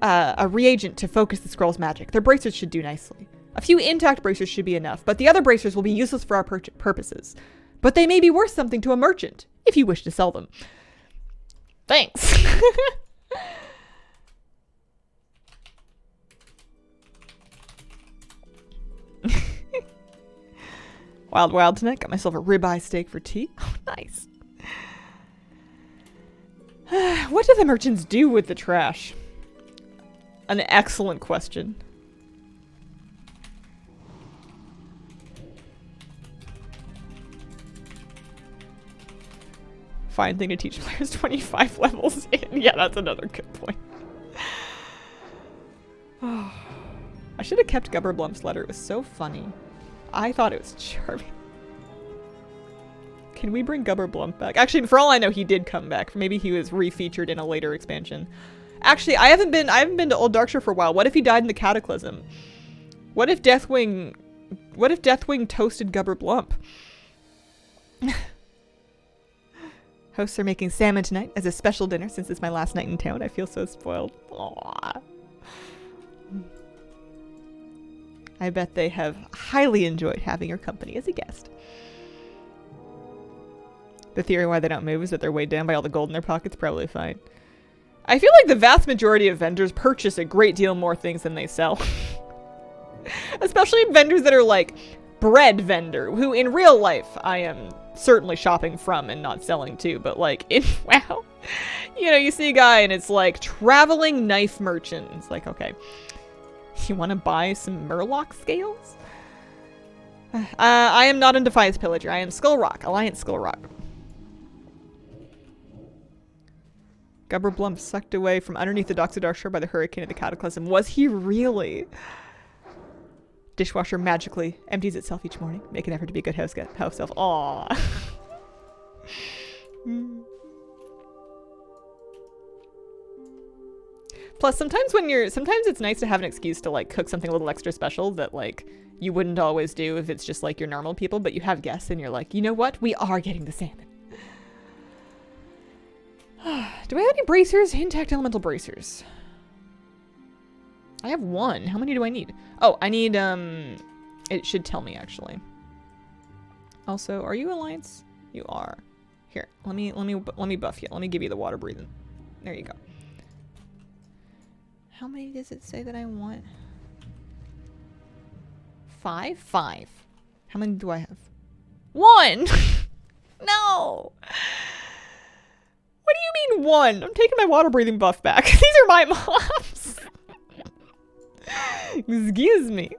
a reagent to focus the scroll's magic. Their bracers should do nicely. A few intact bracers should be enough, but the other bracers will be useless for our purposes. But they may be worth something to a merchant, if you wish to sell them. Thanks. Wild tonight. Got myself a ribeye steak for tea. Oh, nice. What do the merchants do with the trash? An excellent question. Fine thing to teach players 25 levels in. Yeah, that's another good point. I should have kept Gubberblump's letter. It was so funny. I thought it was charming. Can we bring Gubberblump back? Actually, for all I know, he did come back. Maybe he was refeatured in a later expansion. Actually, I haven't been to Old Darkshire for a while. What if he died in the Cataclysm? What if Deathwing toasted Gubberblump? Hosts are making salmon tonight as a special dinner since it's my last night in town. I feel so spoiled. Aww. I bet they have highly enjoyed having your company as a guest. The theory why they don't move is that they're weighed down by all the gold in their pockets. Probably fine. I feel like the vast majority of vendors purchase a great deal more things than they sell. Especially vendors that are like bread vendor, who in real life I am certainly shopping from and not selling to, but like in WoW, you know, you see a guy and it's like traveling knife merchant. It's like, okay, you want to buy some Murloc scales? I am not a Defiance Pillager. I am Skullrock, Alliance Skullrock. Gubberblump sucked away from underneath the docks of Darkshire by the hurricane of the Cataclysm. Was he really? Dishwasher magically empties itself each morning. Make an effort to be a good house elf. Aww. Plus, sometimes it's nice to have an excuse to like cook something a little extra special that like you wouldn't always do if it's just like your normal people, but you have guests and you're like, you know what? We are getting the salmon. Do I have any bracers? Intact elemental bracers. I have one. How many do I need? Oh, I need, it should tell me actually. Also, are you Alliance? You are. Here, let me buff you. Let me give you the water breathing. There you go. How many does it say that I want? 5? 5. How many do I have? 1! No! What do you mean 1? I'm taking my water breathing buff back. These are my mobs. Excuse me.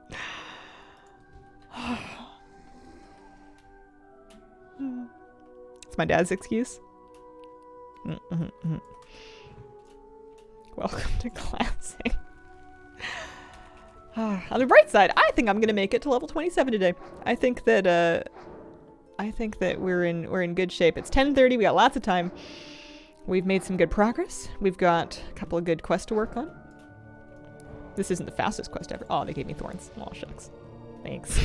It's my dad's excuse. Welcome to Classic. On the bright side, I think I'm gonna make it to level 27 today. I think that we're in good shape. It's 10:30. We got lots of time. We've made some good progress. We've got a couple of good quests to work on. This isn't the fastest quest ever. Oh, they gave me thorns. Oh, shucks. Thanks.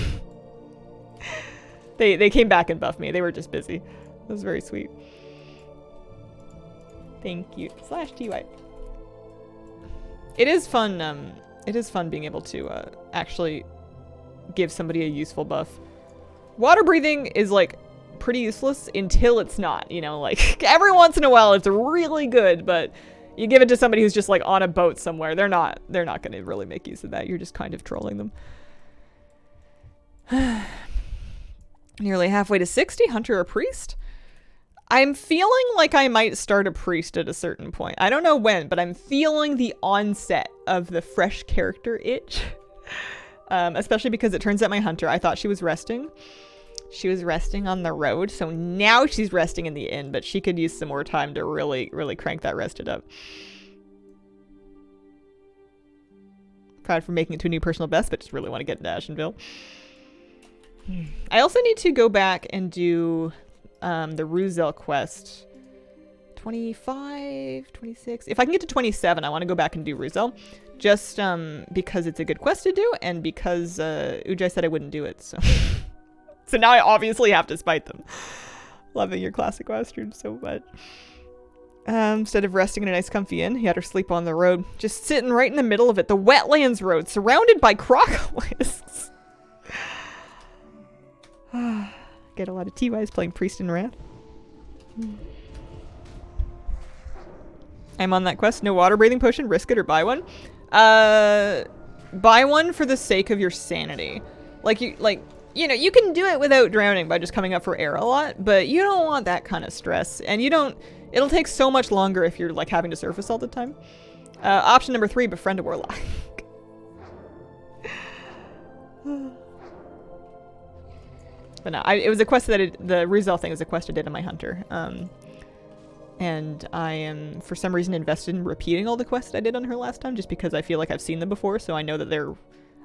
They came back and buffed me. They were just busy. That was very sweet. Thank you. /TY. It is fun. It is fun being able to actually give somebody a useful buff. Water breathing is like pretty useless until it's not, you know, like every once in a while it's really good, but you give it to somebody who's just like on a boat somewhere, they're not going to really make use of that. You're just kind of trolling them. Nearly halfway to 60, hunter or priest? I'm feeling like I might start a priest at a certain point. I don't know when, but I'm feeling the onset of the fresh character itch. Especially because it turns out my hunter, I thought she was resting. She was resting on the road, so now she's resting in the inn, but she could use some more time to really, really crank that rested up. Proud for making it to a new personal best, but just really want to get into Ashenville. I also need to go back and do the Ruzel quest. 25, 26. If I can get to 27, I want to go back and do Ruzel. Just because it's a good quest to do, and because Ujai said I wouldn't do it, so... So now I obviously have to spite them. Loving your classic Western so much. Instead of resting in a nice comfy inn, he had her sleep on the road. Just sitting right in the middle of it. The wetlands road, surrounded by crocolisks. Get a lot of TYs playing Priest in Wrath. I'm on that quest. No water breathing potion. Risk it or buy one. Buy one for the sake of your sanity. you know, you can do it without drowning by just coming up for air a lot, but you don't want that kind of stress. And you don't, it'll take so much longer if you're like having to surface all the time. Option number 3, befriend a warlock. But no, it was a quest that the Rizal thing was a quest I did on my hunter. And I am, for some reason, invested in repeating all the quests I did on her last time, just because I feel like I've seen them before, so I know that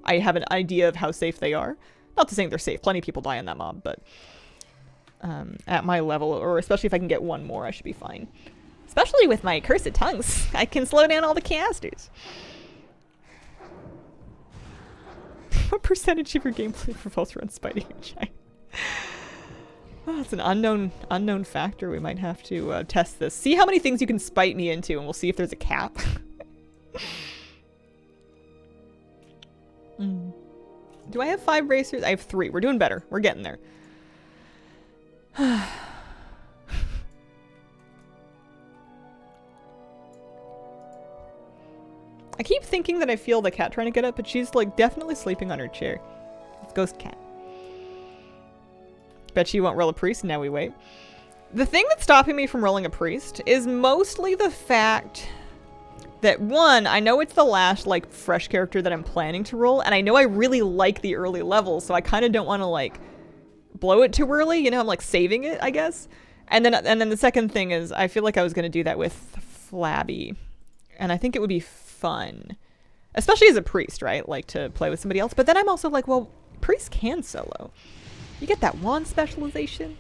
I have an idea of how safe they are. Not to say they're safe, plenty of people die on that mob, but at my level, or especially if I can get one more, I should be fine. Especially with my Cursed Tongues, I can slow down all the casters. What percentage of your gameplay revolves around spiting a giant? Oh, it's an unknown factor. We might have to test this. See how many things you can spite me into, and we'll see if there's a cap. Do I have 5 bracers? I have 3. We're doing better. We're getting there. I keep thinking that I feel the cat trying to get up, but she's like definitely sleeping on her chair. It's ghost cat. Bet she won't roll a priest. Now we wait. The thing that's stopping me from rolling a priest is mostly the fact that, one, I know it's the last like fresh character that I'm planning to roll, and I know I really like the early levels, so I kind of don't want to like blow it too early. You know, I'm like saving it, I guess. And then the second thing is I feel like I was going to do that with Flabby, and I think it would be fun, especially as a priest, right? Like to play with somebody else. But then I'm also like, well, priest can solo. You get that wand specialization,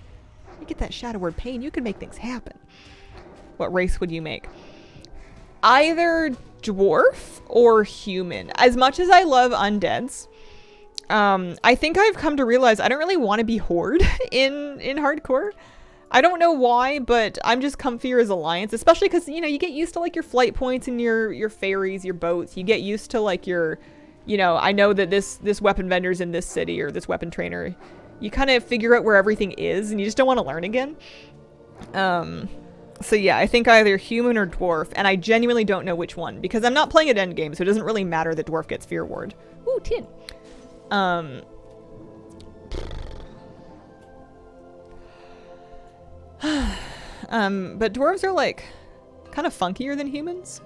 you get that Shadow Word Pain, you can make things happen. What race would you make? Either dwarf or human. As much as I love undeads, I think I've come to realize I don't really want to be horde in hardcore. I don't know why, but I'm just comfier as alliance, especially because, you know, you get used to like your flight points and your ferries, your boats. You get used to like your, you know, I know that this weapon vendor's in this city, or this weapon trainer. You kind of figure out where everything is, and you just don't want to learn again. So yeah, I think either human or dwarf, and I genuinely don't know which one, because I'm not playing at endgame, so it doesn't really matter that dwarf gets Fear Ward. Ooh, 10. But dwarves are like kind of funkier than humans,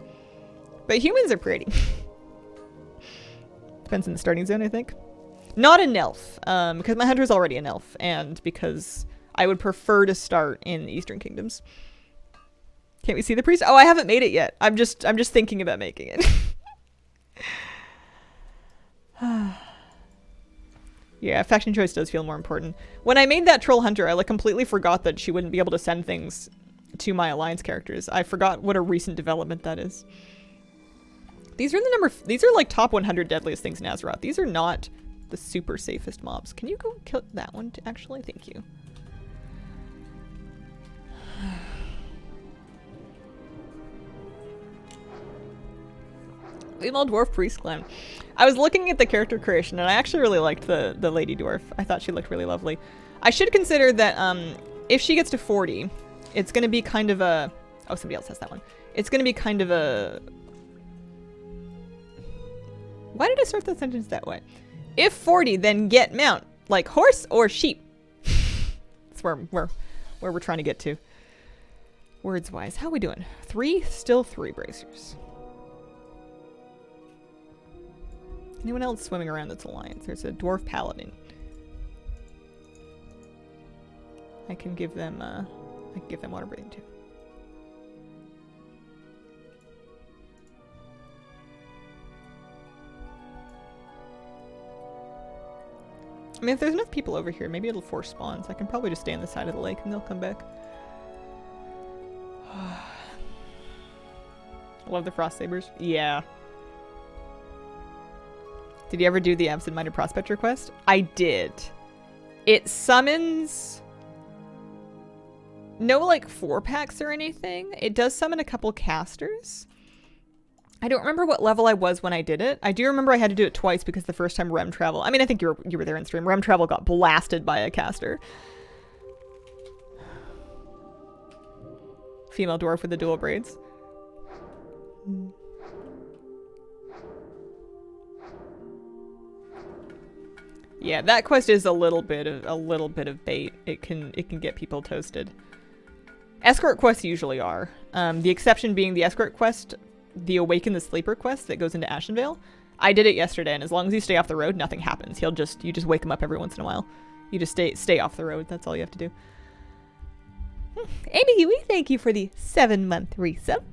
but humans are pretty. Depends on the starting zone, I think. Not an elf, because my hunter's already an elf, and because I would prefer to start in the Eastern Kingdoms. Can't we see the priest? Oh, I haven't made it yet. I'm just thinking about making it. Yeah, faction choice does feel more important. When I made that troll hunter, I like completely forgot that she wouldn't be able to send things to my alliance characters. I forgot what a recent development that is. These are like top 100 deadliest things in Azeroth. These are not the super safest mobs. Can you go kill that one actually? Thank you. Female dwarf priest clan. I was looking at the character creation, and I actually really liked the lady dwarf. I thought she looked really lovely. I should consider that if she gets to 40, it's going to be kind of a... Oh, somebody else has that one. It's going to be kind of a... Why did I start the sentence that way? If 40, then get mount. Like horse or sheep. That's where we're trying to get to. Words-wise. How are we doing? 3? Still 3 bracers. Anyone else swimming around that's alliance? There's a dwarf paladin. I can give them water breathing too. I mean, if there's enough people over here, maybe it'll force spawns. I can probably just stay on the side of the lake and they'll come back. Love the frost sabers. Yeah. Did you ever do the Absent-Minded Prospector quest? I did. It summons... No, like, 4-packs or anything. It does summon a couple casters. I don't remember what level I was when I did it. I do remember I had to do it twice because the first time Rem Travel... I mean, I think you were there in stream. Rem Travel got blasted by a caster. Female dwarf with the dual braids. Yeah, that quest is a little bit of bait. It can get people toasted. Escort quests usually are. The exception being the escort quest, the Awaken the Sleeper quest that goes into Ashenvale. I did it yesterday, and as long as you stay off the road, nothing happens. You just wake him up every once in a while. You just stay off the road. That's all you have to do. Amy Huey, thank you for the 7-month resub.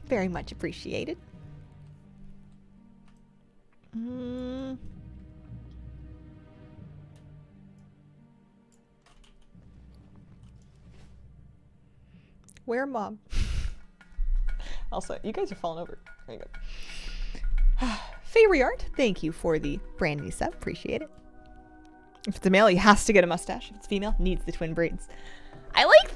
Very much appreciated. Where Mom? Also, you guys are falling over. There you go. Fairy Art, thank you for the brand new sub. Appreciate it. If it's a male, he has to get a mustache. If it's female, needs the twin braids. I like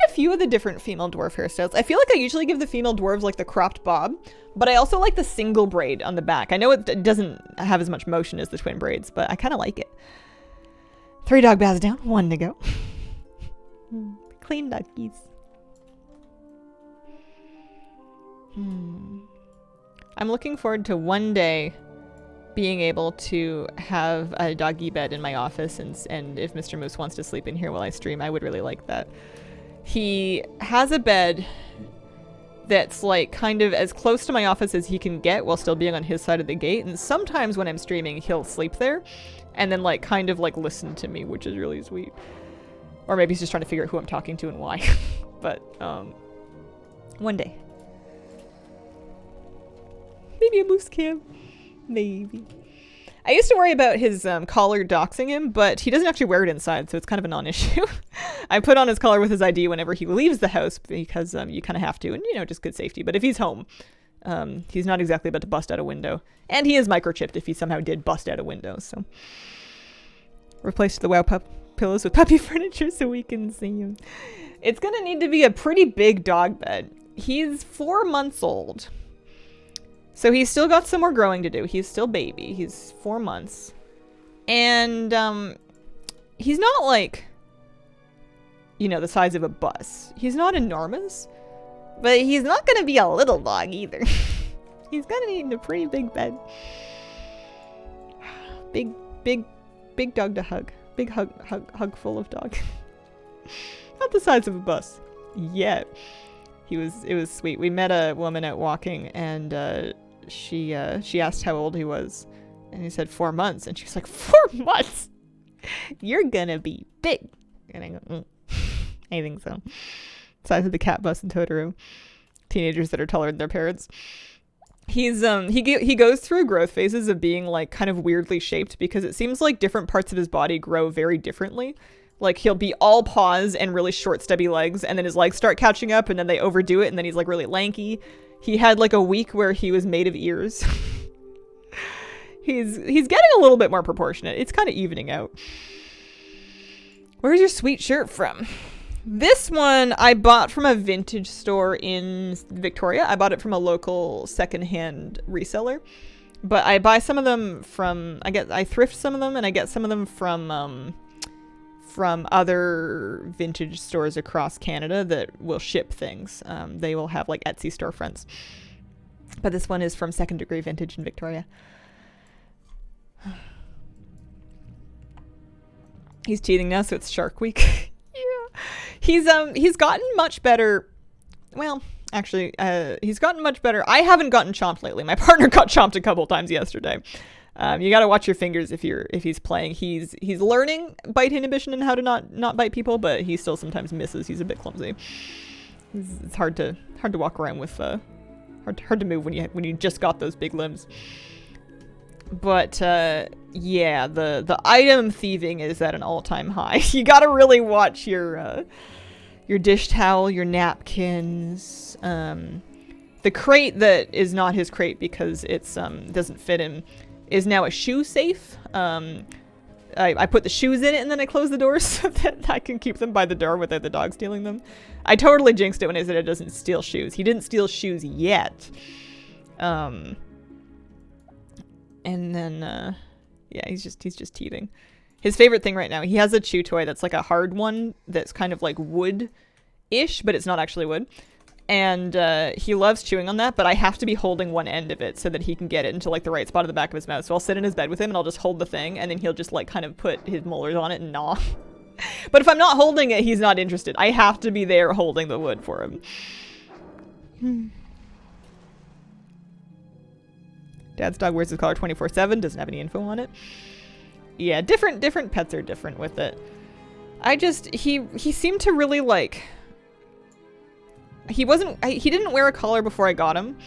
a few of the different female dwarf hairstyles. I feel like I usually give the female dwarves like the cropped bob, but I also like the single braid on the back. I know it doesn't have as much motion as the twin braids, but I kind of like it. 3 dog baths down, 1 to go. Clean duckies. I'm looking forward to one day being able to have a doggy bed in my office, and if Mr. Moose wants to sleep in here while I stream, I would really like that. He has a bed that's like kind of as close to my office as he can get while still being on his side of the gate, and sometimes when I'm streaming he'll sleep there and then like kind of like listen to me, which is really sweet. Or maybe he's just trying to figure out who I'm talking to and why. But one day. Maybe a moose cam. Maybe. I used to worry about his collar doxing him, but he doesn't actually wear it inside, so it's kind of a non-issue. I put on his collar with his ID whenever he leaves the house because you kind of have to, and just good safety. But if he's home, he's not exactly about to bust out a window. And he is microchipped if he somehow did bust out a window, so. Replaced the WoW pillows with puppy furniture so we can see him. It's gonna need to be a pretty big dog bed. He's 4 months old. So he's still got some more growing to do. He's still baby. He's 4 months. And he's not like, the size of a bus. He's not enormous, but he's not going to be a little dog either. He's going to need a pretty big bed. Big dog to hug. Big hug full of dog. Not the size of a bus yet. It was sweet. We met a woman out walking, and she asked how old he was, and he said 4 months, and she was like, 4 months? You're gonna be big. And I go, I think so. Size of the cat bus in Totoro. Teenagers that are taller than their parents. He's he goes through growth phases of being like kind of weirdly shaped, because it seems like different parts of his body grow very differently. Like he'll be all paws and really short stubby legs, and then his legs start catching up, and then they overdo it, and then he's like really lanky. He had like a week where he was made of ears. He's getting a little bit more proportionate. It's kind of evening out. Where's your sweet shirt from? This one I bought from a vintage store in Victoria. I bought it from a local secondhand reseller. But I buy some of them from, I thrift some of them, and I get some of them from other vintage stores across Canada that will ship things. They will have like Etsy storefronts. But this one is from Second Degree Vintage in Victoria. He's teething now, so it's Shark Week. Yeah. He's gotten much better. Well, actually, he's gotten much better. I haven't gotten chomped lately. My partner got chomped a couple times yesterday. You got to watch your fingers if he's playing. He's learning bite inhibition and how to not bite people, but he still sometimes misses. He's a bit clumsy. It's hard to walk around with hard to move when you just got those big limbs. But yeah, the item thieving is at an all-time high. You got to really watch your dish towel, your napkins. The crate that is not his crate because it's doesn't fit him is now a shoe safe. I put the shoes in it, and then I close the door so that I can keep them by the door without the dog stealing them. I totally jinxed it when I said it doesn't steal shoes. He didn't steal shoes yet. And then, yeah, he's just teething. His favorite thing right now, he has a chew toy that's like a hard one that's kind of like wood-ish, but it's not actually wood. And he loves chewing on that, but I have to be holding one end of it so that he can get it into like the right spot of the back of his mouth. So I'll sit in his bed with him and I'll just hold the thing, and then he'll just like kind of put his molars on it and gnaw. But if I'm not holding it, he's not interested. I have to be there holding the wood for him. Dad's dog wears his collar 24/7, doesn't have any info on it. Yeah, different pets are different with it. He seemed to really like, he didn't wear a collar before I got him.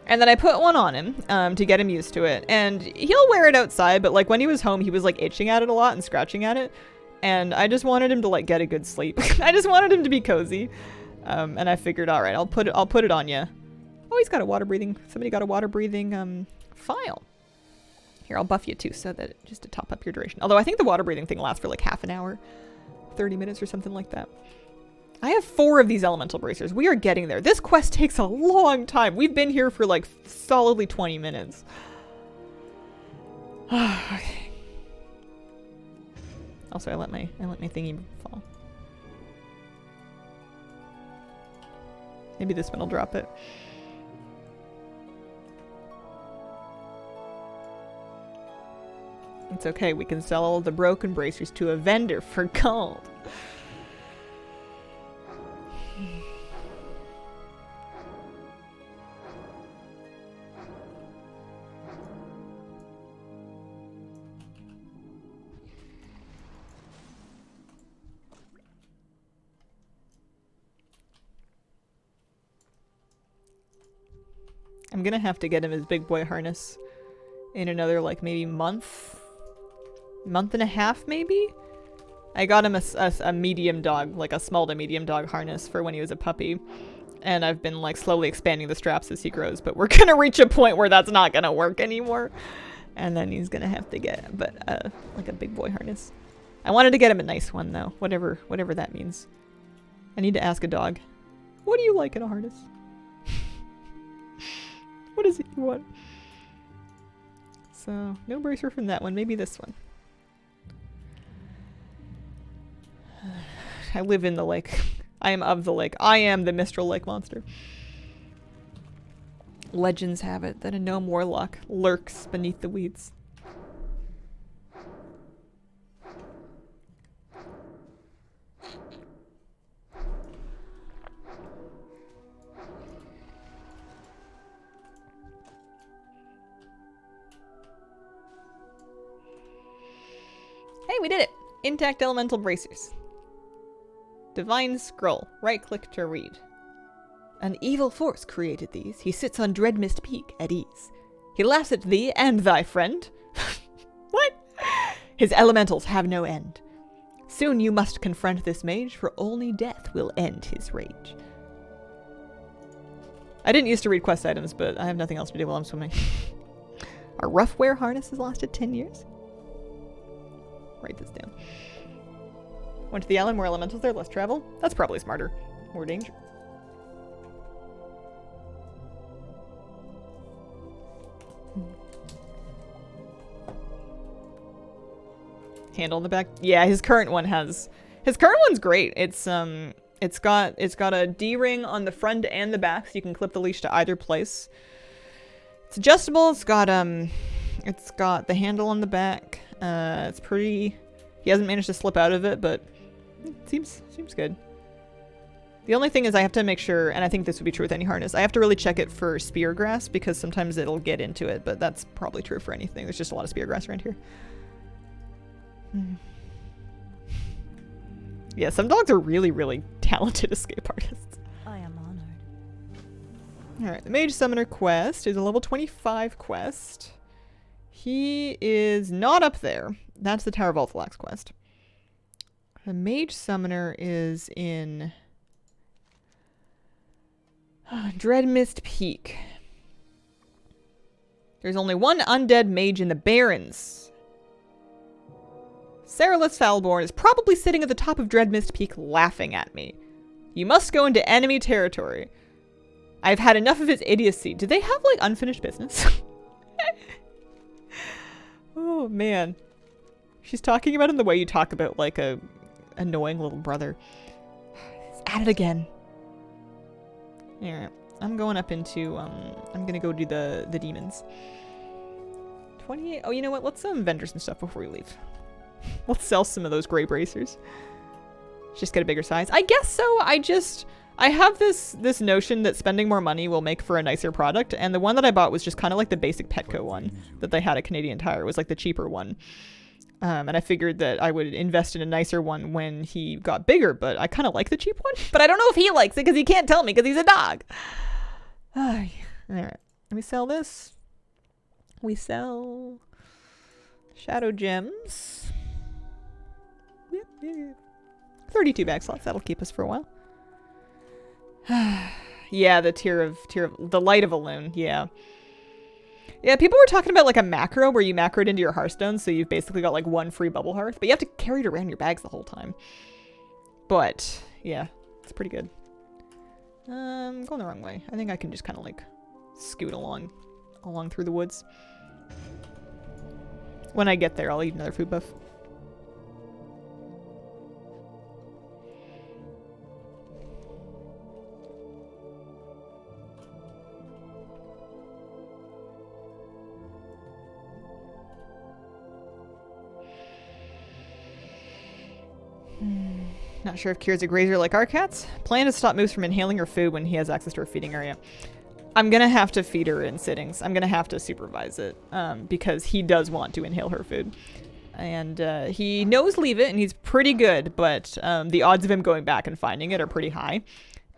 And then I put one on him to get him used to it. And he'll wear it outside, but like when he was home, he was like itching at it a lot and scratching at it. And I just wanted him to like get a good sleep. I just wanted him to be cozy. And I figured, all right, I'll put it on you. Oh, he's got a water breathing. Somebody got a water breathing file. Here, I'll buff you too, so that just to top up your duration. Although I think the water breathing thing lasts for like half an hour, 30 minutes or something like that. I have 4 of these elemental bracers. We are getting there. This quest takes a long time. We've been here for like solidly 20 minutes. Okay. Also, I let my thingy fall. Maybe this one will drop it. It's okay. We can sell all the broken bracers to a vendor for gold. I'm gonna have to get him his big boy harness in another, like, maybe month and a half, maybe? I got him a medium dog, like a small to medium dog harness for when he was a puppy. And I've been, like, slowly expanding the straps as he grows, but we're gonna reach a point where that's not gonna work anymore. And then he's gonna have to get, like a big boy harness. I wanted to get him a nice one, though, whatever that means. I need to ask a dog, what do you like in a harness? What is it you want? So, no bracer from that one. Maybe this one. I live in the lake. I am of the lake. I am the Mistral Lake monster. Legends have it that a gnome warlock lurks beneath the weeds. Hey, we did it! Intact elemental bracers. Divine Scroll. Right-click to read. An evil force created these. He sits on Dreadmist Peak at ease. He laughs at thee and thy friend. What? His elementals have no end. Soon you must confront this mage, for only death will end his rage. I didn't used to read quest items, but I have nothing else to do while I'm swimming. Our rough wear harness has lasted 10 years. Write this down. Went to the island, more elementals there, less travel. That's probably smarter. More danger. Handle in the back. Yeah, his current one has. His current one's great. It's got a D-ring on the front and the back, so you can clip the leash to either place. It's adjustable. It's got the handle on the back. It's pretty. He hasn't managed to slip out of it, but it seems good. The only thing is I have to make sure, and I think this would be true with any harness, I have to really check it for spear grass, because sometimes it'll get into it, but that's probably true for anything. There's just a lot of spear grass around here. Yeah, some dogs are really, really talented escape artists. I am honored. Alright, the Mage Summoner quest is a level 25 quest. He is not up there. That's the Tower of Ulthalax quest. The Mage Summoner is in Dreadmist Peak. There's only one undead mage in the Barrens. Saralus Falborn is probably sitting at the top of Dreadmist Peak laughing at me. You must go into enemy territory. I've had enough of his idiocy. Do they have, like, unfinished business? Oh, man. She's talking about him the way you talk about, like, a annoying little brother. He's at it again. Alright. I'm going up into, I'm gonna go do the demons. 28. Oh, you know what? Let's vendor some stuff before we leave. Let's sell some of those gray bracers. Just get a bigger size. I guess so. I have this notion that spending more money will make for a nicer product, and the one that I bought was just kind of like the basic Petco one that they had at Canadian Tire. It was like the cheaper one. And I figured that I would invest in a nicer one when he got bigger, but I kind of like the cheap one. But I don't know if he likes it because he can't tell me because he's a dog. Alright. Let me sell this. We sell Shadow Gems. Yep. 32 bag slots. That'll keep us for a while. Yeah, the tier of the Light of a Loon. Yeah. Yeah, people were talking about like a macro where you macro it into your Hearthstone, so you've basically got like one free bubble hearth, but you have to carry it around your bags the whole time. But yeah, it's pretty good. I'm going the wrong way. I think I can just kind of like scoot along through the woods. When I get there, I'll eat another food buff. Not sure if Kira's a grazer like our cats. Plan to stop Moose from inhaling her food when he has access to her feeding area. I'm gonna have to feed her in sittings. I'm gonna have to supervise it because he does want to inhale her food. And he knows leave it and he's pretty good, but the odds of him going back and finding it are pretty high.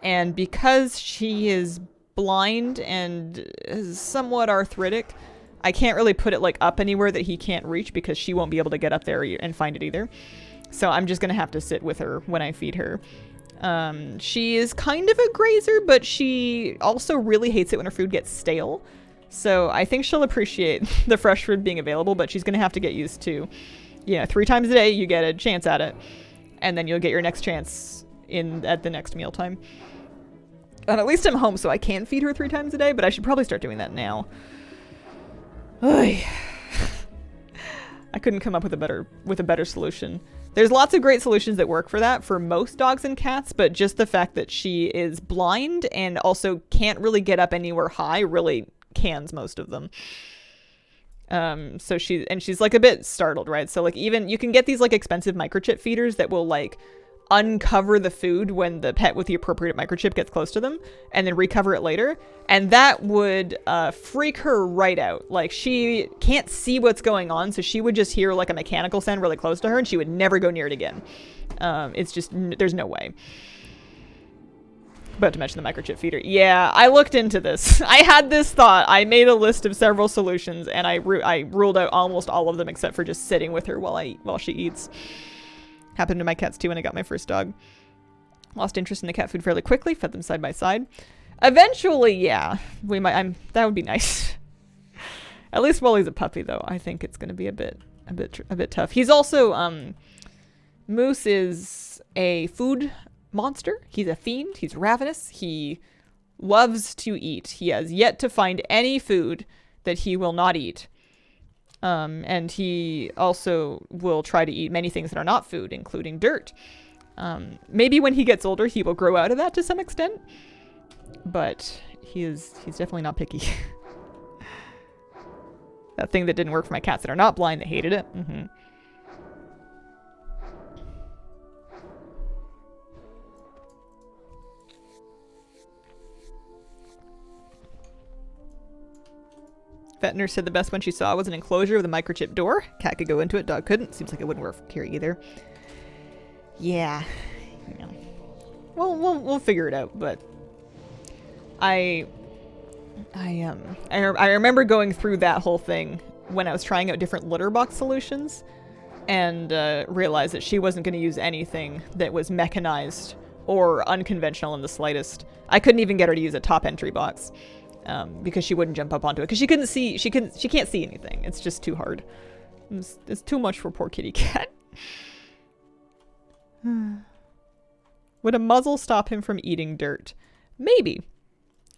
And because she is blind and is somewhat arthritic, I can't really put it like up anywhere that he can't reach because she won't be able to get up there and find it either. So I'm just going to have to sit with her when I feed her. She is kind of a grazer, but she also really hates it when her food gets stale. So I think she'll appreciate the fresh food being available, but she's going to have to get used to, 3 times a day you get a chance at it. And then you'll get your next chance at the next mealtime. And at least I'm home, so I can feed her 3 times a day, but I should probably start doing that now. Oy. I couldn't come up with a better solution. There's lots of great solutions that work for that for most dogs and cats, but just the fact that she is blind and also can't really get up anywhere high really cans most of them. So she's like a bit startled, right? So like even you can get these like expensive microchip feeders that will like uncover the food when the pet with the appropriate microchip gets close to them and then recover it later, and that would freak her right out. Like she can't see what's going on, so she would just hear like a mechanical sound really close to her and she would never go near it again. It's just there's no way. But to mention the microchip feeder, yeah, I looked into this. I had this thought. I made a list of several solutions and I ruled out almost all of them except for just sitting with her while she eats. Happened to my cats too when I got my first dog. Lost interest in the cat food fairly quickly. Fed them side by side. Eventually, yeah, that would be nice. At least while he's a puppy, though, I think it's going to be a bit tough. He's also Moose is a food monster. He's a fiend. He's ravenous. He loves to eat. He has yet to find any food that he will not eat. And he also will try to eat many things that are not food, including dirt. Maybe when he gets older, he will grow out of that to some extent. But he's definitely not picky. That thing that didn't work for my cats that are not blind, they hated it. Mm-hmm. Vet nurse said the best one she saw was an enclosure with a microchip door. Cat could go into it, dog couldn't. Seems like it wouldn't work here either. Yeah. We'll figure it out, but I remember going through that whole thing when I was trying out different litter box solutions and realized that she wasn't going to use anything that was mechanized or unconventional in the slightest. I couldn't even get her to use a top entry box. Because she wouldn't jump up onto it because she can't see anything. It's just too hard. It's too much for poor kitty cat. Would a muzzle stop him from eating dirt? Maybe.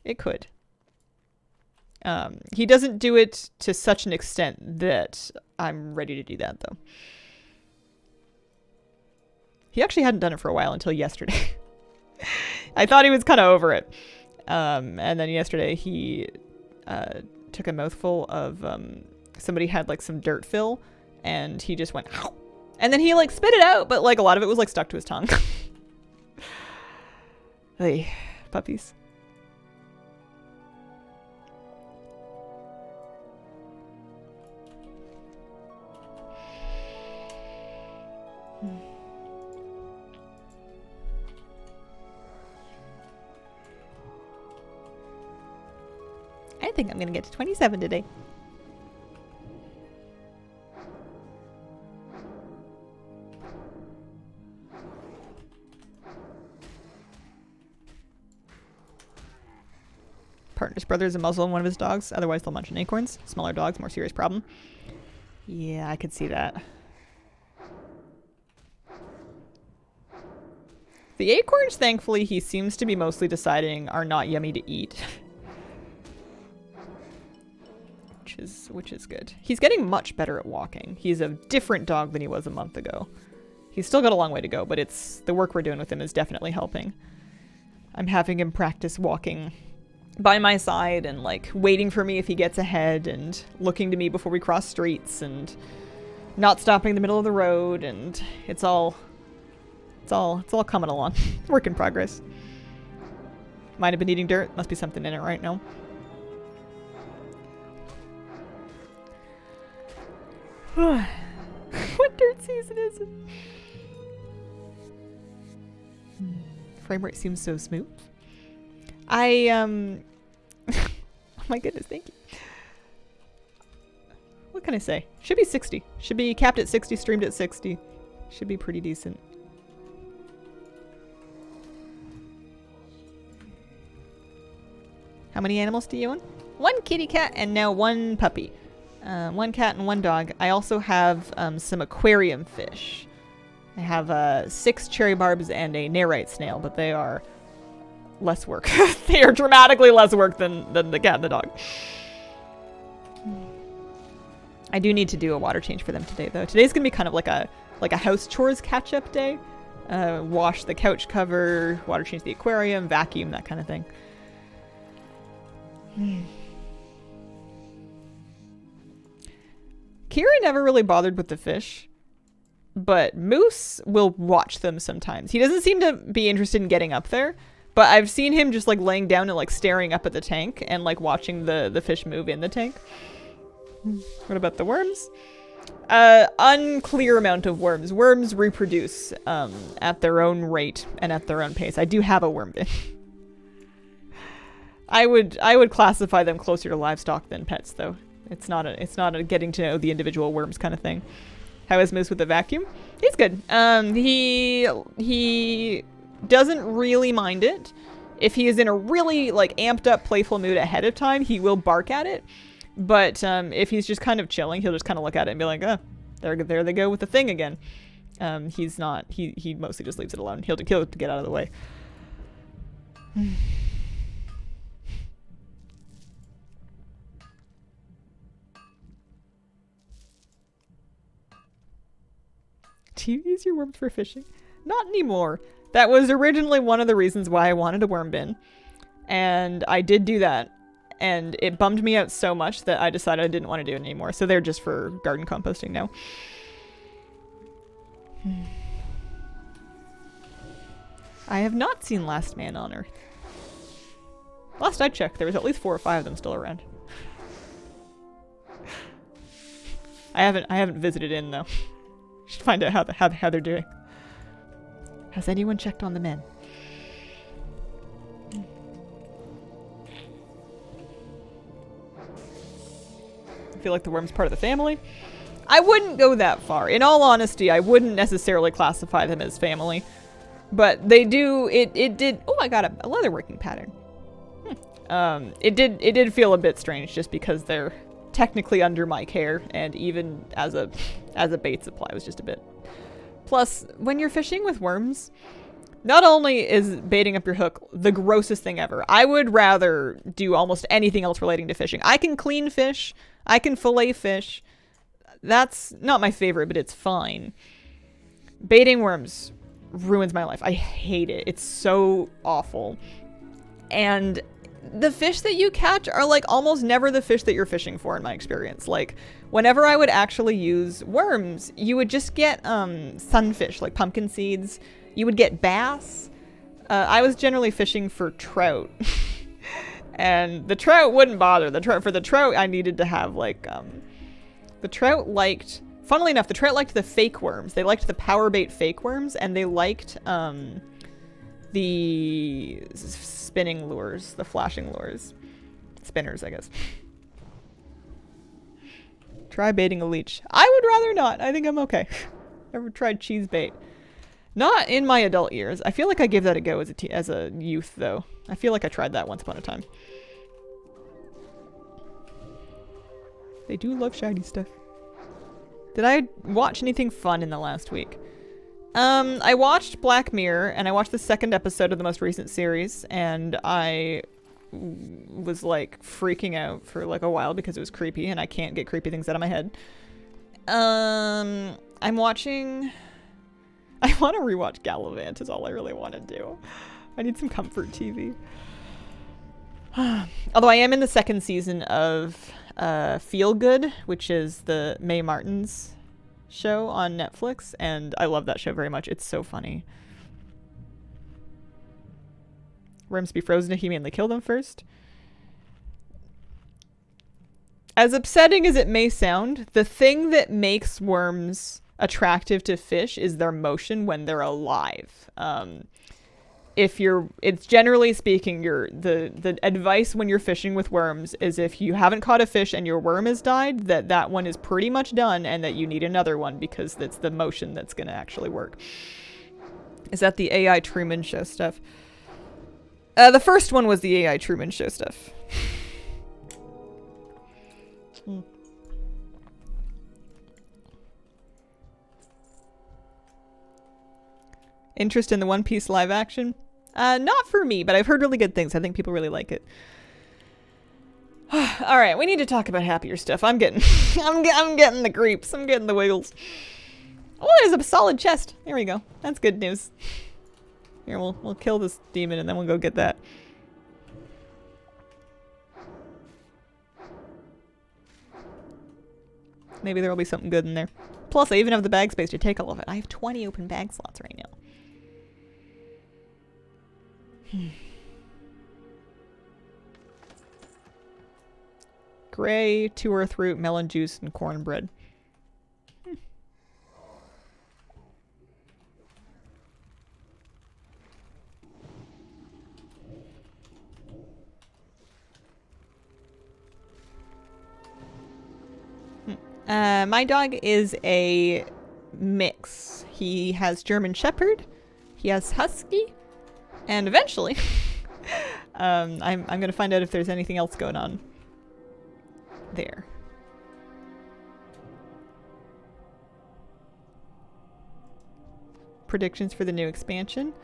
It could. He doesn't do it to such an extent that I'm ready to do that, though. He actually hadn't done it for a while until yesterday. I thought he was kind of over it. And then yesterday he took a mouthful of somebody had like some dirt fill, and he just went ow, and then he like spit it out, but like a lot of it was like stuck to his tongue. Hey, puppies. I think I'm gonna get to 27 today. Partner's brother is a muzzle on one of his dogs, otherwise they'll munch on acorns. Smaller dogs, more serious problem. Yeah, I could see that. The acorns, thankfully, he seems to be mostly deciding are not yummy to eat. Which is good. He's getting much better at walking. He's a different dog than he was a month ago. He's still got a long way to go, but it's the work we're doing with him is definitely helping. I'm having him practice walking by my side and like waiting for me if he gets ahead and looking to me before we cross streets and not stopping in the middle of the road, and it's all coming along. Work in progress. Might have been eating dirt. Must be something in it right now. What dirt season is it? Frame rate seems so smooth. Oh my goodness, thank you. What can I say? Should be 60. Should be capped at 60, streamed at 60. Should be pretty decent. How many animals do you own? 1 kitty cat and now 1 puppy. 1 cat and 1 dog. I also have some aquarium fish. I have 6 cherry barbs and a nerite snail, but they are less work. They are dramatically less work than the cat and the dog. I do need to do a water change for them today, though. Today's gonna be kind of like a house chores catch-up day. Wash the couch cover, water change the aquarium, vacuum, that kind of thing. Kira never really bothered with the fish, but Moose will watch them sometimes. He doesn't seem to be interested in getting up there, but I've seen him just like laying down and like staring up at the tank and like watching the fish move in the tank. What about the worms? Unclear amount of worms. Worms reproduce at their own rate and at their own pace. I do have a worm bin. I would classify them closer to livestock than pets, though. It's not a getting to know the individual worms kind of thing. How is Moose with the vacuum? He's good. He doesn't really mind it. If he is in a really like amped up playful mood ahead of time, he will bark at it. But if he's just kind of chilling, he'll just kind of look at it and be like, oh, there they go with the thing again. He's not. He mostly just leaves it alone. He'll get out of the way. Do you use your worms for fishing? Not anymore. That was originally one of the reasons why I wanted a worm bin. And I did do that. And it bummed me out so much that I decided I didn't want to do it anymore. So they're just for garden composting now. I have not seen Last Man on Earth. Last I checked, there was at least 4 or 5 of them still around. I haven't visited in though. Should find out how they're doing. Has anyone checked on the men? I feel like the worm's part of the family. I wouldn't go that far. In all honesty, I wouldn't necessarily classify them as family. But they do, it did, oh, I got a leather working pattern. It did feel a bit strange just because they're technically under my care, and even as a bait supply was just a bit. Plus, when you're fishing with worms, not only is baiting up your hook the grossest thing ever, I would rather do almost anything else relating to fishing. I can clean fish, I can fillet fish. That's not my favorite, but it's fine. Baiting worms ruins my life. I hate it. It's so awful. And the fish that you catch are like almost never the fish that you're fishing for in my experience. Like whenever I would actually use worms, you would just get sunfish, like pumpkin seeds. You would get bass. I was generally fishing for trout. And the trout wouldn't bother. For the trout, I needed to have like the trout liked, funnily enough, the trout liked the fake worms. They liked the power bait fake worms, and they liked the spinning lures, the flashing lures. Spinners, I guess. Try baiting a leech. I would rather not. I think I'm okay. Never tried cheese bait. Not in my adult years. I feel like I gave that a go as a youth, though. I feel like I tried that once upon a time. They do love shiny stuff. Did I watch anything fun in the last week? I watched Black Mirror, and I watched the second episode of the most recent series, and I was like freaking out for like a while because it was creepy, and I can't get creepy things out of my head. I'm watching... I want to rewatch Gallivant is all I really want to do. I need some comfort TV. Although I am in the second season of Feel Good, which is the Mae Martin's show on Netflix, and I love that show very much. It's so funny. Worms be frozen if you mainly kill them first. As upsetting as it may sound, the thing that makes worms attractive to fish is their motion when they're alive. It's generally speaking, the advice when you're fishing with worms is if you haven't caught a fish and your worm has died, that one is pretty much done and that you need another one because that's the motion that's going to actually work. Is that the AI Truman Show stuff? The first one was the AI Truman Show stuff. Interest in the One Piece live action? Not for me, but I've heard really good things. I think people really like it. All right, we need to talk about happier stuff. I'm getting the creeps. I'm getting the wiggles. Oh, there's a solid chest. There we go. That's good news. Here, we'll kill this demon and then we'll go get that. Maybe there will be something good in there. Plus, I even have the bag space to take all of it. I have 20 open bag slots right now. Gray, 2 earth root, melon juice, and cornbread. My dog is a mix. He has German Shepherd, he has Husky, and eventually, I'm gonna find out if there's anything else going on there. Predictions for the new expansion.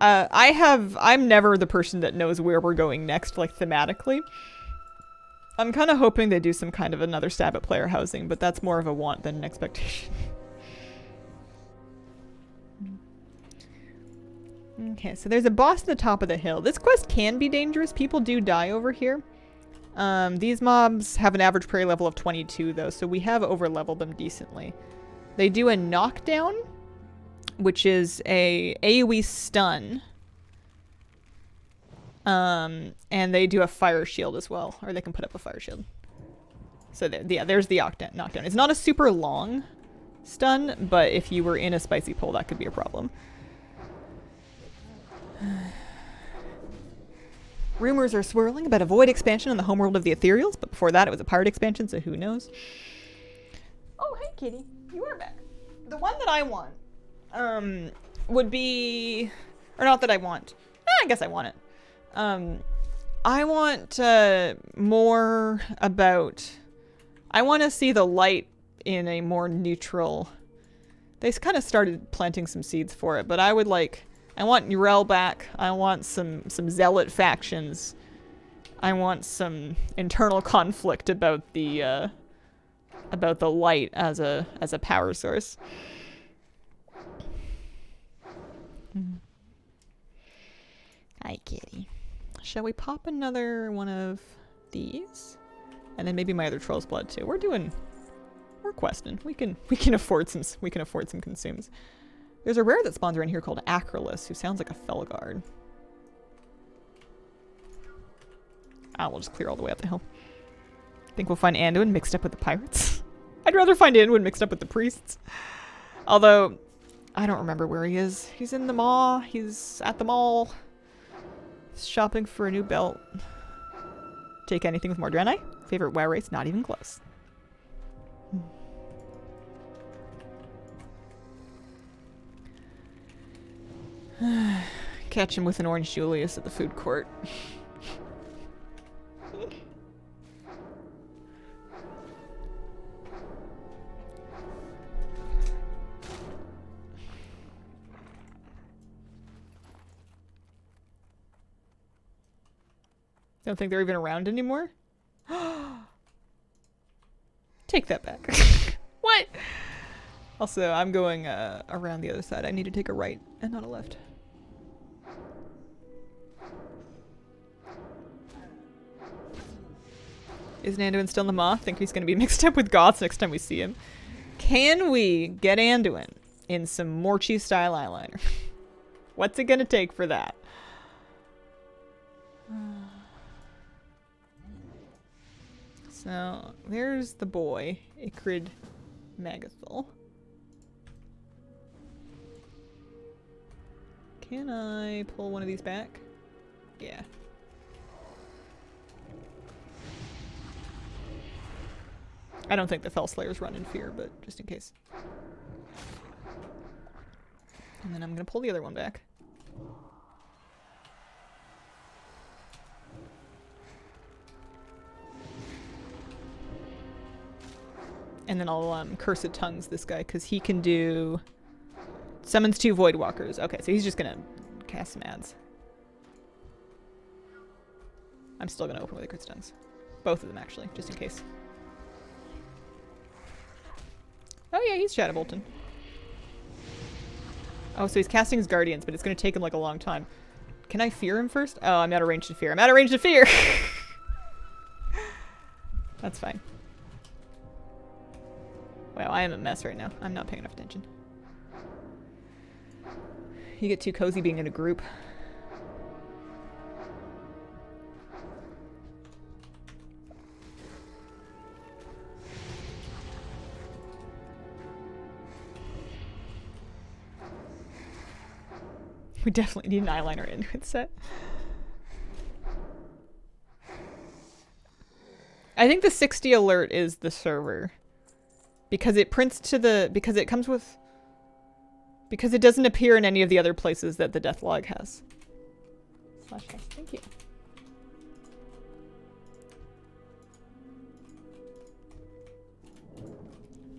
I'm never the person that knows where we're going next, like thematically. I'm kind of hoping they do some kind of another stab at player housing, but that's more of a want than an expectation. Okay, so there's a boss at the top of the hill. This quest can be dangerous. People do die over here. These mobs have an average prey level of 22, though, so we have over-leveled them decently. They do a knockdown, which is a AoE stun. And they do a fire shield as well, or they can put up a fire shield. So there's the knockdown. It's not a super long stun, but if you were in a spicy pole, that could be a problem. Rumors are swirling about a Void expansion on the homeworld of the Ethereals, but before that it was a Pirate expansion, so who knows? Oh, hey kitty. You are back. The one that I want, would be... Or not that I want. I guess I want it. I want more about... I want to see the light in a more neutral... They kind of started planting some seeds for it, but I would like... I want Yrel back. I want some zealot factions. I want some internal conflict about the light as a power source. Hi, kitty. Shall we pop another one of these? And then maybe my other Troll's Blood too. We're questing. We can afford some consumes. There's a rare that spawns around here called Acrolus, who sounds like a Felguard. We'll just clear all the way up the hill. Think we'll find Anduin mixed up with the pirates? I'd rather find Anduin mixed up with the priests. Although, I don't remember where he is. He's in the maw. He's at the mall. He's shopping for a new belt. Take anything with more Draenei? Favorite WoW race? Not even close. Catch him with an orange Julius at the food court. Don't think they're even around anymore? Take that back. What? Also, I'm going around the other side. I need to take a right and not a left. Is Anduin still in the maw? Think he's going to be mixed up with goths next time we see him. Can we get Anduin in some Morchi style eyeliner? What's it going to take for that? So, there's the boy, Ikrid Magathol. Can I pull one of these back? Yeah. I don't think the Fell Slayers run in fear, but just in case. And then I'm gonna pull the other one back. And then I'll Cursed Tongues this guy, because he can do... Summons 2 Void Walkers. Okay, so he's just gonna cast some ads. I'm still gonna open with the Cursed Tongues. Both of them, actually, just in case. Oh yeah, he's Shadow Bolton. Oh, so he's casting his Guardians, but it's gonna take him like a long time. Can I fear him first? Oh, I'm out of range to fear. I'm out of range to fear! That's fine. Wow, I am a mess right now. I'm not paying enough attention. You get too cozy being in a group. We definitely need an eyeliner in it set. I think the 60 alert is the server. Because it prints to the... Because it comes with... Because it doesn't appear in any of the other places that the Deathlog has. Slash S, thank you.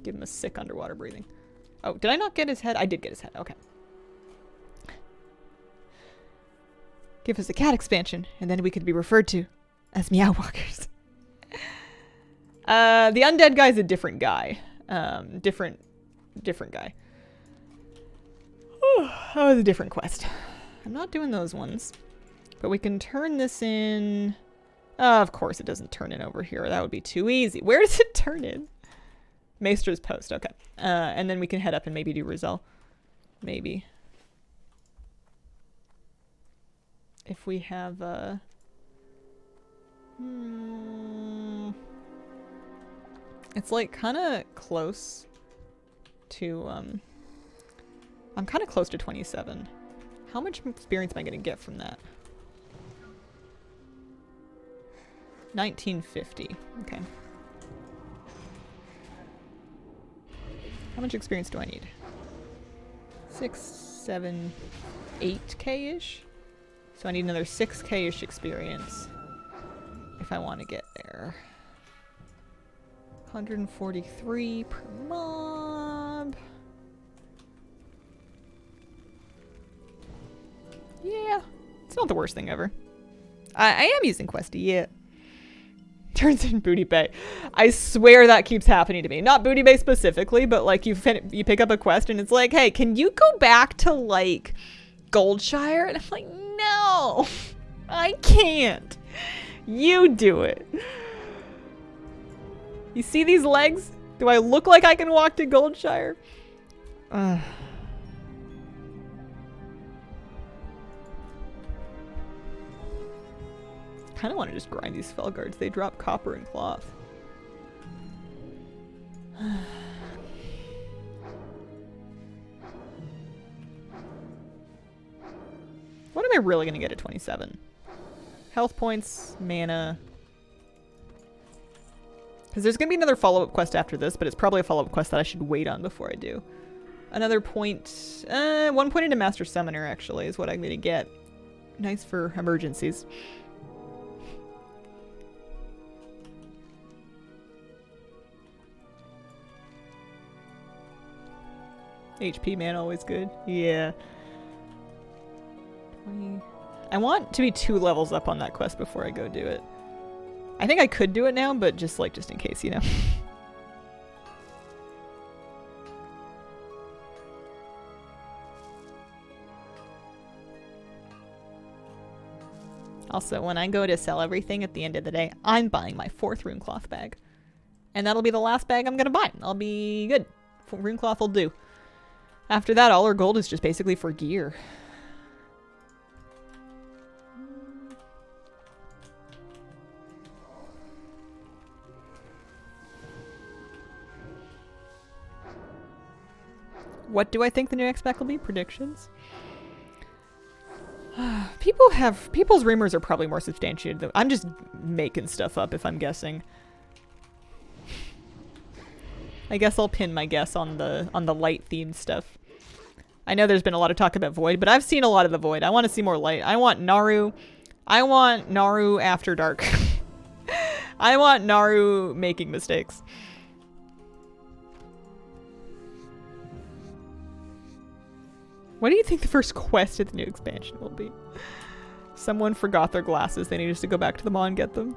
Give him a sick underwater breathing. Oh, did I not get his head? I did get his head, okay. Give us a cat expansion, and then we could be referred to as Meow Walkers. The undead guy's a different guy. Different guy. Whew, that was a different quest. I'm not doing those ones. But we can turn this in... of course it doesn't turn in over here. That would be too easy. Where does it turn in? Maester's Post, okay. And then we can head up and maybe do Rizal. Maybe. If we have it's like kind of close to I'm kind of close to 27. How much experience am I going to get from that? 1950. Okay. How much experience do I need? 6, 7, 8k-ish? So I need another 6k-ish experience if I want to get there. 143 per mob. Yeah, it's not the worst thing ever. I am using Questy, yeah. Turns in Booty Bay. I swear that keeps happening to me. Not Booty Bay specifically, but like you pick up a quest and it's like, hey, can you go back to like Goldshire? And I'm like, no. I can't. You do it. You see these legs? Do I look like I can walk to Goldshire? Ugh. Kind of want to just grind these Felguards. They drop copper and cloth. What am I really going to get at 27? Health points, mana. Because there's going to be another follow-up quest after this, but it's probably a follow-up quest that I should wait on before I do. Another point, 1 point into Master Summoner actually is what I'm going to get. Nice for emergencies. HP man, always good. Yeah. 20. I want to be 2 levels up on that quest before I go do it. I think I could do it now, but just in case, you know. Also, when I go to sell everything at the end of the day, I'm buying my 4th Runecloth bag. And that'll be the last bag I'm gonna buy. I'll be good. Runecloth will do. After that, all our gold is just basically for gear. What do I think the new X-Spec will be? Predictions? People's rumors are probably more substantiated than I'm just making stuff up if I'm guessing. I guess I'll pin my guess on the light themed stuff. I know there's been a lot of talk about Void, but I've seen a lot of the Void. I want to see more light. I want Naru. I want Naru after dark. I want Naru making mistakes. What do you think the first quest of the new expansion will be? Someone forgot their glasses. They need us to go back to the mall and get them.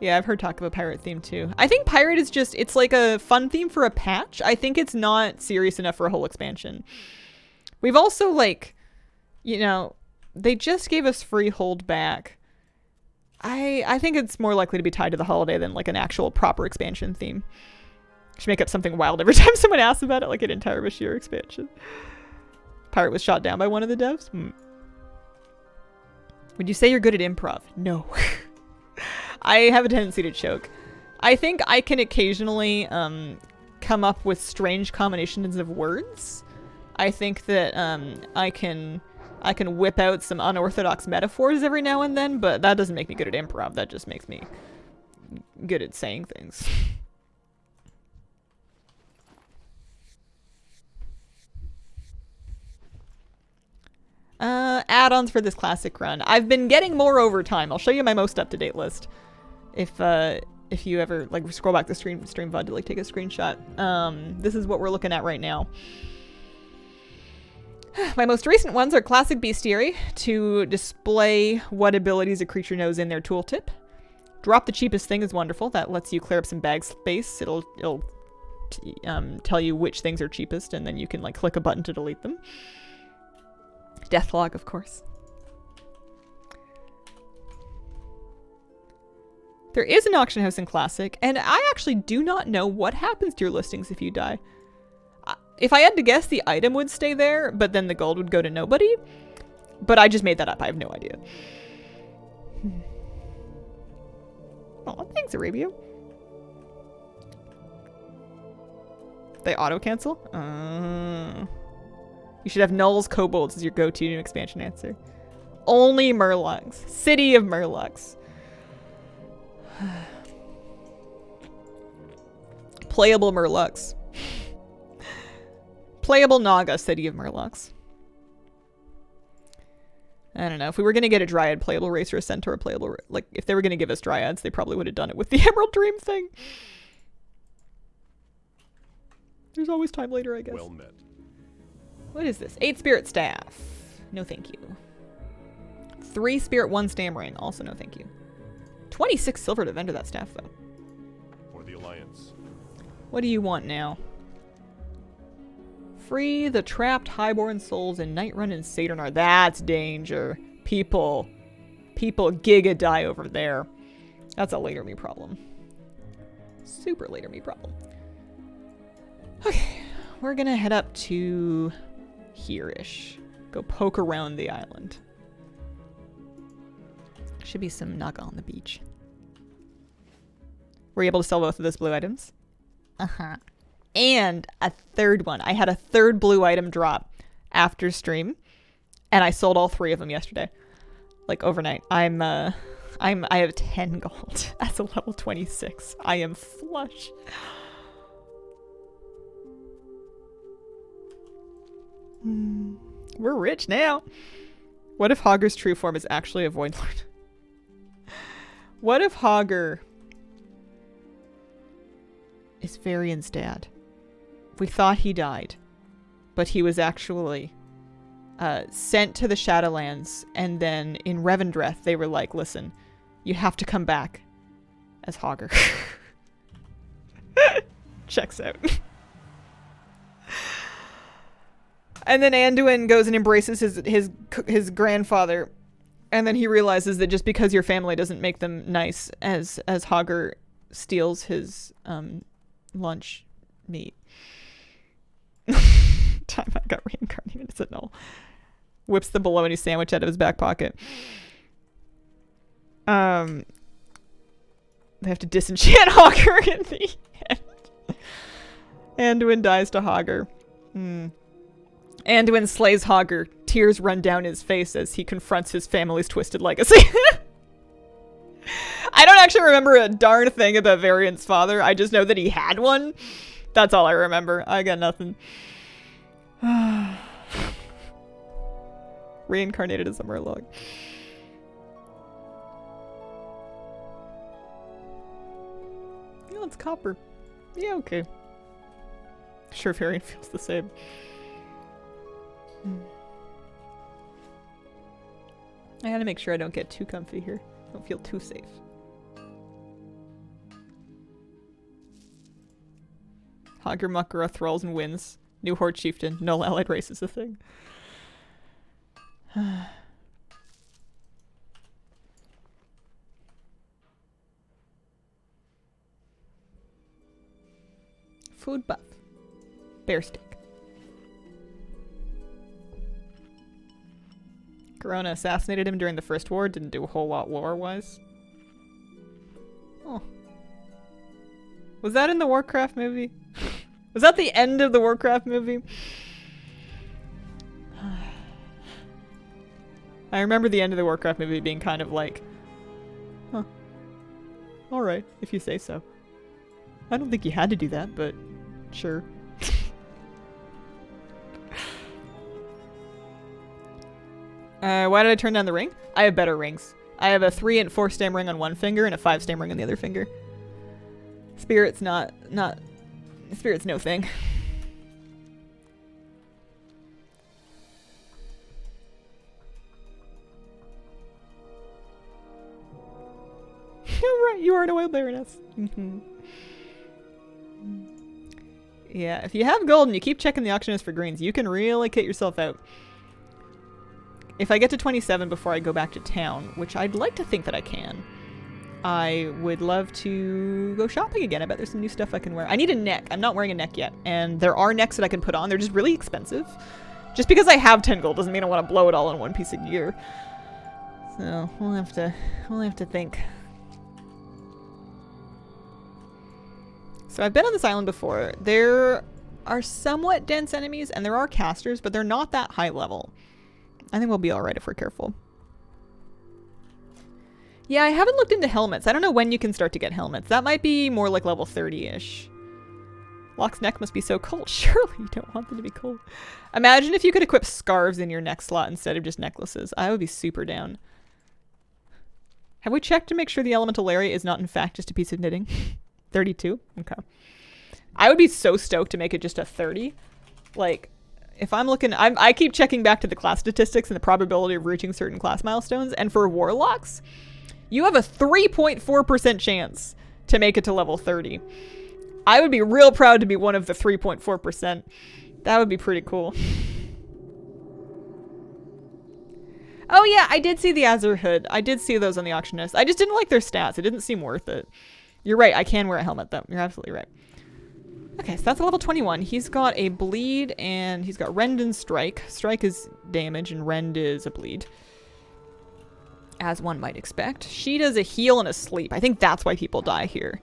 Yeah, I've heard talk of a pirate theme too. I think pirate is just, it's like a fun theme for a patch. I think it's not serious enough for a whole expansion. We've also like, you know, they just gave us free hold back. I think it's more likely to be tied to the holiday than like an actual proper expansion theme. Should make up something wild every time someone asks about it, like an entire Bashir expansion. Pirate was shot down by one of the devs? Would you say you're good at improv? No. I have a tendency to choke. I think I can occasionally come up with strange combinations of words. I think that I can whip out some unorthodox metaphors every now and then, but that doesn't make me good at improv. That just makes me good at saying things. Add-ons for this classic run. I've been getting more over time. I'll show you my most up-to-date list. If you ever like scroll back the stream VOD to like take a screenshot. This is what we're looking at right now. My most recent ones are Classic Bestiary to display what abilities a creature knows in their tooltip. Drop the cheapest thing is wonderful. That lets you clear up some bag space. It'll tell you which things are cheapest, and then you can like click a button to delete them. Deathlog, of course. There is an auction house in Classic, and I actually do not know what happens to your listings if you die. If I had to guess, the item would stay there, but then the gold would go to nobody. But I just made that up. I have no idea. Oh, thanks, Arabia. They auto-cancel? You should have Nulls Kobolds as your go-to new expansion answer. Only Murlocs. City of Murlocs. Playable Murlocs. Playable Naga, City of Murlocs. I don't know. If we were going to get a Dryad playable race or a Centaur playable... Like, if they were going to give us Dryads, they probably would have done it with the Emerald Dream thing. There's always time later, I guess. Well met. What is this? 8 Spirit Staff. No thank you. 3 Spirit, 1 Stammering. Also no thank you. 26 silver to vendor that staff, though. For the Alliance. What do you want now? Free the trapped highborn souls in Nightrun and Saturnar. That's danger. People. People giga die over there. That's a later me problem. Super later me problem. Okay, we're gonna head up to here-ish. Go poke around the island. Should be some Naga on the beach. Were you able to sell both of those blue items? Uh-huh. And a third one. I had a third blue item drop after stream, and I sold all 3 of them yesterday. Like overnight. I have 10 gold as a level 26. I am flush. We're rich now. What if Hogger's true form is actually a Void Lord? What if Hogger is Varian's dad? We thought he died, but he was actually sent to the Shadowlands, and then in Revendreth they were like, listen, you have to come back as Hogger. Checks out. And then Anduin goes and embraces his grandfather, and then he realizes that just because your family doesn't make them nice, as Hogger steals his lunch meat. Time I got reincarnated as a null. Whips the bologna sandwich out of his back pocket. They have to disenchant Hogger in the end. Anduin dies to Hogger. Anduin slays Hogger. Tears run down his face as he confronts his family's twisted legacy. I don't actually remember a darn thing about Varian's father. I just know that he had one. That's all I remember. I got nothing. Reincarnated as a Murloc. Oh, it's copper. Yeah, okay. Sure, Varian feels the same. I gotta make sure I don't get too comfy here. Don't feel too safe. Hogger Muckera thralls and wins. New Horde Chieftain. Null allied race is a thing. Food buff. Bear steak. Corona assassinated him during the First War. Didn't do a whole lot lore-wise. Oh. Was that in the Warcraft movie? Was that the end of the Warcraft movie? I remember the end of the Warcraft movie being kind of like, huh. Alright, if you say so. I don't think you had to do that, but sure. Why did I turn down the ring? I have better rings. I have a 3 and 4 stem ring on one finger and a 5 stem ring on the other finger. Spirit's Spirit's no thing. Right, you are an oil baroness. Yeah, if you have gold and you keep checking the auctionist for greens, you can really kit yourself out. If I get to 27 before I go back to town, which I'd like to think that I can, I would love to go shopping again. I bet there's some new stuff I can wear. I need a neck. I'm not wearing a neck yet. And there are necks that I can put on. They're just really expensive. Just because I have 10 gold doesn't mean I want to blow it all in one piece of gear. So we'll have to think. So I've been on this island before. There are somewhat dense enemies and there are casters, but they're not that high level. I think we'll be alright if we're careful. Yeah, I haven't looked into helmets. I don't know when you can start to get helmets. That might be more like level 30-ish. Locke's neck must be so cold. Surely you don't want them to be cold. Imagine if you could equip scarves in your neck slot instead of just necklaces. I would be super down. Have we checked to make sure the elemental lariat is not in fact just a piece of knitting? 32? Okay. I would be so stoked to make it just a 30. Like, if I'm looking... I keep checking back to the class statistics and the probability of reaching certain class milestones, and for warlocks, you have a 3.4% chance to make it to level 30. I would be real proud to be one of the 3.4%. That would be pretty cool. Oh yeah, I did see the Azure Hood. I did see those on the auction list. I just didn't like their stats. It didn't seem worth it. You're right, I can wear a helmet though. You're absolutely right. Okay, so that's a level 21. He's got a bleed and he's got rend and strike. Strike is damage and rend is a bleed. As one might expect. She does a heal and a sleep. I think that's why people die here.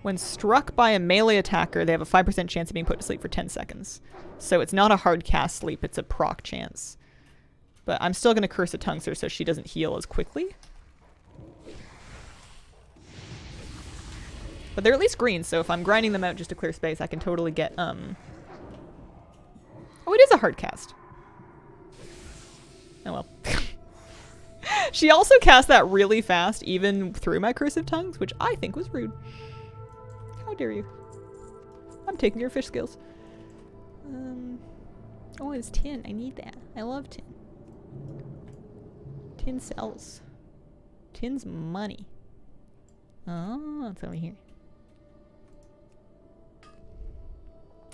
When struck by a melee attacker, they have a 5% chance of being put to sleep for 10 seconds. So it's not a hard cast sleep, it's a proc chance. But I'm still going to curse a tongue so she doesn't heal as quickly. But they're at least green, so if I'm grinding them out just to clear space, I can totally get, Oh, it is a hard cast. Oh well. She also cast that really fast, even through my cursive tongues, which I think was rude. How dare you? I'm taking your fish skills. Oh, it's tin. I need that. I love tin. Tin sells. Tin's money. Oh, it's over here.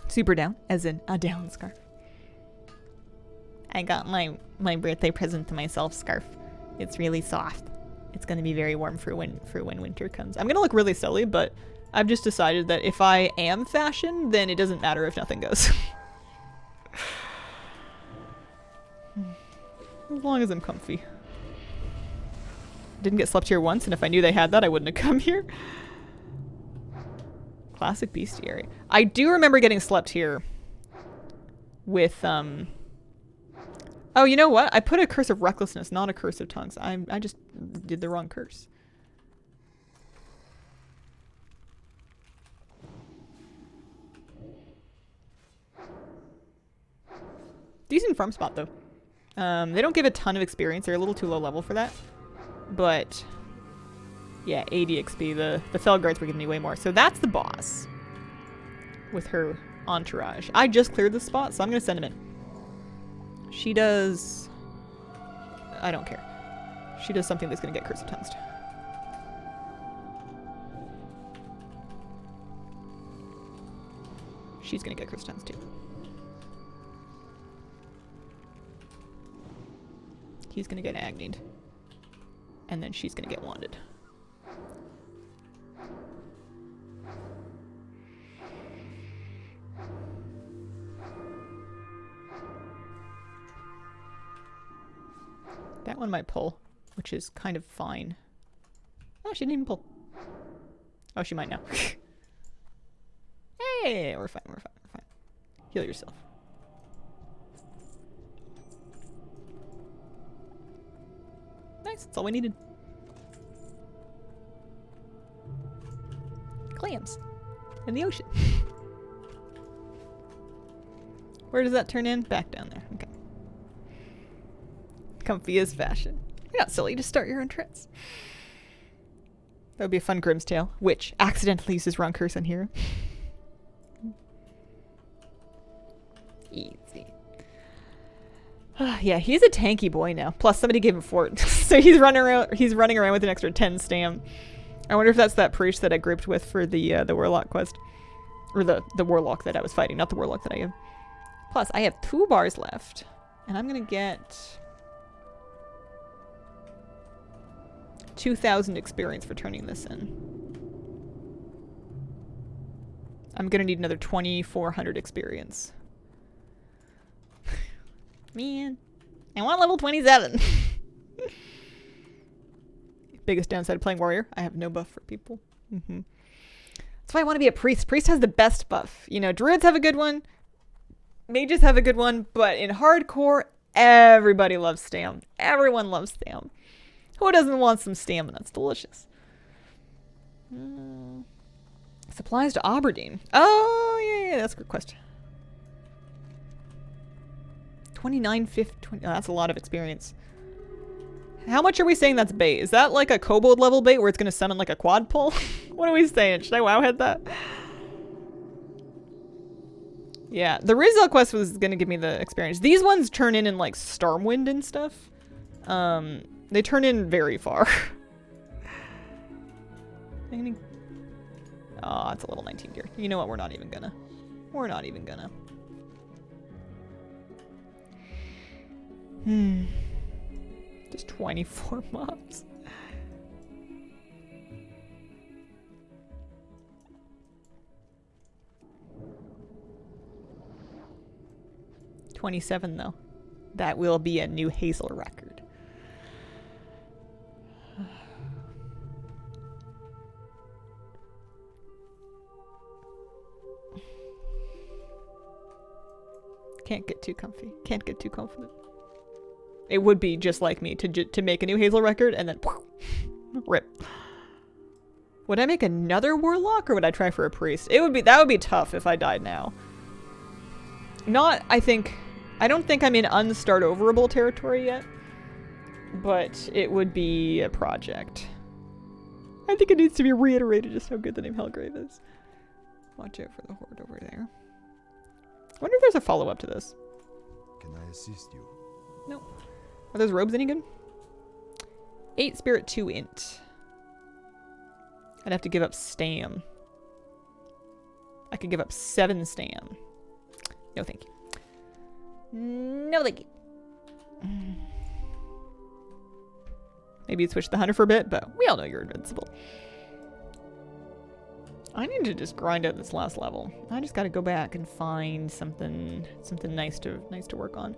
Super down, as in a down scarf. I got my birthday present to myself scarf. It's really soft. It's going to be very warm for when winter comes. I'm going to look really silly, but I've just decided that if I am fashion, then it doesn't matter if nothing goes. As long as I'm comfy. Didn't get slept here once, and if I knew they had that, I wouldn't have come here. Classic bestiary. I do remember getting slept here with, Oh, you know what? I put a curse of recklessness, not a curse of tongues. I just did the wrong curse. Decent farm spot, though. They don't give a ton of experience. They're a little too low level for that. But, yeah, 80 XP. The Felguards were giving me way more. So that's the boss with her entourage. I just cleared this spot, so I'm going to send him in. She does... I don't care. She does something that's going to get Curse of Tongues. She's going to get Curse of Tongues too. He's going to get Agnied. And then she's going to get Wanded. That one might pull, which is kind of fine. Oh, she didn't even pull. Oh, she might now. Hey, we're fine, we're fine, we're fine. Heal yourself. Nice, that's all we needed. Clams. In the ocean. Where does that turn in? Back down there. Okay. Comfy as fashion. You're not silly to start your own trends. That would be a fun Grimm's Tale, which accidentally uses wrong curse on hero. Easy. Yeah, he's a tanky boy now. Plus, somebody gave him fort, so he's running around. He's running around with an extra 10 stam. I wonder if that's that priest that I grouped with for the warlock quest, or the warlock that I was fighting, not the warlock that I am. Plus, I have 2 bars left, and I'm gonna get 2,000 experience for turning this in. I'm gonna need another 2,400 experience. Man, I want level 27. Biggest downside of playing warrior, I have no buff for people. That's why I want to be a priest. Priest has the best buff. You know, druids have a good one, mages have a good one, but in hardcore, everybody loves stam. Everyone loves stam. Who doesn't want some stamina? It's delicious. Supplies to Aberdeen. Oh, yeah, that's a good question. 2950. Oh, that's a lot of experience. How much are we saying that's bait? Is that like a kobold level bait where it's going to summon like a quad pull? What are we saying? Should I wow head that? Yeah, the Rizal quest was going to give me the experience. These ones turn in like Stormwind and stuff. They turn in very far. Oh, it's a level 19 gear. You know what? We're not even gonna. Just 24 mobs. $27 though. That will be a new Hazel record. Can't get too comfy. Can't get too confident. It would be just like me to make a new Hazel record and then rip. Would I make another warlock or would I try for a priest? That would be tough if I died now. I don't think I'm in unstart overable territory yet, but it would be a project. I think it needs to be reiterated just how good the name Hellgrave is. Watch out for the horde over there. I wonder if there's a follow-up to this. Can I assist you? Nope. Are those robes any good? 8 spirit, 2 int. I'd have to give up stam. I could give up 7 stam. No thank you. No thank you. Maybe you'd switch the hunter for a bit, but we all know you're invincible. I need to just grind out this last level. I just gotta go back and find something nice to work on.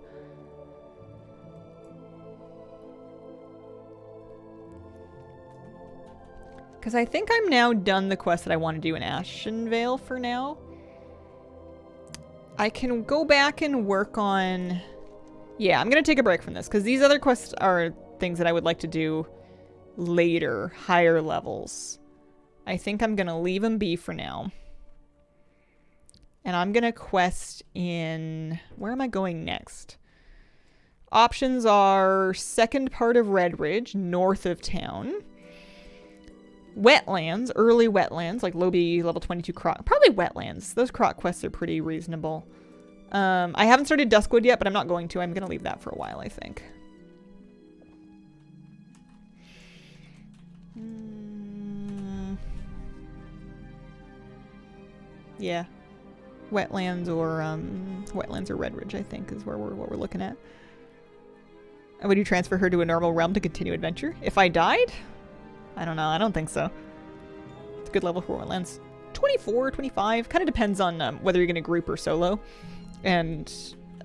Because I think I'm now done the quest that I want to do in Ashenvale for now. I can go back and work on... Yeah, I'm going to take a break from this because these other quests are things that I would like to do later, higher levels. I think I'm going to leave them be for now. And I'm going to quest in... Where am I going next? Options are second part of Redridge, north of town. Wetlands, early wetlands, like Lobby level 22 Croc. Probably wetlands. Those Croc quests are pretty reasonable. I haven't started Duskwood yet, but I'm not going to. I'm going to leave that for a while, I think. Yeah. Wetlands or Redridge, I think, is what we're looking at. And would you transfer her to a normal realm to continue adventure? If I died? I don't know. I don't think so. It's a good level for Wetlands. 24, 25. Kind of depends on whether you're going to group or solo. And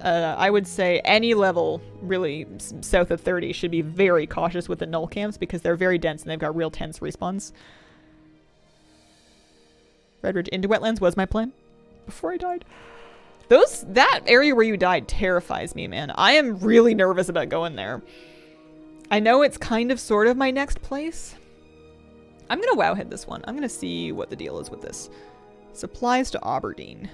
I would say any level really south of 30 should be very cautious with the null camps because they're very dense and they've got real tense respawns. Redridge into Wetlands was my plan before I died. That area where you died terrifies me, man. I am really nervous about going there. I know it's kind of sort of my next place. I'm going to wowhead this one. I'm going to see what the deal is with this. Supplies to Aberdeen.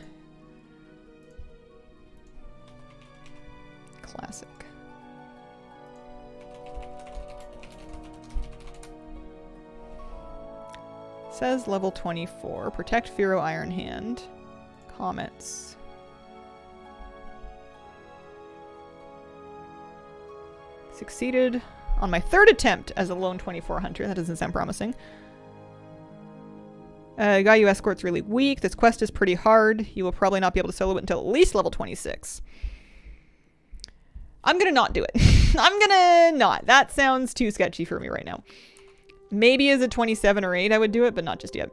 Classic. Says level 24. Protect Firo Iron Hand. Comments. Succeeded on my 3rd attempt as a lone 24 hunter. That doesn't sound promising. Guy you escort's really weak. This quest is pretty hard. You will probably not be able to solo it until at least level 26. I'm gonna not do it. I'm gonna not. That sounds too sketchy for me right now. Maybe as a 27 or 8 I would do it, but not just yet.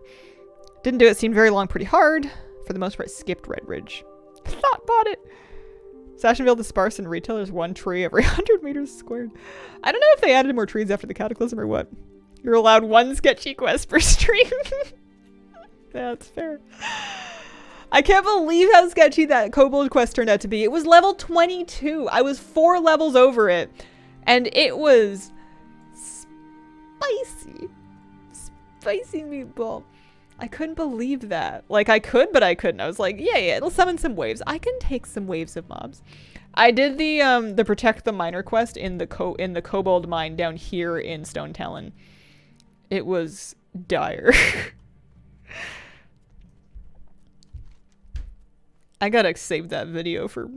Didn't do it. Seemed very long, pretty hard. For the most part, skipped Redridge. Thought bought it. Sashenville, the sparse and retail, there's 1 tree every 100 meters squared. I don't know if they added more trees after the Cataclysm or what. You're allowed 1 sketchy quest per stream. That's fair. I can't believe how sketchy that Kobold quest turned out to be. It was level 22. I was 4 levels over it. And it was spicy. Spicy meatball. I couldn't believe that. Like, I could, but I couldn't. I was like, yeah, it'll summon some waves. I can take some waves of mobs. I did the Protect the Miner quest in the Kobold mine down here in Stone Talon. It was dire. I gotta save that video for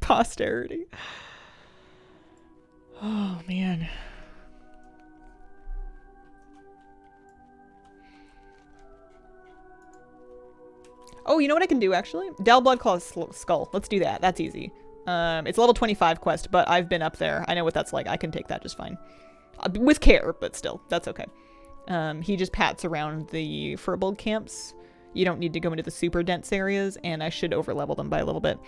posterity. Oh, man. Oh, you know what I can do, actually? Dal Bloodclaw's skull. Let's do that. That's easy. It's a level 25 quest, but I've been up there. I know what that's like. I can take that just fine. With care, but still, that's okay. He just pats around the Furbolg camps. You don't need to go into the super dense areas, and I should overlevel them by a little bit.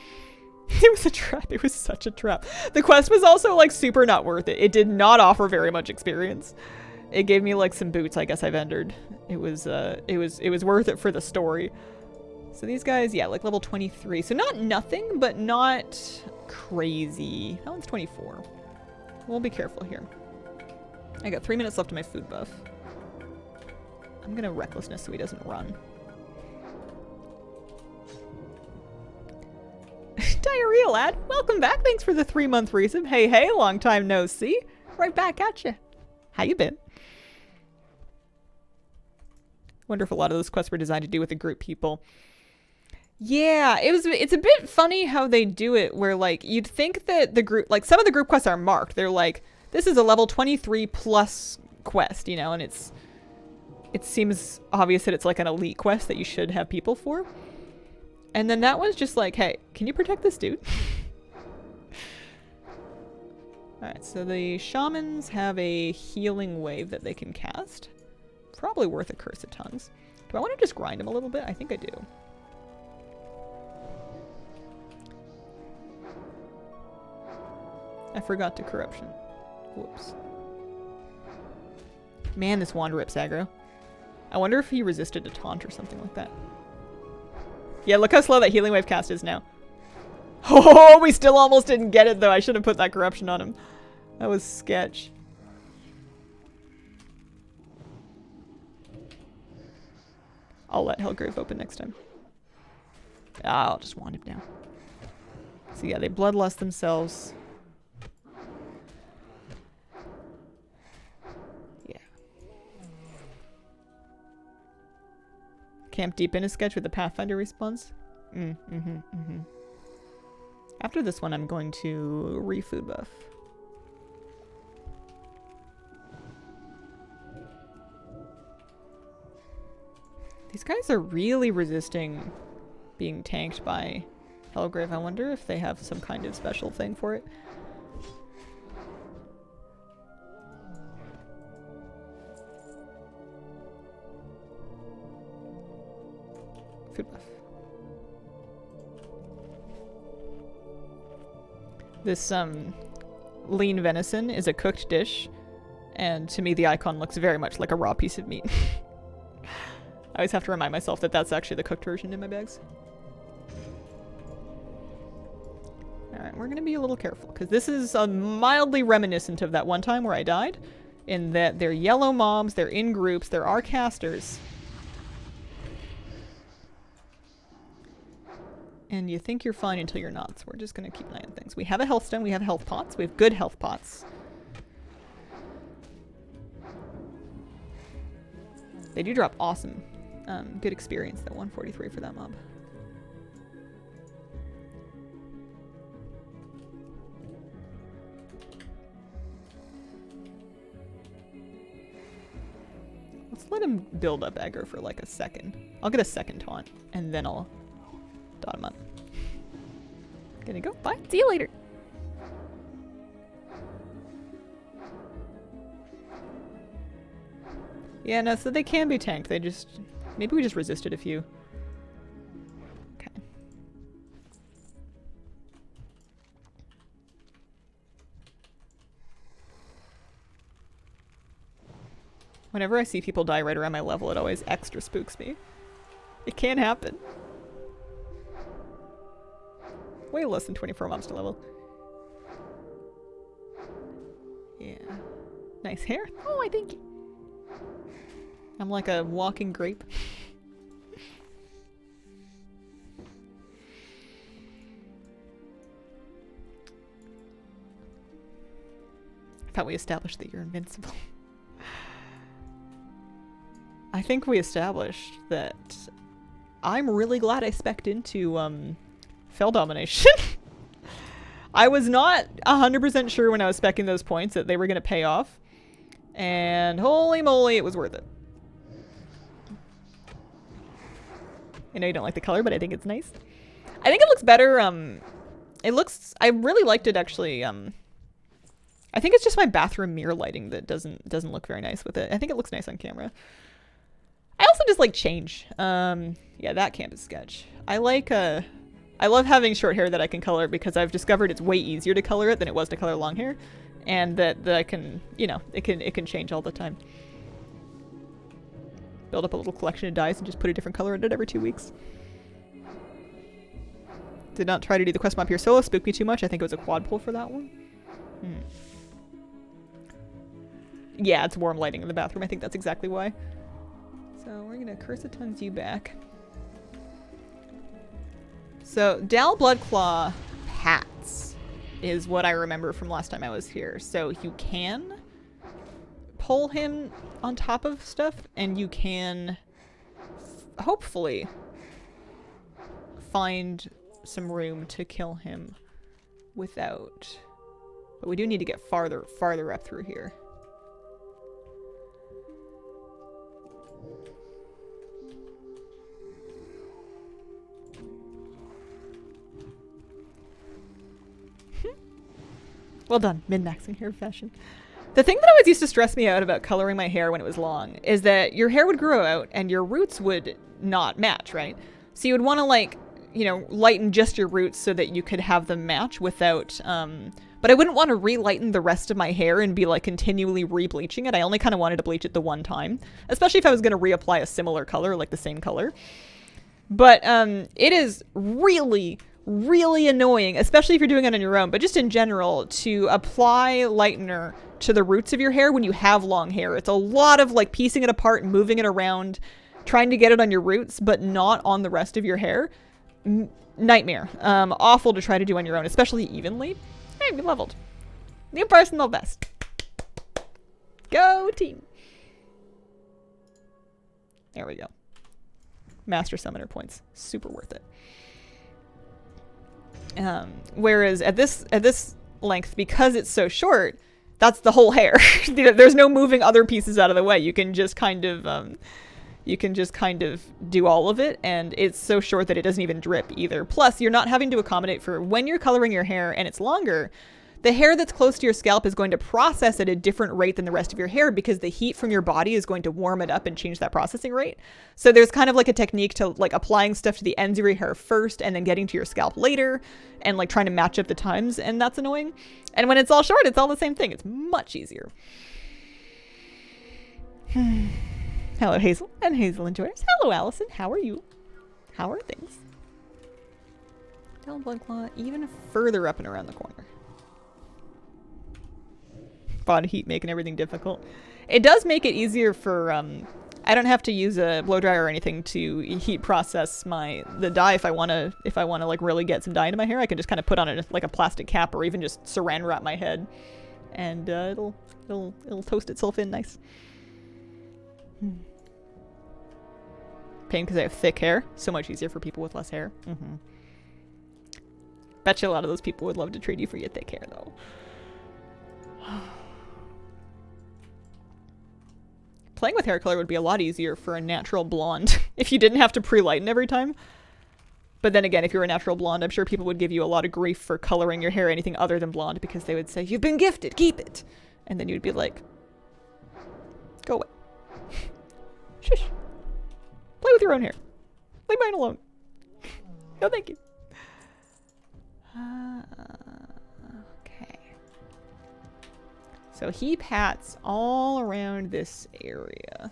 It was a trap. It was such a trap. The quest was also, like, super not worth it. It did not offer very much experience. It gave me, like, some boots I guess I vendored. It was worth it for the story. So these guys, yeah, like level 23. So not nothing, but not crazy. That one's 24. We'll be careful here. I got 3 minutes left of my food buff. I'm gonna recklessness so he doesn't run. Diarrhea lad, welcome back. Thanks for the 3-month resub. Hey, hey, long time no see. Right back at you. How you been? Wonder if a lot of those quests were designed to do with a group people. Yeah, it's a bit funny how they do it where, like, you'd think that the group, like, some of the group quests are marked. They're like, this is a level 23 plus quest, you know, and it seems obvious that it's like an elite quest that you should have people for. And then that one's just like, hey, can you protect this dude? Alright, so the shamans have a healing wave that they can cast. Probably worth a Curse of Tongues. Do I want to just grind him a little bit? I think I do. I forgot to corruption. Whoops. Man, this wand rips aggro. I wonder if he resisted a taunt or something like that. Yeah, look how slow that healing wave cast is now. Oh, we still almost didn't get it though. I should have put that corruption on him. That was sketch. I'll let Hellgrave open next time. I'll just wand him down. So yeah, they bloodlust themselves. Yeah. Camp deep in a sketch with the Pathfinder response. After this one, I'm going to re-food buff. These guys are really resisting being tanked by Hellgrave. I wonder if they have some kind of special thing for it. Food buff. This lean venison is a cooked dish, and to me the icon looks very much like a raw piece of meat. I always have to remind myself that that's actually the cooked version in my bags. Alright, we're gonna be a little careful, because this is mildly reminiscent of that one time where I died, in that they're yellow mobs, they're in groups, there are casters. And you think you're fine until you're not, so we're just gonna keep an eye on things. We have a health stone, we have health pots, we have good health pots. They do drop awesome. Good experience, that 143 for that mob. Let's let him build up aggro for like a second. I'll get a second taunt, and then I'll dot him up. Gonna go. Bye. See you later. Yeah, no, so they can be tanked. They just... Maybe we just resisted a few. Okay. Whenever I see people die right around my level, it always extra spooks me. It can happen. Way less than 24 months to level. Yeah. Nice hair. Oh, I thank you. I'm like a walking grape. I thought we established that you're invincible. I think we established that I'm really glad I spec'd into Fell Domination. I was not 100% sure when I was speccing those points that they were going to pay off. And holy moly, it was worth it. I know you don't like the color, but I think it's nice. I think it looks better It looks, I really liked it actually. I think it's just my bathroom mirror lighting that doesn't look very nice with it. I think it looks nice on camera. I also just like change. Yeah, that campus sketch. I love having short hair that I can color because I've discovered it's way easier to color it than it was to color long hair, and that I can, you know, it can change all the time. Build up a little collection of dyes and just put a different color in it every 2 weeks. Did not try to do the quest map here solo. Spooked me too much. I think it was a quad pull for that one. Yeah, it's warm lighting in the bathroom. I think that's exactly why. So we're gonna Curse-a-Tons you back. So Dal Bloodclaw Pats is what I remember from last time I was here. So you can pull him on top of stuff, and you can hopefully find some room to kill him without. But we do need to get farther up through here. Well done, min-maxing hair fashion. The thing that always used to stress me out about coloring my hair when it was long is that your hair would grow out and your roots would not match, right? So you would want to, like, you know, lighten just your roots so that you could have them match without, but I wouldn't want to re-lighten the rest of my hair and be like continually re-bleaching it. I only kind of wanted to bleach it the one time, especially if I was going to reapply a similar color, like the same color. But it is really annoying, especially if you're doing it on your own, but just in general, to apply lightener to the roots of your hair when you have long hair. It's a lot of like piecing it apart and moving it around, trying to get it on your roots, but not on the rest of your hair. Nightmare. Awful to try to do on your own, especially evenly. Hey, we leveled. New personal best. Go team. There we go. Master Summoner points. Super worth it. Whereas at this length, because it's so short, that's the whole hair. There's no moving other pieces out of the way. You can just kind of do all of it, and it's so short that it doesn't even drip either. Plus, you're not having to accommodate for when you're coloring your hair and it's longer. The hair that's close to your scalp is going to process at a different rate than the rest of your hair because the heat from your body is going to warm it up and change that processing rate. So there's kind of like a technique to like applying stuff to the ends of your hair first and then getting to your scalp later and like trying to match up the times, and that's annoying. And when it's all short, it's all the same thing. It's much easier. Hello, Hazel and Hazel Enjoyers. Hello, Allison. How are you? How are things? Dal Bloodclaw even further up and around the corner. Body heat making everything difficult. It does make it easier for I don't have to use a blow dryer or anything to heat process the dye if I want to like really get some dye into my hair. I can just kind of put on like a plastic cap or even just saran wrap my head, and it'll toast itself in nice. Pain because I have thick hair. So much easier for people with less hair. Bet you a lot of those people would love to trade you for your thick hair though. Playing with hair color would be a lot easier for a natural blonde if you didn't have to pre-lighten every time. But then again, if you're a natural blonde, I'm sure people would give you a lot of grief for coloring your hair anything other than blonde because they would say, "You've been gifted, keep it." And then you'd be like, "Go away. Shush. Play with your own hair. Leave mine alone." No, thank you. Okay. So he pats all around this area.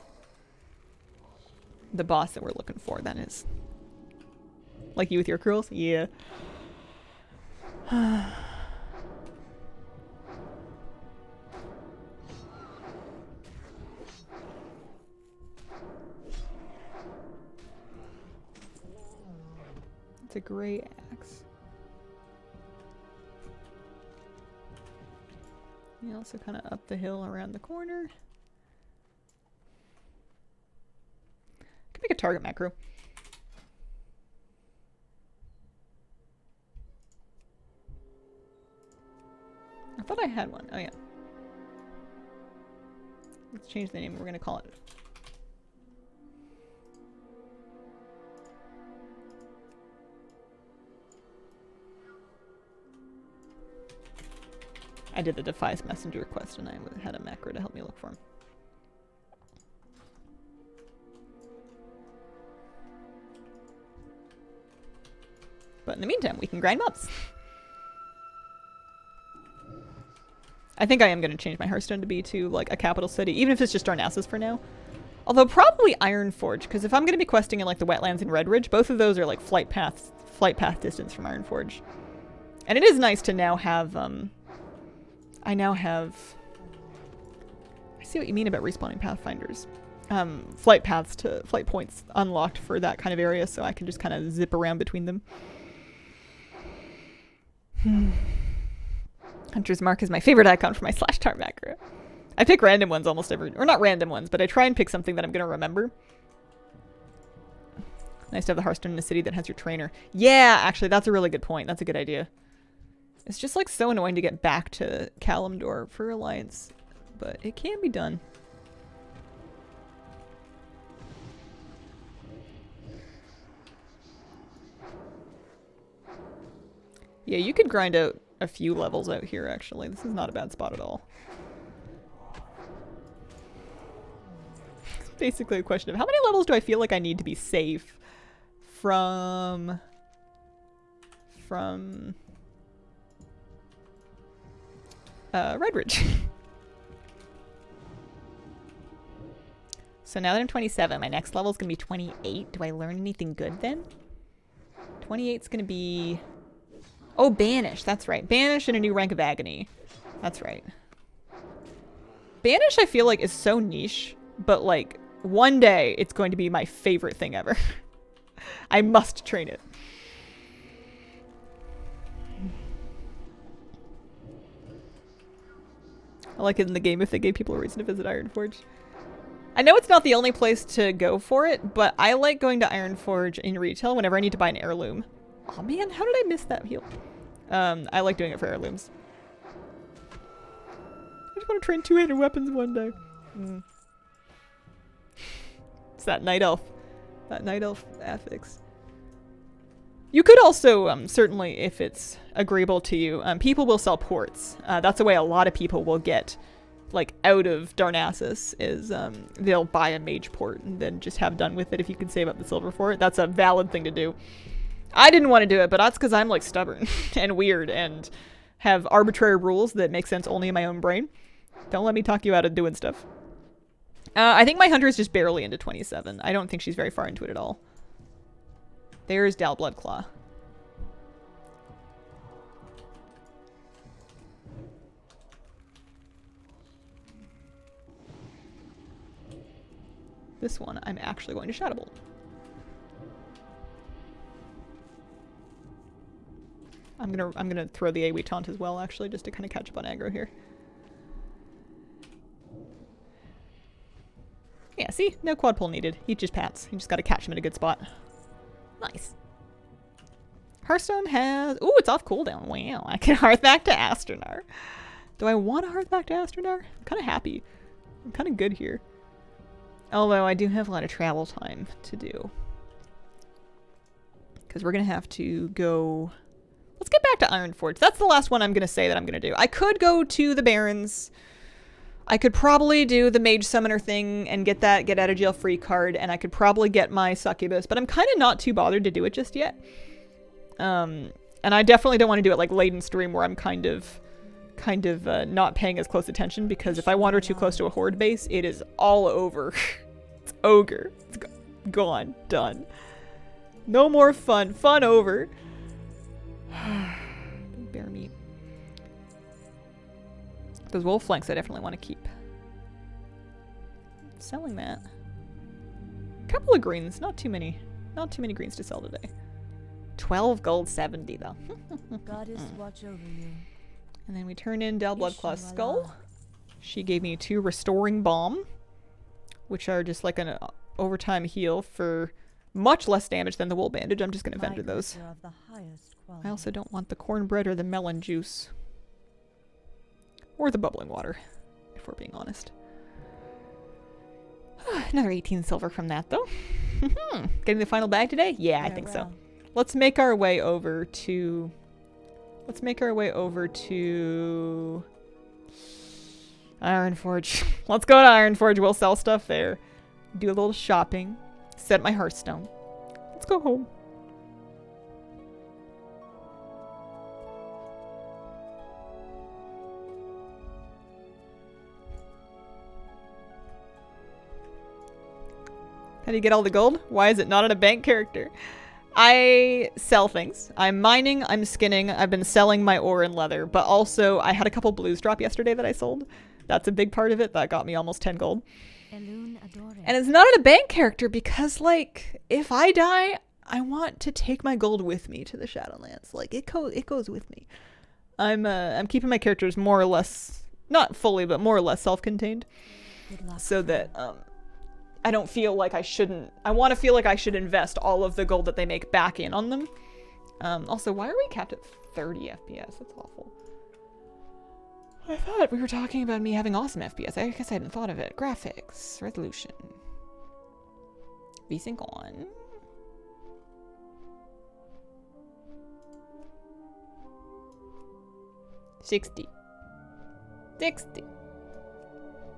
The boss that we're looking for, that is. Like you with your curls? Yeah. It's a gray axe. You also kind of up the hill around the corner. Could make a target macro. I thought I had one. Oh yeah. Let's change the name. We're going to call it I did the Defias Messenger quest and I had a macro to help me look for him. But in the meantime, we can grind mobs. I think I am going to change my Hearthstone to be to like a capital city, even if it's just Darnassus for now. Although probably Ironforge, because if I'm going to be questing in like the wetlands in Redridge, both of those are like flight path distance from Ironforge. And it is nice to now have, I see what you mean about respawning Pathfinders. Flight points unlocked for that kind of area, so I can just kind of zip around between them. Hunter's Mark is my favorite icon for my /tar macro. I pick random ones almost every, or not random ones, but I try and pick something that I'm going to remember. Nice to have the Hearthstone in a city that has your trainer. Yeah, actually, that's a really good point. That's a good idea. It's just like so annoying to get back to Kalimdor for Alliance, but it can be done. Yeah, you could grind out a few levels out here, actually. This is not a bad spot at all. It's basically a question of how many levels do I feel like I need to be safe from Redridge. So now that I'm 27, my next level is going to be 28. Do I learn anything good then? 28 is going to be... Oh, Banish. That's right. Banish and a new rank of Agony. That's right. Banish, I feel like, is so niche, but, like, one day it's going to be my favorite thing ever. I must train it. I like it in the game if they gave people a reason to visit Ironforge. I know it's not the only place to go for it, but I like going to Ironforge in retail whenever I need to buy an heirloom. Oh man, how did I miss that heal? I like doing it for heirlooms. I just want to train two-handed weapons one day. It's that night elf. That night elf affix. You could also, certainly if it's agreeable to you, people will sell ports. That's a way a lot of people will get, like, out of Darnassus, is they'll buy a mage port and then just have done with it if you can save up the silver for it. That's a valid thing to do. I didn't want to do it, but that's because I'm, like, stubborn and weird and have arbitrary rules that make sense only in my own brain. Don't let me talk you out of doing stuff. I think my hunter is just barely into 27. I don't think she's very far into it at all. There's Dal Bloodclaw. This one, I'm actually going to Shadow Bolt. I'm gonna throw the AoE taunt as well, actually, just to kind of catch up on aggro here. Yeah, see? No quad pull needed. He just pats. You just gotta catch him in a good spot. Nice. Hearthstone has... Ooh, it's off cooldown. Wow, I can hearth back to Asternar. Do I want to hearth back to Asternar? I'm kind of happy. I'm kind of good here. Although I do have a lot of travel time to do. Because we're going to have to go... Let's get back to Ironforge. That's the last one I'm going to say that I'm going to do. I could go to the Barrens. I could probably do the Mage Summoner thing and get that get out of jail free card. And I could probably get my Succubus. But I'm kind of not too bothered to do it just yet. And I definitely don't want to do it like late in stream where I'm kind of not paying as close attention. Because if I wander too close to a Horde base, it is all over. It's ogre. It's gone. Done. No more fun. Fun over. Bear meat. Those wolf flanks I definitely want to keep. Selling that. Couple of greens, not too many. Not too many greens to sell today. 12 gold 70 though. Goddess watch over you. And then we turn in Dal Bloodclaw's skull. She gave me 2 restoring bomb, which are just like an overtime heal for much less damage than the wool bandage. I'm just going to vendor those. I also don't want the cornbread or the melon juice. Or the bubbling water, if we're being honest. Another 18 silver from that, though. Getting the final bag today? Yeah, I think so. Let's make our way over to... Ironforge. Let's go to Ironforge. We'll sell stuff there. Do a little shopping. Set my Hearthstone. Let's go home. How do you get all the gold? Why is it not in a bank character? I sell things. I'm mining, I'm skinning, I've been selling my ore and leather, but also I had a couple blues drop yesterday that I sold. That's a big part of it. That got me almost 10 gold. And it's not in a bank character because, like, if I die, I want to take my gold with me to the Shadowlands. Like, it goes with me. I'm keeping my characters more or less, not fully, but more or less self-contained. So that, I don't feel like I shouldn't. I want to feel like I should invest all of the gold that they make back in on them. Also, why are we capped at 30 FPS? That's awful. I thought we were talking about me having awesome FPS. I guess I hadn't thought of it. Graphics, resolution. VSync on. $60. $60.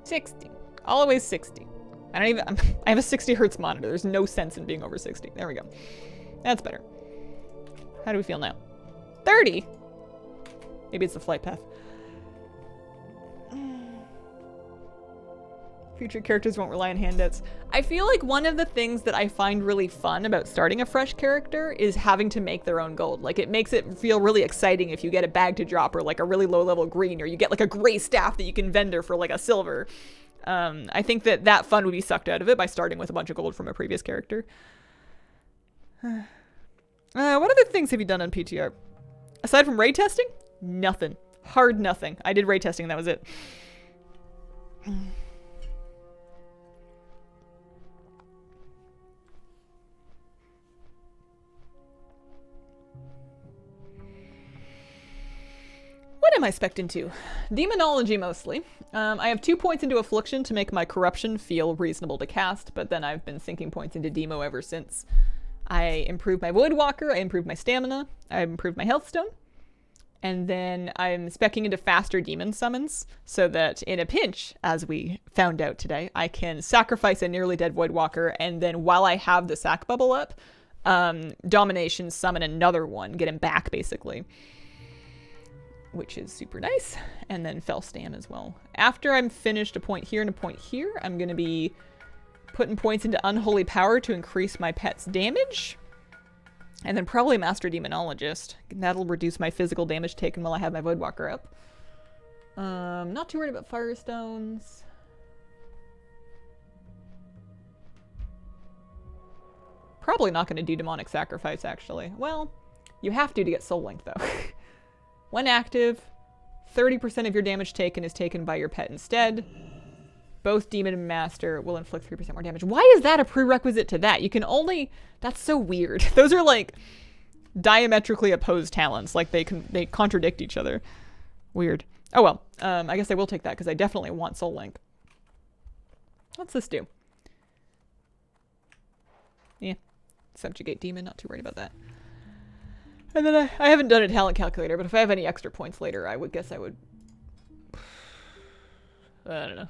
$60. Always 60. I have a 60 hertz monitor. There's no sense in being over 60. There we go. That's better. How do we feel now? 30? Maybe it's the flight path. Future characters won't rely on handouts. I feel like one of the things that I find really fun about starting a fresh character is having to make their own gold. Like, it makes it feel really exciting if you get a bag to drop or like a really low level green, or you get like a gray staff that you can vendor for like a silver. I think that fun would be sucked out of it by starting with a bunch of gold from a previous character. What other things have you done on PTR? Aside from raid testing? Nothing. Hard nothing. I did raid testing, that was it. What am I spec'd into? Demonology, mostly. I have 2 points into Affliction to make my Corruption feel reasonable to cast, but then I've been sinking points into Demo ever since. I improved my Voidwalker, I improved my Stamina, I improved my Health Stone, and then I'm speccing into faster demon summons, so that in a pinch, as we found out today, I can sacrifice a nearly dead Voidwalker, and then while I have the sack bubble up, Domination summon another one, get him back, basically. Which is super nice. And then Fell Stam as well. After I'm finished a point here and a point here, I'm going to be putting points into Unholy Power to increase my pet's damage. And then probably Master Demonologist. That'll reduce my physical damage taken while I have my Voidwalker up. Not too worried about Firestones. Probably not going to do Demonic Sacrifice, actually. Well, you have to get Soul Link, though. When active, 30% of your damage taken is taken by your pet instead. Both Demon and Master will inflict 3% more damage. Why is that a prerequisite to that? You can only... That's so weird. Those are like diametrically opposed talents. Like they contradict each other. Weird. Oh well. I guess I will take that because I definitely want Soul Link. What's this do? Yeah. Subjugate Demon. Not too worried about that. And then I haven't done a talent calculator, but if I have any extra points later, I would guess I would... I don't know.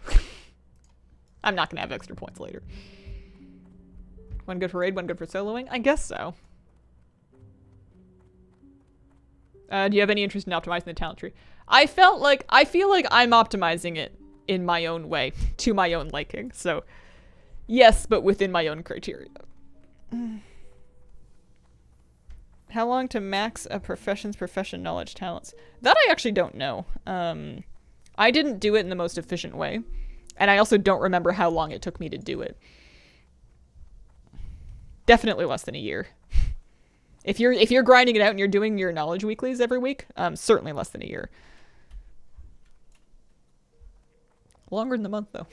I'm not going to have extra points later. One good for raid, one good for soloing? I guess so. Do you have any interest in optimizing the talent tree? I feel like I'm optimizing it in my own way, to my own liking. So, yes, but within my own criteria. How long to max a profession knowledge talents? That I actually don't know. I didn't do it in the most efficient way. And I also don't remember how long it took me to do it. Definitely less than a year. If you're grinding it out and you're doing your knowledge weeklies every week, certainly less than a year. Longer than a month, though.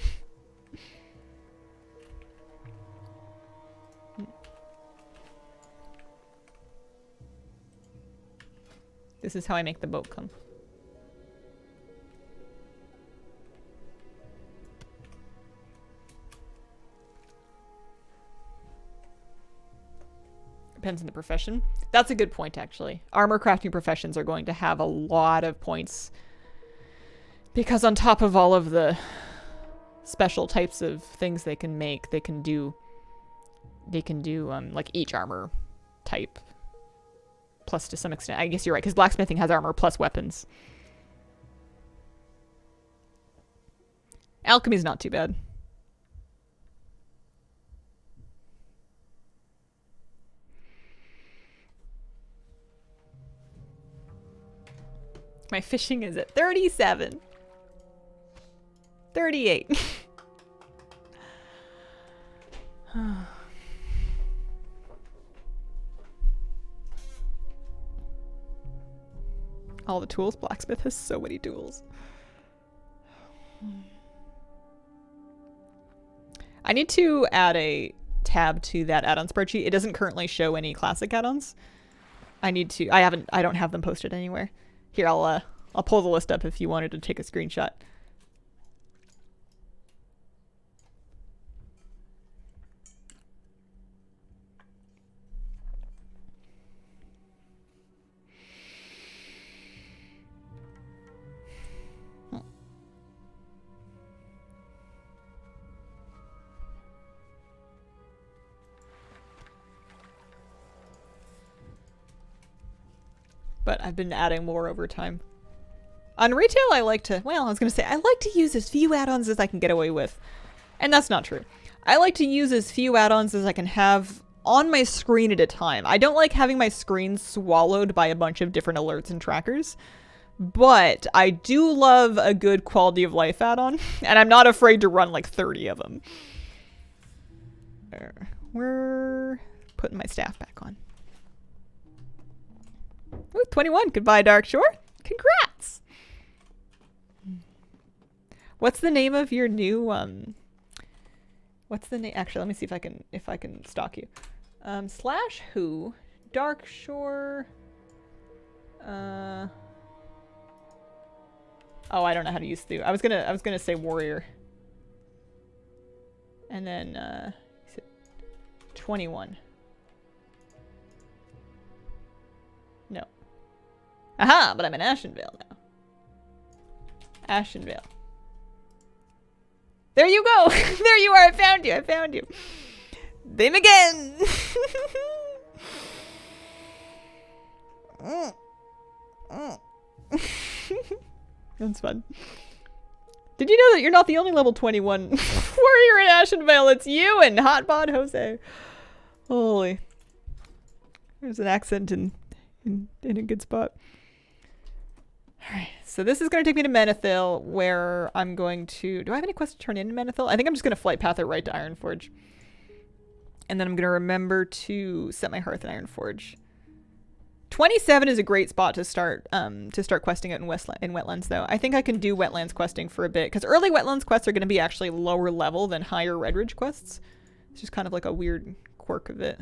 This is how I make the boat come. Depends on the profession. That's a good point, actually. Armor crafting professions are going to have a lot of points Because on top of all of the special types of things they can make, they can do like each armor type. Plus to some extent, I guess you're right, because blacksmithing has armor plus weapons. Alchemy's not too bad. My fishing is at 37. 38. All the tools. Blacksmith has so many tools. I need to add a tab to that add-on spreadsheet. It doesn't currently show any classic add-ons. I don't have them posted anywhere. Here, I'll pull the list up if you wanted to take a screenshot. But I've been adding more over time. On retail, I like to use as few add-ons as I can get away with. And that's not true. I like to use as few add-ons as I can have on my screen at a time. I don't like having my screen swallowed by a bunch of different alerts and trackers. But I do love a good quality of life add-on. And I'm not afraid to run like 30 of them. We're putting my staff back on. Ooh, 21. Goodbye, Dark Shore. Congrats. What's the name of your new what's the name? Actually, let me see if I can stalk you. Slash who? Dark Shore. Oh, I don't know how to use the. I was gonna say warrior. And then 21. No. Aha, but I'm in Ashenvale now. Ashenvale. There you go! There you are! I found you! Them again! That's fun. Did you know that you're not the only level 21 warrior in Ashenvale? It's you and Hotbod Jose. Holy. There's an accent in a good spot. Alright, so this is going to take me to Menethil, where I'm going to... Do I have any quests to turn in Menethil? I think I'm just going to flight path it right to Ironforge. And then I'm going to remember to set my hearth in Ironforge. 27 is a great spot to start questing out in Wetlands, though. I think I can do Wetlands questing for a bit, because early Wetlands quests are going to be actually lower level than higher Redridge quests. It's just kind of like a weird quirk of it.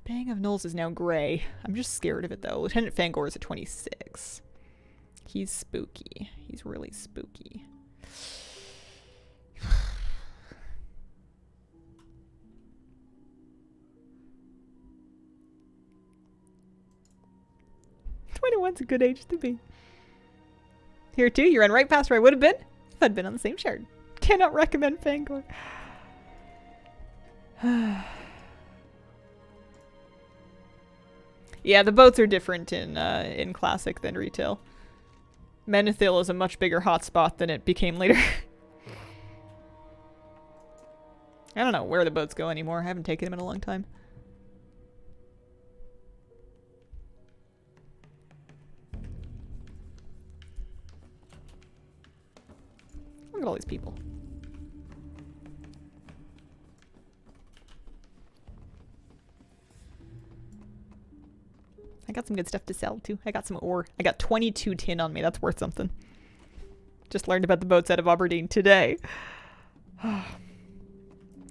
Bang of Knolls is now gray. I'm just scared of it, though. Lieutenant Fangor is at 26. He's spooky. He's really spooky. "21's a good age to be." Here too, you ran right past where I would have been if I'd been on the same shard. Cannot recommend Fangor. Yeah, the boats are different in Classic than Retail. Menethil is a much bigger hotspot than it became later. I don't know where the boats go anymore. I haven't taken them in a long time. Look at all these people. I got some good stuff to sell too. I got some ore. I got 22 tin on me. That's worth something. Just learned about the boats out of Aberdeen today.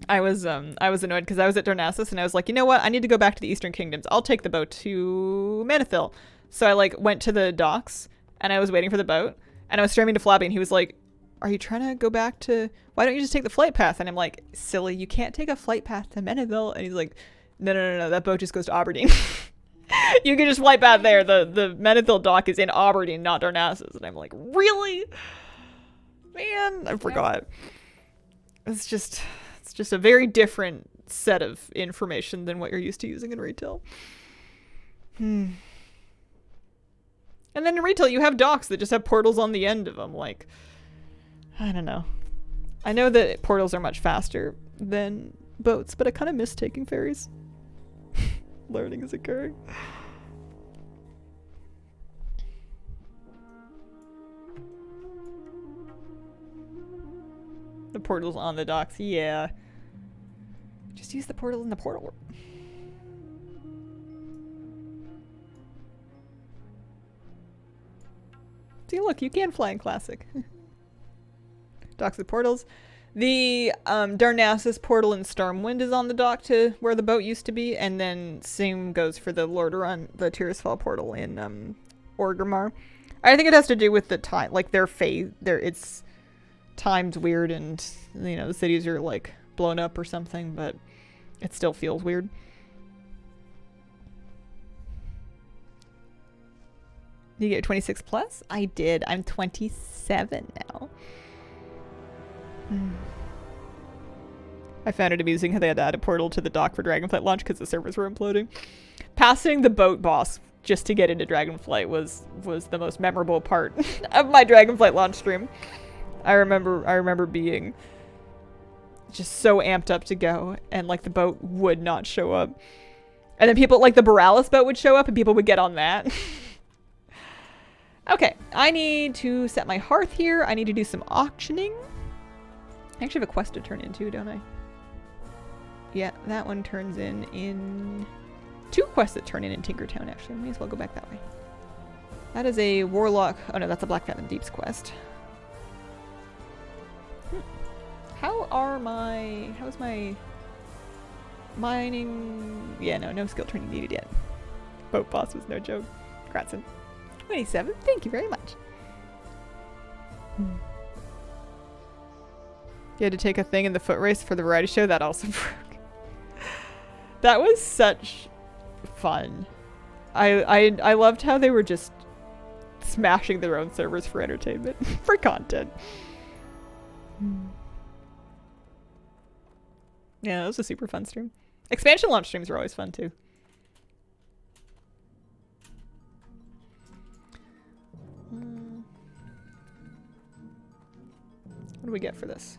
I was annoyed because I was at Darnassus and I was like, you know what? I need to go back to the Eastern Kingdoms. I'll take the boat to Menethil. So I like went to the docks and I was waiting for the boat and I was streaming to Flabby and he was like, "Are you trying to go back to? Why don't you just take the flight path?" And I'm like, "Silly, you can't take a flight path to Menethil." And he's like, No. That boat just goes to Aberdeen." You can just flight path there. The Menethil dock is in Aberdeen, not Darnassus. And I'm like, really? Man, I forgot. It's just a very different set of information than what you're used to using in retail. And then in retail, you have docks that just have portals on the end of them. Like, I don't know. I know that portals are much faster than boats, but I kind of miss taking ferries. Learning is occurring. The portal's on the docks, yeah. Just use the portal in the portal. See, look, you can fly in Classic. Docks with portals. The Darnassus portal in Stormwind is on the dock to where the boat used to be, and then same goes for the Lordaeron, the Tirisfal portal in Orgrimmar. I think it has to do with the time, like their phase, it's timed weird, and you know the cities are like blown up or something, but it still feels weird. Did you get 26 plus? I did. I'm 27 now. I found it amusing how they had to add a portal to the dock for Dragonflight launch because the servers were imploding. Passing the boat boss just to get into Dragonflight was the most memorable part of my Dragonflight launch stream. I remember being just so amped up to go, and like the boat would not show up. And then people, like the Borealis boat would show up and people would get on that. Okay, I need to set my hearth here. I need to do some auctioning. I actually have a quest to turn in too, don't I? Yeah, that one turns in 2 quests that turn in Tinkertown, actually. May as well go back that way. That is a Warlock. Oh no, that's a Black Fathom Deeps quest. How's my mining? Yeah, no skill training needed yet. Boat boss was no joke. Kratson. 27. Thank you very much. You had to take a thing in the foot race for the variety show. That also broke. That was such fun. I loved how they were just smashing their own servers for entertainment, for content. Yeah, it was a super fun stream. Expansion launch streams are always fun too. What do we get for this?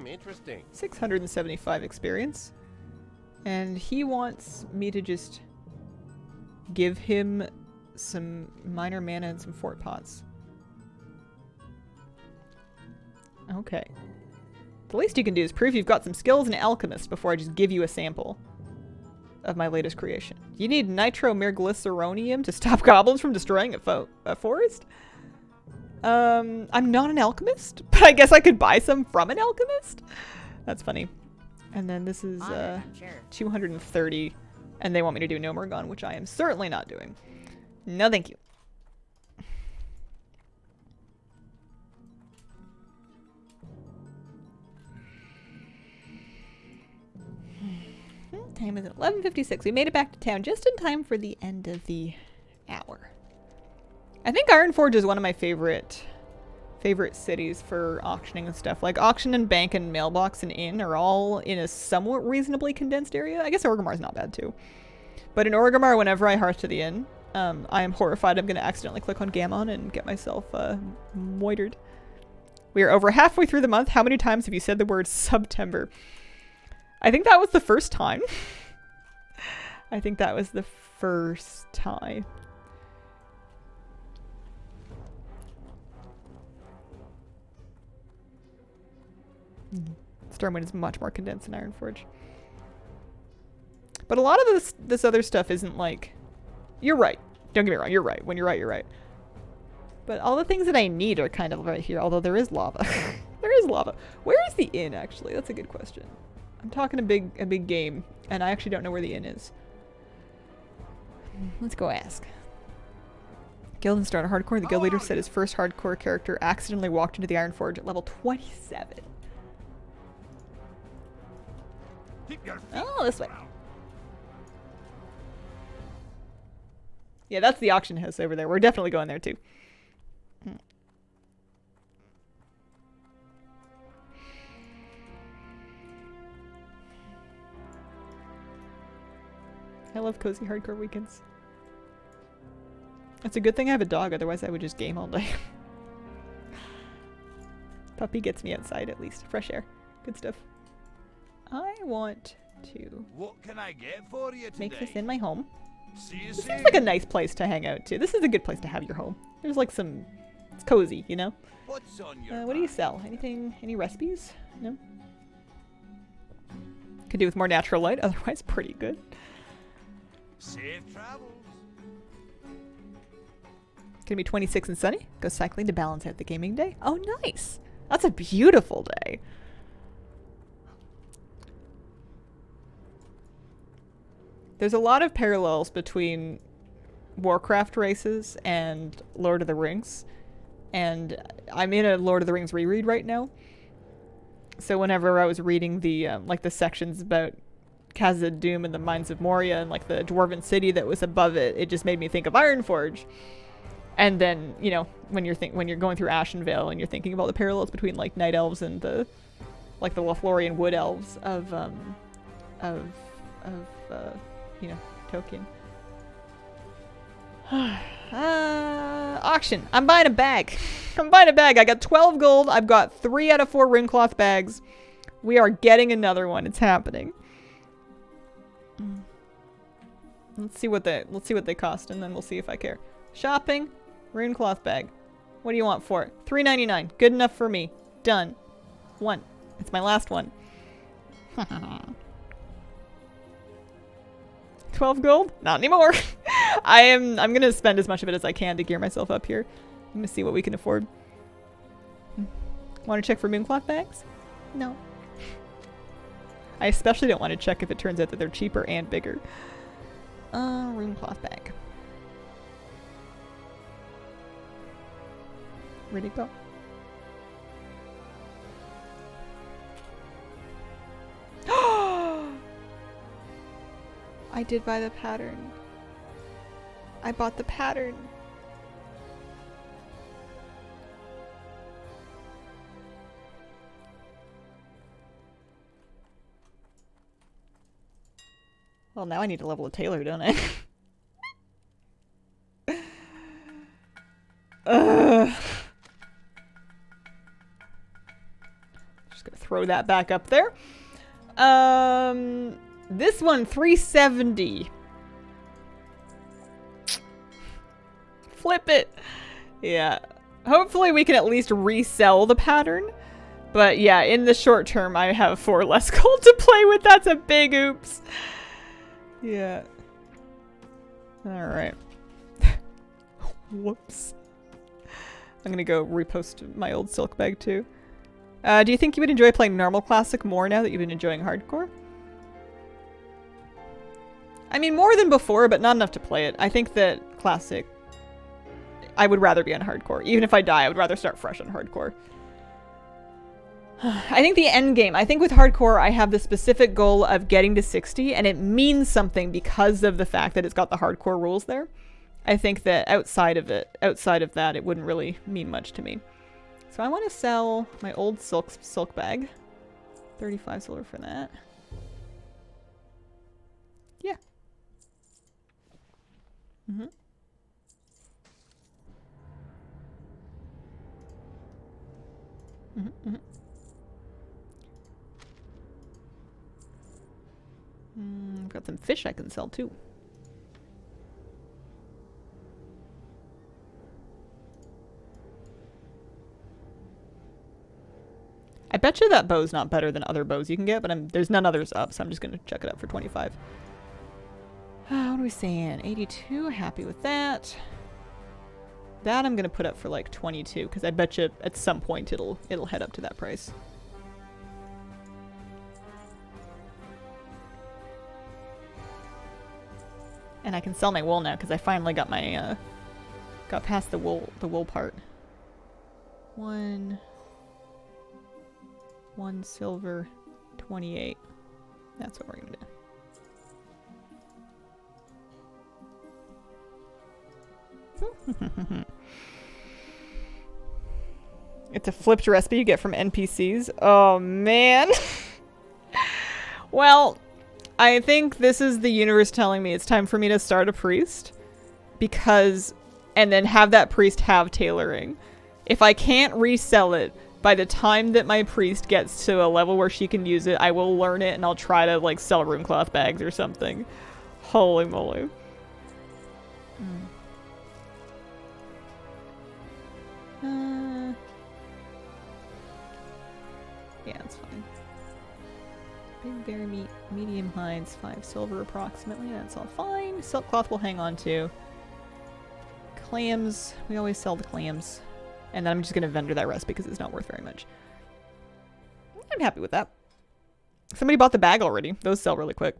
Interesting. 675 experience. And he wants me to just give him some minor mana and some fort pots. Okay. The least you can do is prove you've got some skills in Alchemist before I just give you a sample of my latest creation. You need nitromerglyceronium to stop goblins from destroying a forest? I'm not an alchemist, but I guess I could buy some from an alchemist? That's funny. And then this is 230, and they want me to do Nomergon, which I am certainly not doing. No thank you. Time is 11:56. We made it back to town just in time for the end of the hour. I think Ironforge is one of my favorite cities for auctioning and stuff. Like auction and bank and mailbox and inn are all in a somewhat reasonably condensed area. I guess Orgrimmar is not bad too. But in Orgrimmar, whenever I hearth to the inn, I am horrified I'm going to accidentally click on Gammon and get myself moitered. We are over halfway through the month. How many times have you said the word September? I think that was the first time. I think that was the first time. Stormwind is much more condensed than Ironforge. But a lot of this other stuff isn't like... You're right. Don't get me wrong. You're right. When you're right, you're right. But all the things that I need are kind of right here, although there is lava. There is lava. Where is the inn, actually? That's a good question. I'm talking a big game, and I actually don't know where the inn is. Let's go ask. Guild started hardcore. The guild leader said his first hardcore character accidentally walked into the Ironforge at level 27. Oh, this way. Yeah, that's the auction house over there. We're definitely going there too. I love cozy hardcore weekends. It's a good thing I have a dog, otherwise I would just game all day. Puppy gets me outside at least. Fresh air. Good stuff. I want to What can I get for you today? make this in my home. See you This soon. seems like a nice place to hang out too. This is a good place to have your home. There's like some... It's cozy, you know? What's on your What do you mind? sell? Anything? Any recipes? No? Could do with more natural light, otherwise pretty good. Safe travels. Gonna be 26 and sunny. Go cycling to balance out the gaming day. Oh, nice. That's a beautiful day. There's a lot of parallels between Warcraft races and Lord of the Rings. And I'm in a Lord of the Rings reread right now. So whenever I was reading the like the sections about Khazad-dûm and the Mines of Moria and like the dwarven city that was above it, it just made me think of Ironforge. And then, you know, when you're going through Ashenvale and you're thinking about the parallels between like night elves and the like the Lothlorien wood elves of you know, Tolkien. Auction. I'm buying a bag. I'm buying a bag. I got 12 gold. I've got 3 out of 4 Runecloth bags. We are getting another one. It's happening. Let's see what they cost, and then we'll see if I care. Shopping, Runecloth bag. What do you want for it? $3.99. Good enough for me. Done. 1. It's my last one. 12 gold? Not anymore. I'm gonna spend as much of it as I can to gear myself up here. I'm gonna see what we can afford. Want to check for Mooncloth bags? No. I especially don't want to check if it turns out that they're cheaper and bigger. Runecloth bag. Where'd it go? I did buy the pattern. I bought the pattern. Well, now I need to level a tailor, don't I? Just gonna throw that back up there. This one, 370. Flip it. Yeah. Hopefully we can at least resell the pattern. But yeah, in the short term, I have 4 less gold to play with. That's a big oops. Yeah. Alright. Whoops. I'm gonna go repost my old silk bag too. Do you think you would enjoy playing normal classic more now that you've been enjoying hardcore? I mean, more than before, but not enough to play it. I think that classic, I would rather be on hardcore. Even if I die, I would rather start fresh on hardcore. I think the end game, I think with hardcore, I have the specific goal of getting to 60, and it means something because of the fact that it's got the hardcore rules there. I think that outside of that, it wouldn't really mean much to me. So I want to sell my old silk bag. 35 silver for that. Yeah. Mm-hmm. Mm-hmm. I've got some fish I can sell too. I bet you that bow's not better than other bows you can get, but there's none others up, so I'm just going to check it up for 25. What are we saying? 82, happy with that. That I'm going to put up for like 22, because I bet you at some point it'll head up to that price. And I can sell my wool now, because I finally got my, got past the wool part. One silver, 28. That's what we're gonna do. It's a flipped recipe you get from NPCs. Oh man. Well, I think this is the universe telling me it's time for me to start a priest. Because, and then have that priest have tailoring. If I can't resell it, by the time that my priest gets to a level where she can use it, I will learn it and I'll try to like sell rune cloth bags or something. Holy moly. Yeah, it's fine. Big bear meat, medium hides, 5 silver approximately. That's all fine. Silk cloth we'll hang on to. Clams, we always sell the clams. And then I'm just going to vendor that rest because it's not worth very much. I'm happy with that. Somebody bought the bag already. Those sell really quick.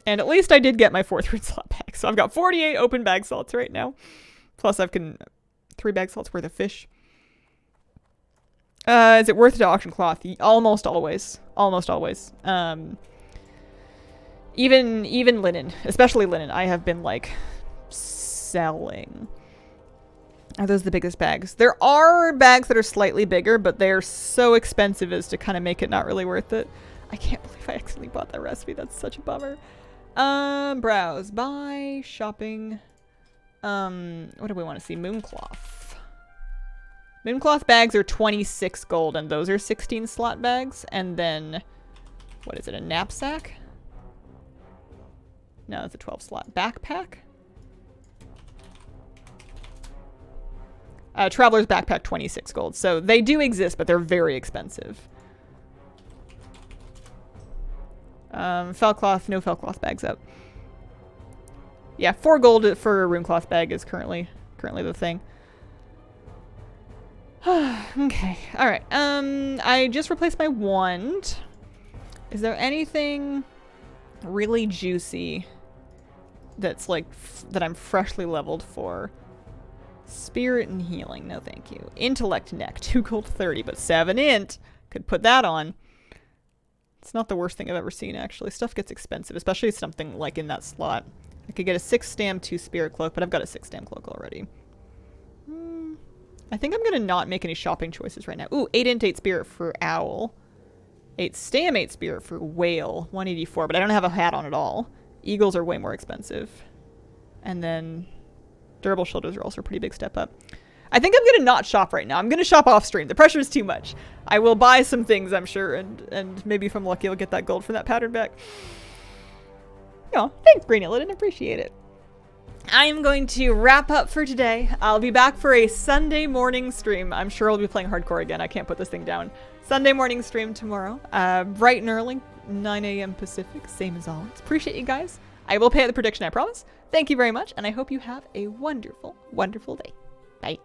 And at least I did get my 4th rune slot bag. So I've got 48 open bag salts right now. Plus I've 3 bag salts worth of fish. Is it worth it to auction cloth? Almost always. Almost always. Even linen. Especially linen. I have been like selling. Are those the biggest bags? There are bags that are slightly bigger, but they're so expensive as to kind of make it not really worth it. I can't believe I accidentally bought that recipe. That's such a bummer. Browse, buy, shopping. What do we want to see? Mooncloth. Mooncloth bags are 26 gold, and those are 16 slot bags. And then, what is it, a knapsack? No, it's a 12 slot backpack. Traveler's backpack, 26 gold. So they do exist, but they're very expensive. Fellcloth, no fellcloth bags up. Yeah, 4 gold for a runecloth bag is currently the thing. Okay, all right. I just replaced my wand. Is there anything really juicy that's like that I'm freshly leveled for? Spirit and healing, no thank you. Intellect neck, 2 gold 30, but 7 int. Could put that on. It's not the worst thing I've ever seen, actually. Stuff gets expensive, especially something like in that slot. I could get a 6 stam 2 spirit cloak, but I've got a 6 stam cloak already. I think I'm gonna not make any shopping choices right now. Ooh, 8 int 8 spirit for owl. 8 stam 8 spirit for whale, 184, but I don't have a hat on at all. Eagles are way more expensive. And then durable shoulders are also a pretty big step up. I think I'm going to not shop right now. I'm going to shop off stream. The pressure is too much. I will buy some things, I'm sure, and maybe if I'm lucky, I'll get that gold from that pattern back. Oh, thanks, Greenhill. I didn't appreciate it. I am going to wrap up for today. I'll be back for a Sunday morning stream. I'm sure I'll be playing hardcore again. I can't put this thing down. Sunday morning stream tomorrow. Bright and early, 9 a.m. Pacific, same as always. Appreciate you guys. I will pay out the prediction, I promise. Thank you very much, and I hope you have a wonderful, wonderful day. Bye.